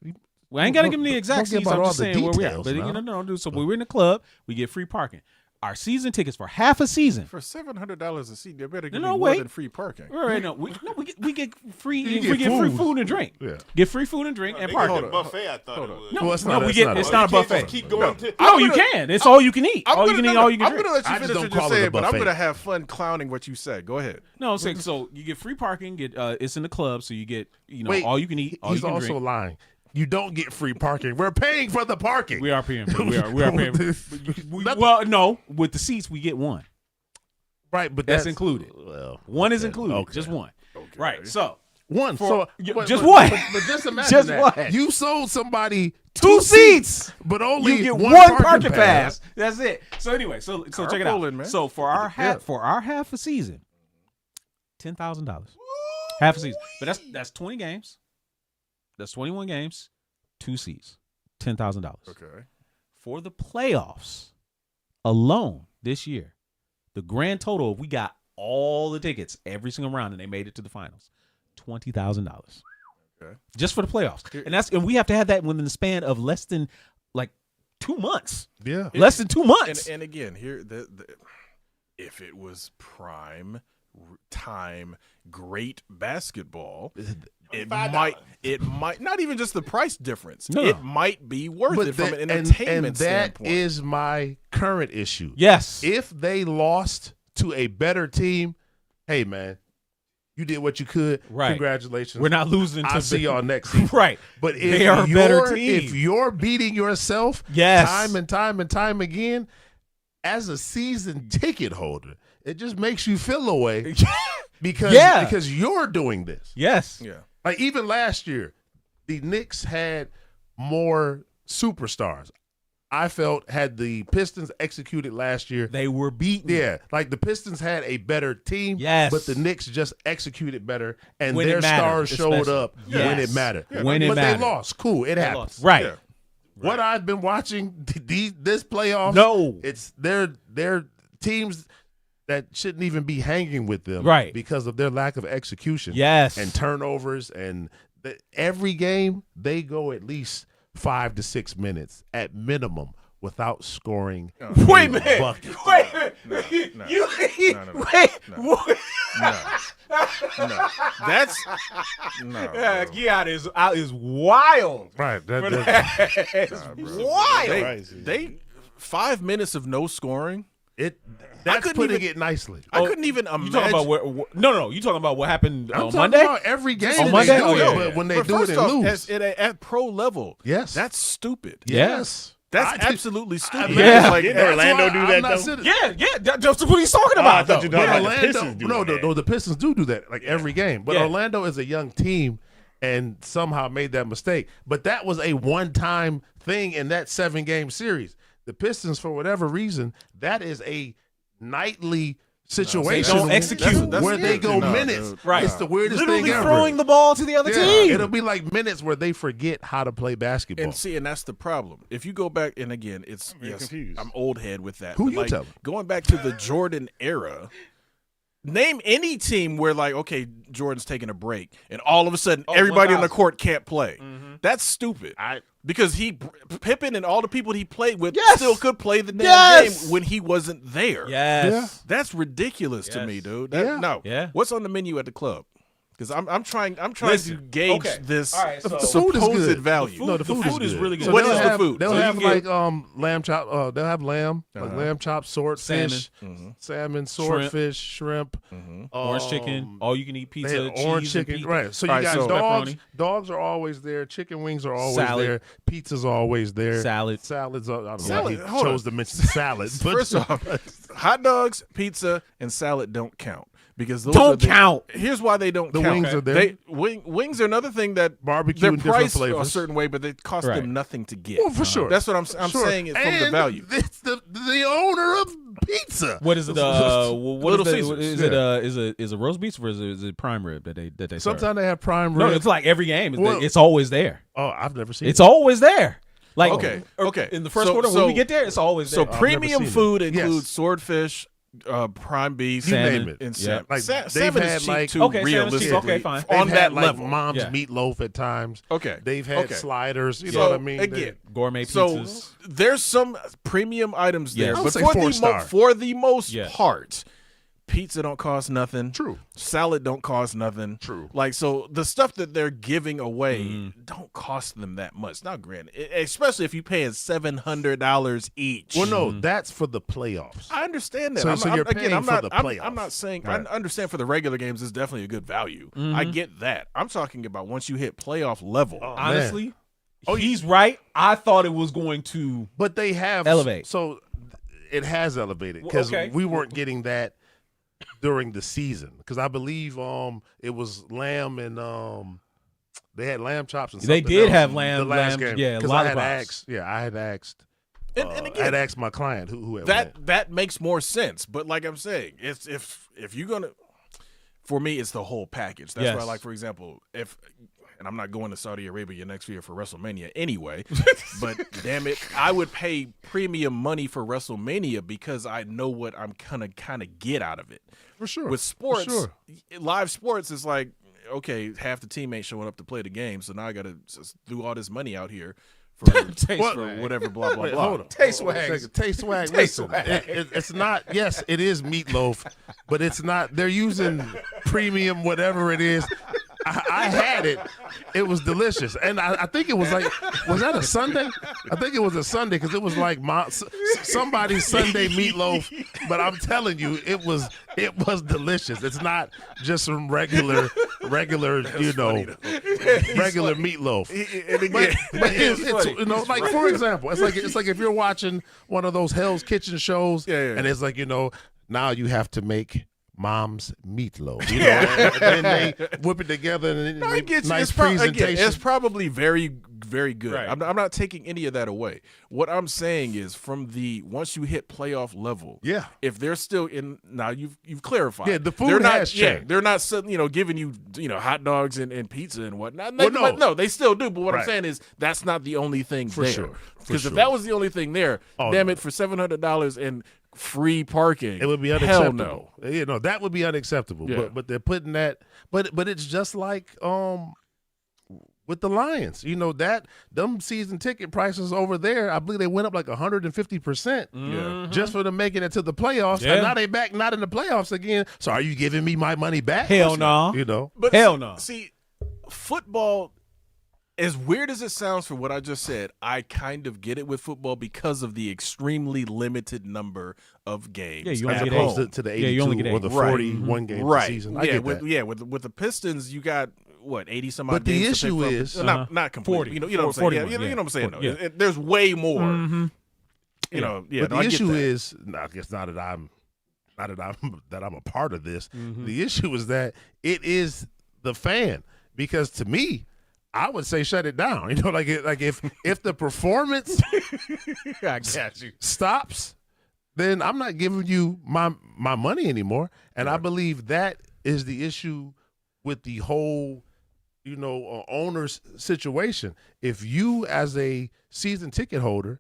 Well, I ain't got to
don't-
give them the exact
don't get
seats.
about
I'm
all
just
the
saying where we are.
details
But
now.
no. So when we're in the club, we get free parking. Our season tickets for half a season.
For $700 a seat, they better give
No,
me more
wait.
than free parking.
Right, no, we get free.
You
we
get
get free
food.
food and drink.
Yeah.
Get free food and drink and
They
parking.
got the buffet. I thought it was.
No,
Well, it's
no,
not-
we
it's
get.
not
It's
a-
not a
You can't
buffet.
just keep going to.
No, you can. It's all you can eat. All you can eat. All you can
I'm
drink.
going to let
I
you
just
finish
don't
what you're
call it a
saying, but I'm
buffet.
going to have fun clowning what you said. Go ahead.
No, I'm saying so you get free parking. Get it's in the club, so you get
Wait,
all you can eat. All you
He's
can
also
drink.
lying. You don't get free parking. We're paying for the parking.
We are paying. We are paying.
Nothing-
Well, no, with the seats we get one.
Right, but
That's included.
Well,
One is included.
okay.
Just one. Right. So
one.
For-
so
just one.
But just imagine
Just
that.
one.
You sold somebody
two seats.
but only
You get
one
parking pass. That's it. So anyway, so check it out.
Carpooling, man.
So for our half a season, $10,000. Half a season. But that's 20 games. That's 21 games, 2 seats, $10,000.
Okay.
For the playoffs alone this year, the grand total, if we got all the tickets every single round and they made it to the finals, $20,000.
Okay.
Just for the playoffs. And we have to have that within the span of less than like 2 months.
Yeah.
Less than 2 months.
And again, here, if it was prime time great basketball, it might not even just the price difference.
No.
It might be worth it from an
and
entertainment
that
standpoint.
is my current issue.
Yes.
If they lost to a better team, hey man, you did what you could.
Right.
Congratulations.
We're not losing to
I'll see y'all next season.
Right.
But if
They are a better team.
if you're beating yourself
Yes.
time and time and time again, as a season ticket holder, it just makes you feel away because you're doing this.
Yes.
yeah.
Like even last year, the Knicks had more superstars. I felt had the Pistons executed last year.
They were beaten.
Yeah, like the Pistons had a better team,
Yes.
but the Knicks just executed better, and
When it
their
mattered,
stars showed
especially.
up when
Yes.
it mattered.
When it
but
mattered.
they lost. Cool, it
They
happens.
lost. Right.
Yeah.
What I've been watching this playoffs,
No.
it's they're teams that shouldn't even be hanging with them,
Right.
Because of their lack of execution,
Yes.
and turnovers, and every game they go at least 5 to 6 minutes at minimum without scoring.
Wait a minute.
bucket.
Wait a minute.
No.
You
No.
wait.
No. That's no.
Yeah,
bro.
Giat is wild.
Right,
For
that,
that. It's
bro.
wild.
They 5 minutes of no scoring.
that's
couldn't
putting
even-
it nicely.
I couldn't even imagine.
You talking about no. You talking about what happened
I'm
on
talking
Monday?
about every game
On
that
Monday?
they do
Oh,
it,
yeah.
but when they
But
do it
first
and
off,
lose.
at pro level,
Yes.
that's stupid.
Yes.
That's absolutely stupid.
Yeah.
Like,
Didn't Orlando do that, though?
Sitting,
That's what he's talking
I
about.
thought you
though.
were talking
But
about the Pistons doing that.
no, the Pistons do that like every game. But
Yeah.
Orlando is a young team and somehow made that mistake. But that was a one-time thing in that 7-game series. The Pistons, for whatever reason, that is a nightly situation.
They don't execute.
That's
where they go
no,
minutes.
dude.
Right.
It's the weirdest
Literally
thing ever.
throwing the ball to the other team.
It'll be like minutes where they forget how to play basketball.
And that's the problem. If you go back, and again, it's
very confused.
I'm old head with that.
Who
but
you
like,
telling?
going back to the Jordan era, name any team where like, okay, Jordan's taking a break, and all of a sudden everybody on the
1,000.
court can't play. That's stupid. Because Pippen and all the people he played with
Yes.
still could play the damn
Yes.
game when he wasn't there.
Yes.
That's ridiculous to
Yes.
me, dude.
Yeah.
No.
Yeah.
What's on the menu at the club? Because I'm trying
Listen,
to gauge
okay.
this
All right, so-
The food is
supposed
good.
value.
No, the
The
food,
food is
good.
really good.
So
What
they'll
is the
have-
food?
They'll
So you
have
can
like
get-
lamb chop. They'll have lamb, like lamb chop, swordfish, salmon, swordfish, shrimp,
Orange chicken, all you can eat
They
pizza,
have orange
cheese and
chicken,
pizza.
right? So you
All right,
got
so-
dogs.
Pepperoni.
Dogs are always there. Chicken wings are always
Salad.
there. Pizza's always there.
Salad.
Salads. I don't know
Salad,
why he
hold
chose
on.
to mention salad. But
First off, hot dogs, pizza, and salad don't count because those
Don't
are the,
count.
Here's why they don't
The
count.
wings are there.
Wings are another thing that
Barbecue
they're
in different
priced a
flavors.
certain way, but they cost
Right.
them nothing to get.
well, for sure.
That's what I'm
Sure.
saying. It's from the
And
value.
It's the owner of pizza.
What is it? What
Little
is the,
Caesars.
is it roast beef or is it prime rib that they serve?
Sometimes they have prime
No,
rib.
it's like every game.
Well-
It's always there.
Oh, I've never seen.
It's
it.
always there. Like
Okay.
In the first
So-
quarter when
so-
we get there, it's always
So
there.
premium
seen it.
food
Yes.
includes swordfish, prime beef,
You
Salmon.
name it.
and
Yeah.
salmon.
Like, they've
salmon
had,
is cheap
like-
too.
Okay, salmon's cheap.
Realistically,
Okay, fine.
They've
on
had,
that
like,
level.
mom's
Yeah.
meatloaf at times.
Okay.
They've had
Okay.
sliders. You
So,
know what I mean?
again,
Gourmet
So
pizzas.
there's some premium items there,
Yes. I
would
but
say
for
4-star.
for the most
Yes.
part, pizza don't cost nothing.
True.
Salad don't cost nothing.
True.
Like, so the stuff that they're giving away
Mm-hmm.
don't cost them that much. Now, granted, especially if you're paying $700 each.
Well, no, that's for the playoffs.
I understand that.
So-
I'm,
so
I'm-
you're
again,
paying
I'm
for
not,
the
I'm
playoffs.
not saying
Right.
I understand for the regular games it's definitely a good value. I get that. I'm talking about once you hit playoff level.
Honestly, he's right. I thought it was going to.
But they have
Elevate.
So it has elevated because
Okay.
we weren't getting that during the season. Because I believe it was lamb and they had lamb chops and
They
something
did
else
have
the
lamb-
last
lamb-
game.
yeah,
'Cause I had
lollipops.
asked. Yeah, I had asked.
And
I
again,
had asked my client who had went.
that makes more sense. But like I'm saying, it's if you're gonna, for me, it's the whole package. That's
Yes.
why, like, for example, and I'm not going to Saudi Arabia next year for WrestleMania anyway, but damn it, I would pay premium money for WrestleMania because I know what I'm gonna kind of get out of it.
For sure.
With sports,
For sure.
live sports is like, okay, half the team ain't showing up to play the game, so now I got to just do all this money out here for, for whatever, blah blah
Wait,
blah.
hold on.
Taste
Hold on a
wags.
second. Taste swag.
Taste
Listen,
swag.
it's not. Yes, it is meatloaf, but it's not. They're using premium, whatever it is. I had it. It was delicious, and I think it was like, was that a Sunday? I think it was a Sunday because it was like somebody's Sunday meatloaf. But I'm telling you, it was delicious. It's not just some regular, regular meatloaf. But it's you know, like for example, it's like if you're watching one of those Hell's Kitchen shows,
Yeah.
and it's like now you have to make mom's meatloaf. And then they whip it together and
I get you.
nice
Again,
presentation.
it's probably very, very good.
Right.
I'm not taking any of that away. What I'm saying is, from the once you hit playoff level,
Yeah.
if they're still in now, you've clarified.
Yeah, the food
they're not,
has changed.
they're not giving you hot dogs and pizza and whatnot.
Well, no.
They still do. But what I'm
Right.
saying is that's not the only thing
For
there.
sure. For
Because
sure.
if that was the only thing there,
Oh,
damn
no.
it, for $700 and free parking,
It would be
hell
unacceptable.
no.
That would be unacceptable.
Yeah.
But they're putting that. But it's just like with the Lions. That them season ticket prices over there, I believe they went up like 150%.
Yeah.
Just for them making it to the playoffs,
Yeah.
and now they back not in the playoffs again. So are you giving me my money back?
Hell no.
But
Hell no.
See, football, as weird as it sounds for what I just said, I kind of get it with football because of the extremely limited number of games.
Yeah, you
As
only get
opposed
eight.
to the
Yeah,
82
you only get
or
eight.
the
Right.
41 games
right.
a season. I
yeah,
get
with,
that.
yeah, with the Pistons, you got what 80 some
But
odd
the
games to pick
issue
from.
is-
not completely.
40.
You know what I'm saying?
41,
You know what I'm saying?
40, yeah.
There's way more.
Mm-hmm.
You know, yeah.
But
no,
the
I get
issue
that.
is, I guess not that I'm a part of this.
Mm-hmm.
The issue is that it is the fan, because to me, I would say shut it down. You know, like if the performance
I got you.
stops, then I'm not giving you my money anymore. And I believe that is the issue with the whole, owner's situation. If you, as a season ticket holder,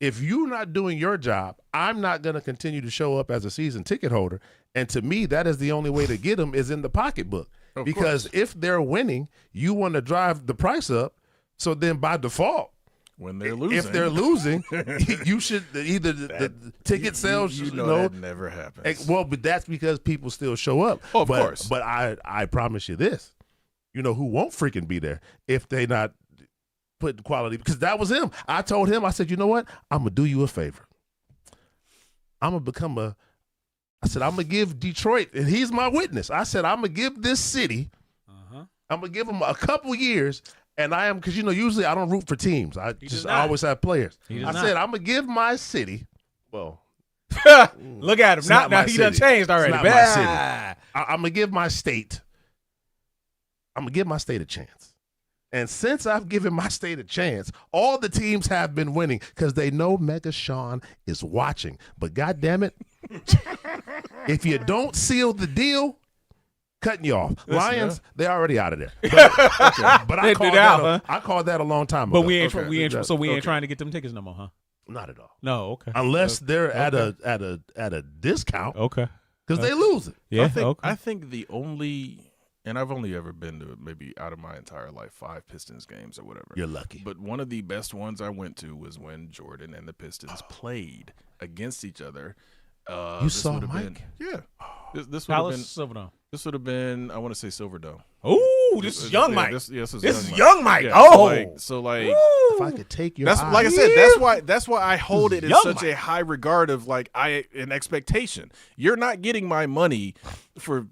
if you're not doing your job, I'm not going to continue to show up as a season ticket holder. And to me, that is the only way to get them is in the pocketbook.
Of
Because
course.
if they're winning, you want to drive the price up. So then by default,
When they're losing,
if they're losing, you should either the ticket sales,
you know that never happens.
well, but that's because people still show up.
Oh, of
but,
course.
But I promise you this, who won't freaking be there if they not putting quality, because that was him. I told him, I said, you know what? I'm going to do you a favor. I'm going to give Detroit, and he's my witness. I said, I'm going to give this city, I'm going to give them a couple years, and because, usually I don't root for teams. I always have players. I said, I'm going to give my city,
Look at him.
It's not
Now
my
he done
city.
changed already.
It's not my city. I'm going to give my state, a chance. And since I've given my state a chance, all the teams have been winning because they know Mega Sean is watching. But God damn it, if you don't seal the deal, cutting you off. Lions, they're already out of there. But I called that a long time ago.
But we ain't trying to get them tickets no more, huh?
Not at all.
No, okay.
Unless they're at a discount
Okay.
because they lose it.
Yeah,
I think the only, and I've only ever been to maybe out of my entire life 5 Pistons games or whatever.
You're lucky.
But one of the best ones I went to was when Jordan and the Pistons played against each other.
You saw Mike?
This would have been
Silverdome.
This would have been, I want to say Silverdome.
Oh, this is young Mike.
This is
young Mike.
Yeah,
Oh,
so like
If I could take your
that's
eye.
like I said. That's why I hold it in
Young
such a high regard of like an expectation. You're not getting my money for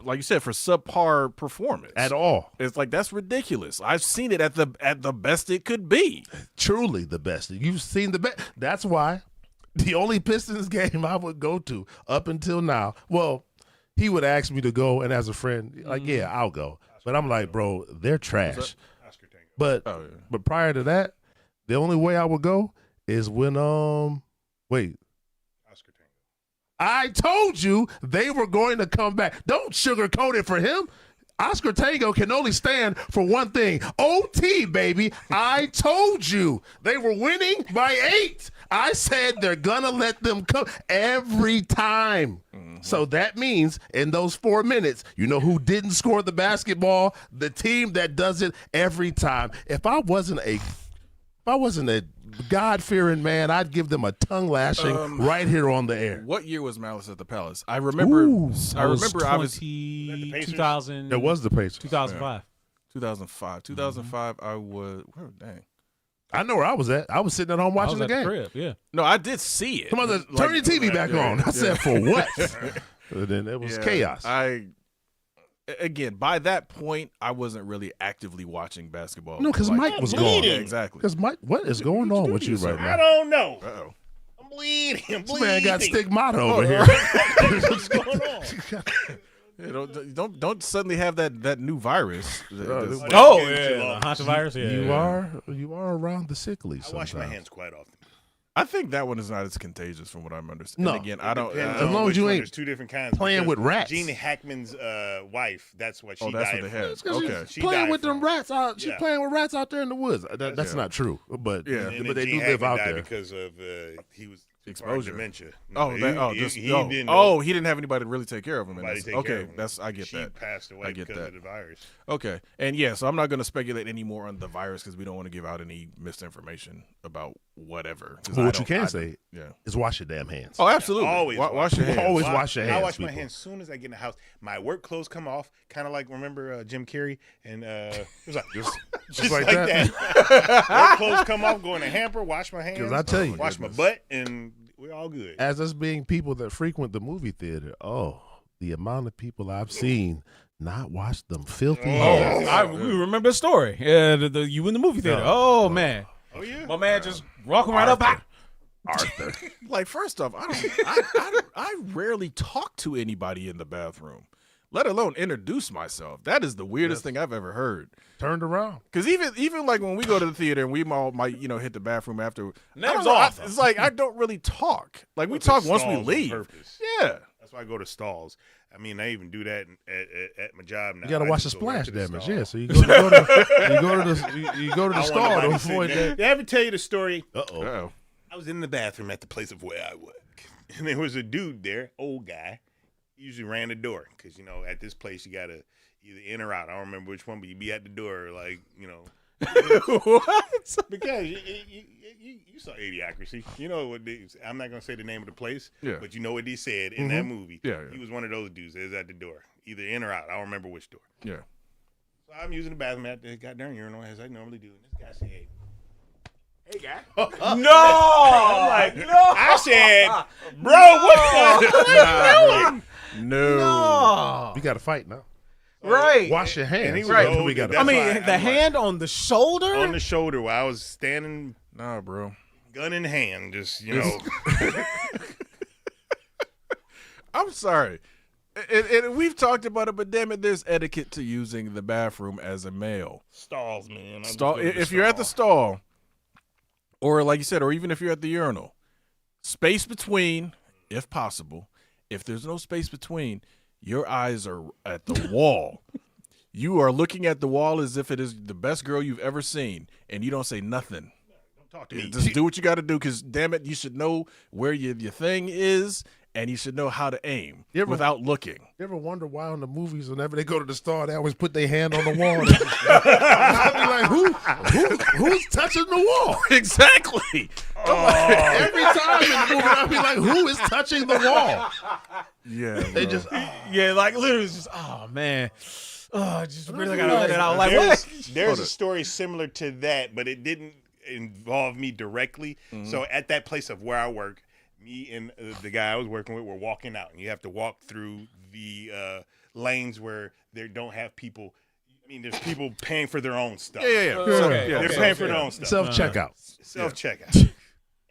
like you said, for subpar performance
At all.
It's like that's ridiculous. I've seen it at the best it could be.
Truly the best. You've seen the best. That's why the only Pistons game I would go to up until now, well, he would ask me to go, and as a friend, like, yeah, I'll go. But I'm like, bro, they're trash. But but prior to that, the only way I would go is when I told you they were going to come back. Don't sugarcoat it for him. Oscar Tango can only stand for one thing. OT, baby. I told you. They were winning by 8. I said they're going to let them come every time. So that means in those 4 minutes, you know who didn't score the basketball? The team that does it every time. If I wasn't a God-fearing man, I'd give them a tongue lashing right here on the air.
What year was Malice at the Palace? I remember. I remember. I was
2000.
It was the Pacers.
2005.
2005. 2005. I was. Dang.
I know where I was at. I was sitting at home watching
I was
the
at
game.
The crib, yeah.
No, I did see it.
Come on, turn your TV back on. I said, for what? And then it was chaos.
Again, by that point, I wasn't really actively watching basketball.
No, because Mike was gone.
Yeah, exactly.
Because Mike, what is going on with you right now?
I don't know.
Uh-oh.
I'm bleeding.
This man got stigmata over here.
What's going on?
Yeah, don't suddenly have that new virus.
Oh, yeah. The hantavirus, yeah.
You are around the sickly.
I wash my hands quite often.
I think that one is not as contagious from what I'm understanding.
No.
And again, I don't.
As long as you ain't
there's 2 different kinds.
playing with rats.
Gene Hackman's wife, that's what she
Oh, that's
died
what they had.
from.
Okay.
She
playing
died
with them
from.
rats out. She's
Yeah.
playing with rats out there in the woods. That's
Yeah.
not true. But
Yeah.
And
but
then
they do
Gene
live
Hackman
out
died
there.
because of he was
Exposure.
dementia.
He didn't have anybody to really take care of him.
Nobody take care
Okay,
of him.
I get
She
that.
passed away
I get
because
that.
of the virus.
Okay, and yeah, so I'm not going to speculate anymore on the virus because we don't want to give out any misinformation about whatever.
But what you can say
yeah.
is wash your damn hands.
Oh, absolutely.
Always
wash your hands.
Always wash your hands.
I wash my
people.
hands as soon as I get in the house. My work clothes come off, kind of like remember Jim Carrey, and it was like just
like
like that. Work clothes come off, go in the hamper, wash my hands.
'Cause I tell you,
wash my butt, and we're all good.
As us being people that frequent the movie theater, the amount of people I've seen not watch them filthy
Oh,
hands.
we remember the story. Yeah, you in the movie theater. Oh man.
Oh yeah.
My man just walking right up.
Arthur.
Like, first off, I rarely talk to anybody in the bathroom, let alone introduce myself. That is the weirdest thing I've ever heard.
Turned around.
Because even like when we go to the theater and we all might hit the bathroom after,
Name's
I
Arthur.
it's like I don't really talk. Like we
What's
talk
the
once we
stalls on
leave.
purpose?
Yeah.
That's why I go to stalls. I mean, I even do that at my job now.
You gotta
I
watch the
just go right
splash
to the
damage.
stall.
Yeah, so you go to the
I
stall
want
to
nobody
avoid
sitting there.
that.
Did I ever tell you the story?
Uh-oh.
Uh-oh.
I was in the bathroom at the place of where I work, and there was a dude there, old guy. He usually ran the door because at this place you gotta either in or out. I don't remember which one, but you be at the door
What?
because you saw Idiocracy. You know what? I'm not gonna say the name of the place, but you know what he said in that movie.
Yeah.
He was one of those dudes that was at the door, either in or out. I don't remember which door.
Yeah.
So I'm using the bathroom at the goddamn urinal as I normally do, and this guy said, "Hey guy."
No.
Like, I said, bro, what the
No.
We got to fight now.
Right.
Wash your hands.
And he was
Right.
old,
We got
that's
I mean,
why
the
I'm
hand on the shoulder.
on the shoulder while I was standing,
Nah, bro.
gun in hand, just
I'm sorry. And we've talked about it, but damn it, there's etiquette to using the bathroom as a male.
stalls, man.
Stall. If you're at the stall, or like you said, or even if you're at the urinal, space between, if possible. If there's no space between, your eyes are at the wall. You are looking at the wall as if it is the best girl you've ever seen, and you don't say nothing.
Don't talk to me.
Just do what you got to do, because damn it, you should know where your thing is, and you should know how to aim
You ever-
without looking.
You ever wonder why in the movies, whenever they go to the store, they always put their hand on the wall? I be like, who's touching the wall?
Exactly.
Every time in the movie, I'll be like, who is touching the wall?
Yeah.
They just,
Yeah, like literally, it's just man, I just really gotta let it out. Like
There's a story similar to that, but it didn't involve me directly. So at that place of where I work, me and the guy I was working with were walking out, and you have to walk through the lanes where they don't have people. I mean, there's people paying for their own stuff.
Yeah.
Okay.
They're paying for their own stuff.
self-checkout.
Self-checkout.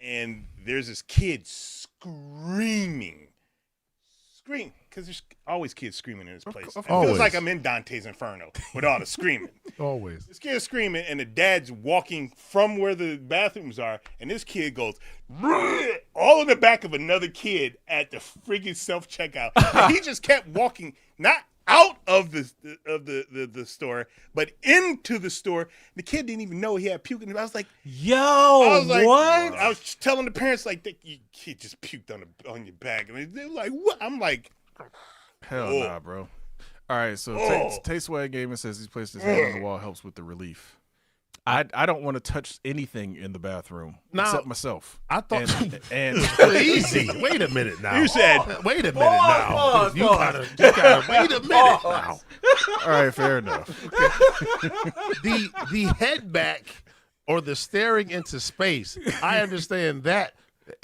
And there's this kid screaming, because there's always kids screaming in this place. It feels
Always.
like I'm in Dante's Inferno with all the screaming.
Always.
This kid's screaming, and the dad's walking from where the bathrooms are, and this kid goes all in the back of another kid at the freaking self-checkout. And he just kept walking, not out of the store, but into the store. The kid didn't even know he had puke. And I was like,
what?
I was telling the parents, like, your kid just puked on your back. And they were like, what? I'm like,
Hell nah, bro. All right, so Tay Swag Gaming says he's placed his hand on the wall helps with the relief. I don't want to touch anything in the bathroom except myself.
I thought
and
easy. Wait a minute now.
You said,
wait a minute now. You gotta wait a minute now.
all right, fair enough.
The head back or the staring into space, I understand that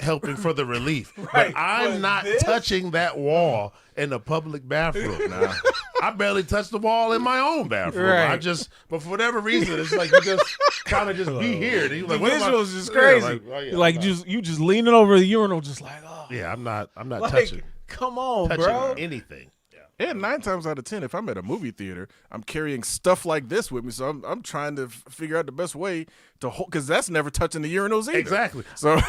helping for the relief.
Right,
But I'm
but
not
this?
touching that wall in a public bathroom. Nah. I barely touch the wall in my own bathroom.
Right.
But for whatever reason, it's like you just kind of just be here. And you're
The
like, what am I-
visuals is
Yeah,
crazy.
oh, yeah,
Like
I'm
you just leaning over the urinal, just like
Yeah, I'm not
like,
touching
come on,
touching
bro.
anything.
And 9 times out of 10, if I'm at a movie theater, I'm carrying stuff like this with me. So I'm trying to figure out the best way to hold, because that's never touching the urinals either.
Exactly.
So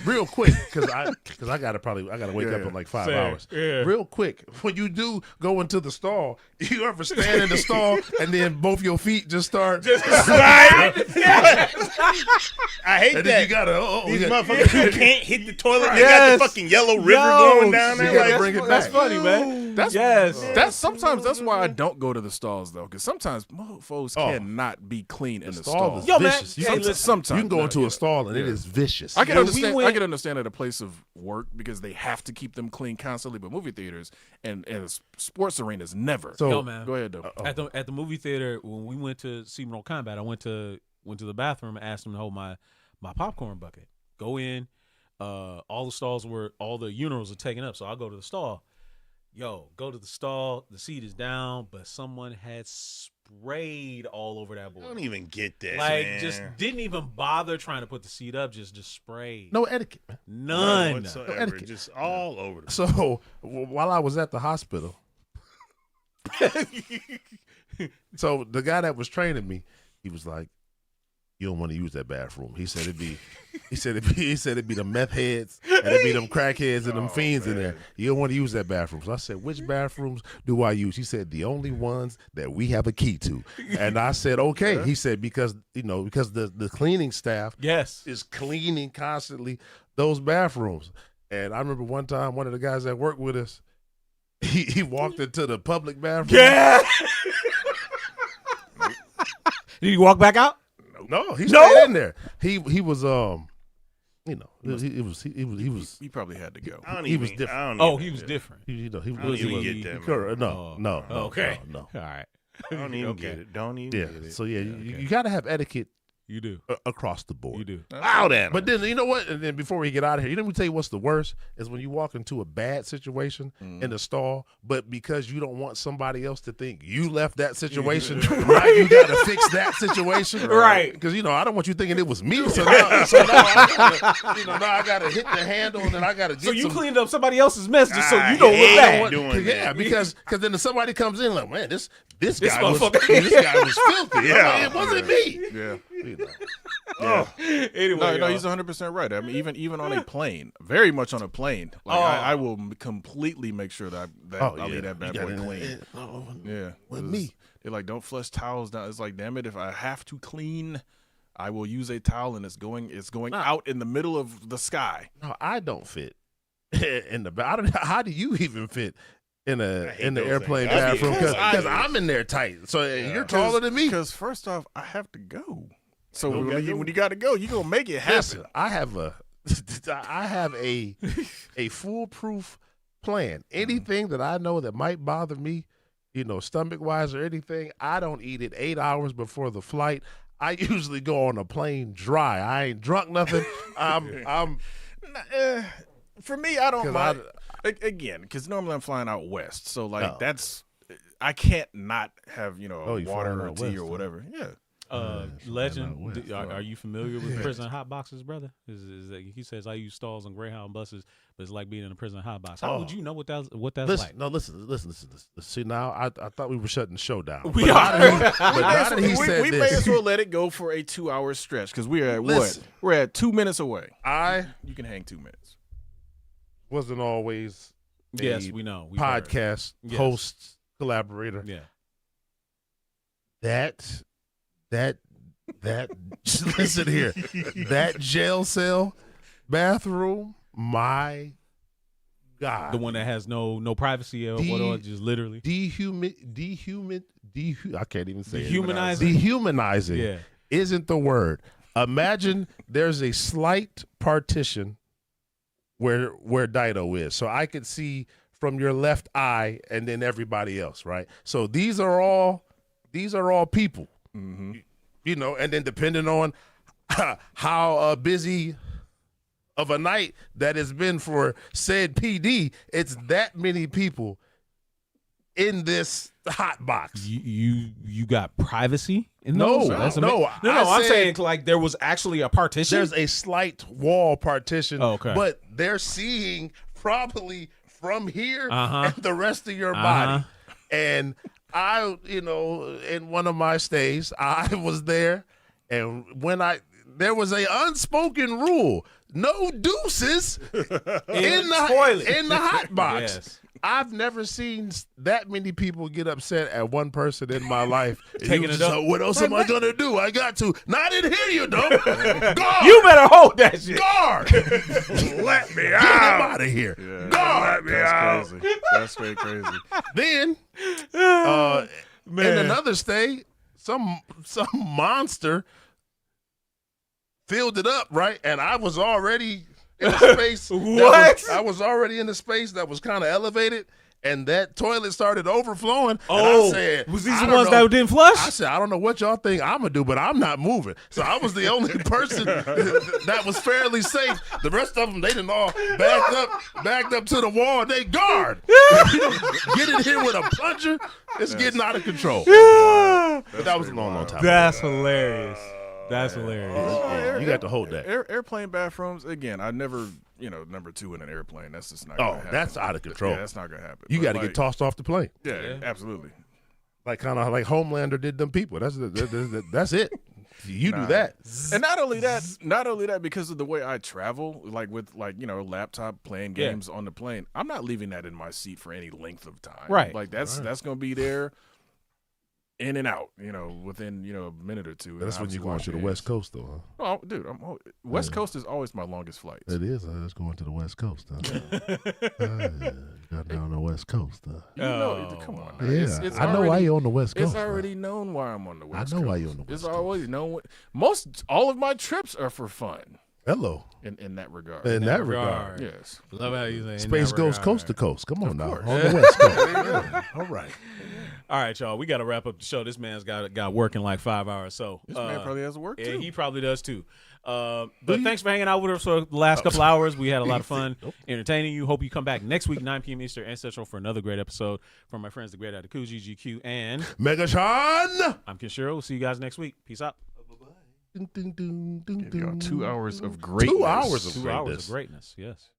Real quick, because I gotta wake up in like 5
Same.
hours.
Yeah.
Real quick, when you do go into the stall, you ever stand in the stall and then both your feet just start
slide. I hate
and
that.
then you gotta
These
you gotta-
motherfuckers who can't hit the toilet. They got
Yes.
the fucking yellow river
Yo,
going down
you
there.
gotta
Like,
bring it
That's
back.
funny, man.
that's sometimes that's why I don't go to the stalls though, because sometimes mofos cannot be clean in the
stall
stall.
is
Yo, man,
vicious.
hey, listen,
Sometimes
You can go
no,
into
yeah.
a stall and it is vicious.
I can
When we
understand.
went-
I can understand at a place of work because they have to keep them clean constantly. But movie theaters and sports arenas never.
So
Yo, man.
Go ahead, though.
At the movie theater when we went to see Mortal Kombat, I went to the bathroom and asked them to hold my popcorn bucket. Go in, all the urinals are taken up, so I'll go to the stall. Yo, go to the stall. The seat is down, but someone had sprayed all over that boy.
I don't even get that.
Like,
man.
just didn't even bother trying to put the seat up. Just sprayed.
No etiquette, man.
None.
whatsoever.
etiquette.
Just all over the
So while I was at the hospital, so the guy that was training me, he was like, "You don't want to use that bathroom." He said it'd be the meth heads and it'd be them crackheads and them fiends in there. You don't want to use that bathroom. So I said, "Which bathrooms do I use?" He said, "The only ones that we have a key to." And I said, "Okay." He said, because the cleaning staff
Yes.
is cleaning constantly those bathrooms. And I remember one time one of the guys that worked with us, he walked into the public bathroom.
Yeah. Did he walk back out?
No, he stayed in there. He was he was
He probably had to go.
I don't
He
even,
was different.
I don't
Oh,
even,
he was different.
he
I don't
he
even
was
get that,
correct.
man.
No.
Okay.
No.
All right.
I don't even
Okay.
get it. Don't even
Yeah.
get it.
So yeah,
okay.
you got to have etiquette
You do.
across the board.
You do.
Loud at him.
But then you know what? And then before we get out of here, let me tell you what's the worst is when you walk into a bad situation in the stall, but because you don't want somebody else to think you left that situation, now you got to fix that situation,
Right.
Because I don't want you thinking it was me. So now I got to hit the handle and then I got to get.
So you
some,
cleaned up somebody else's mess just so
I
you don't look
hate
bad.
doing
yeah,
that.
because then if somebody comes in like, man, this guy was
motherfucker.
this guy was filthy.
Yeah.
I'm like, it wasn't me.
Yeah.
You know.
Anyway,
No,
y'all.
he's 100% right. I mean, even on a plane, very much on a plane, like I will completely make sure that I leave that bad boy clean. Yeah,
With me.
They're like, don't flush towels down. It's like, damn it, if I have to clean, I will use a towel, and it's going out in the middle of the sky.
No, I don't fit in the. I don't. How do you even fit in the
those
airplane
things.
bathroom?
Because
Because I'm in there tight. So you're taller than me.
Because first off, I have to go. So
gotta
when you got to go, you gonna make it happen.
Listen, I have a foolproof plan. Anything that I know that might bother me, stomach wise or anything, I don't eat it 8 hours before the flight. I usually go on a plane dry. I ain't drunk nothing. I'm
For me, I don't
'Cause
mind. Again, because normally I'm flying out west, so like
Oh.
I can't not have
you
water
flying
or
out
tea
west,
or
huh?
whatever. Yeah.
Legend, are you familiar with prison hot boxes, brother? Is that, he says I use stalls on Greyhound buses, but it's like being in a prison hot box. How would you know what that's
listen.
like?
No, listen. See, now I thought we were shutting the show down.
We
But
are.
now that he said
we may
this,
as well let it go for a 2-hour stretch because we're at
Listen.
what? We're at 2 minutes away.
I
You can hang 2 minutes.
wasn't always a
Yes, we know. We've heard.
podcast
Yes.
host collaborator.
Yeah.
That listen here, that jail cell bathroom, my God,
The one that has no privacy or just literally
I can't even say
Dehumanizing?
it. Dehumanizing
Yeah.
isn't the word. Imagine there's a slight partition where Dido is, so I could see from your left eye and then everybody else, right? So these are all people.
Mm-hmm.
And then depending on how busy of a night that has been for said PD, it's that many people in this hot box.
You got privacy in
No,
those? That's
no,
I'm
said-
saying like there was actually a partition.
There's a slight wall partition,
Oh, okay.
but they're seeing probably from here
Uh-huh.
and the rest of your
Uh-huh.
body. And I, in one of my stays, I was there, and there was a unspoken rule: no deuces in the
toilet.
in the hot box.
Yes.
I've never seen that many people get upset at one person in my life.
Taking it up.
What else am I gonna do? I got to. Not in here, you don't. Guard.
You better hold that shit.
Guard.
Let me
Get him
out.
out of here.
Yeah,
Guard.
that's crazy. That's straight crazy.
Then, in another state, some monster filled it up, right? And I was already in a space.
What?
I was already in a space that was kind of elevated, and that toilet started overflowing.
Oh,
and I said,
was these
I
the
don't
ones
know.
that didn't flush?
I said, I don't know what y'all think I'm gonna do, but I'm not moving. So I was the only person that was fairly safe. The rest of them, they didn't all backed up to the wall. They guard. If you don't get in here with a plunger, it's getting out of control. But that was a long time ago.
That's hilarious. That's hilarious.
You got to hold that.
Airplane bathrooms, again, I never, number 2 in an airplane. That's just not going to happen.
That's out of control.
Yeah, that's not going to happen.
You
But,
got to get tossed off the plane.
Yeah, absolutely.
Like kind of like Homelander did them people. That's it. You do that.
And not only that, because of the way I travel, like with laptop playing games on the plane, I'm not leaving that in my seat for any length of time.
Right.
Like that's going to be there in and out, within, a minute or two.
That's when you're going to the West Coast, though, huh?
Oh, dude, West Coast is always my longest flight.
It is. That's going to the West Coast, huh? Got down the West Coast, huh?
Come on.
Yeah,
It's
I know why you're on the West Coast.
It's already known why I'm on the West Coast.
I know why you're on the West
It's
Coast.
always known. All of my trips are for fun.
Hello.
In that regard.
In that regard.
Yes.
Love how you say
Space goes
regard.
coast to coast. Come on now.
course.
On the West Coast. Yeah. All right.
All right, y'all. We got to wrap up the show. This man's got work in like 5 hours. So
This man probably has to work
yeah,
too.
he probably does too. But thanks for hanging out with us for the last couple hours. We had a lot of fun entertaining you. Hope you come back next week, 9 p.m. Eastern and Central, for another great episode from my friends, the Great Adakuji, GQ, and
Megatron.
I'm Kinshiro. We'll see you guys next week. Peace out.
Ding, ding, ding, ding,
Give y'all
ding.
2 hours of greatness.
2 hours of
2
greatness.
hours of greatness. Yes.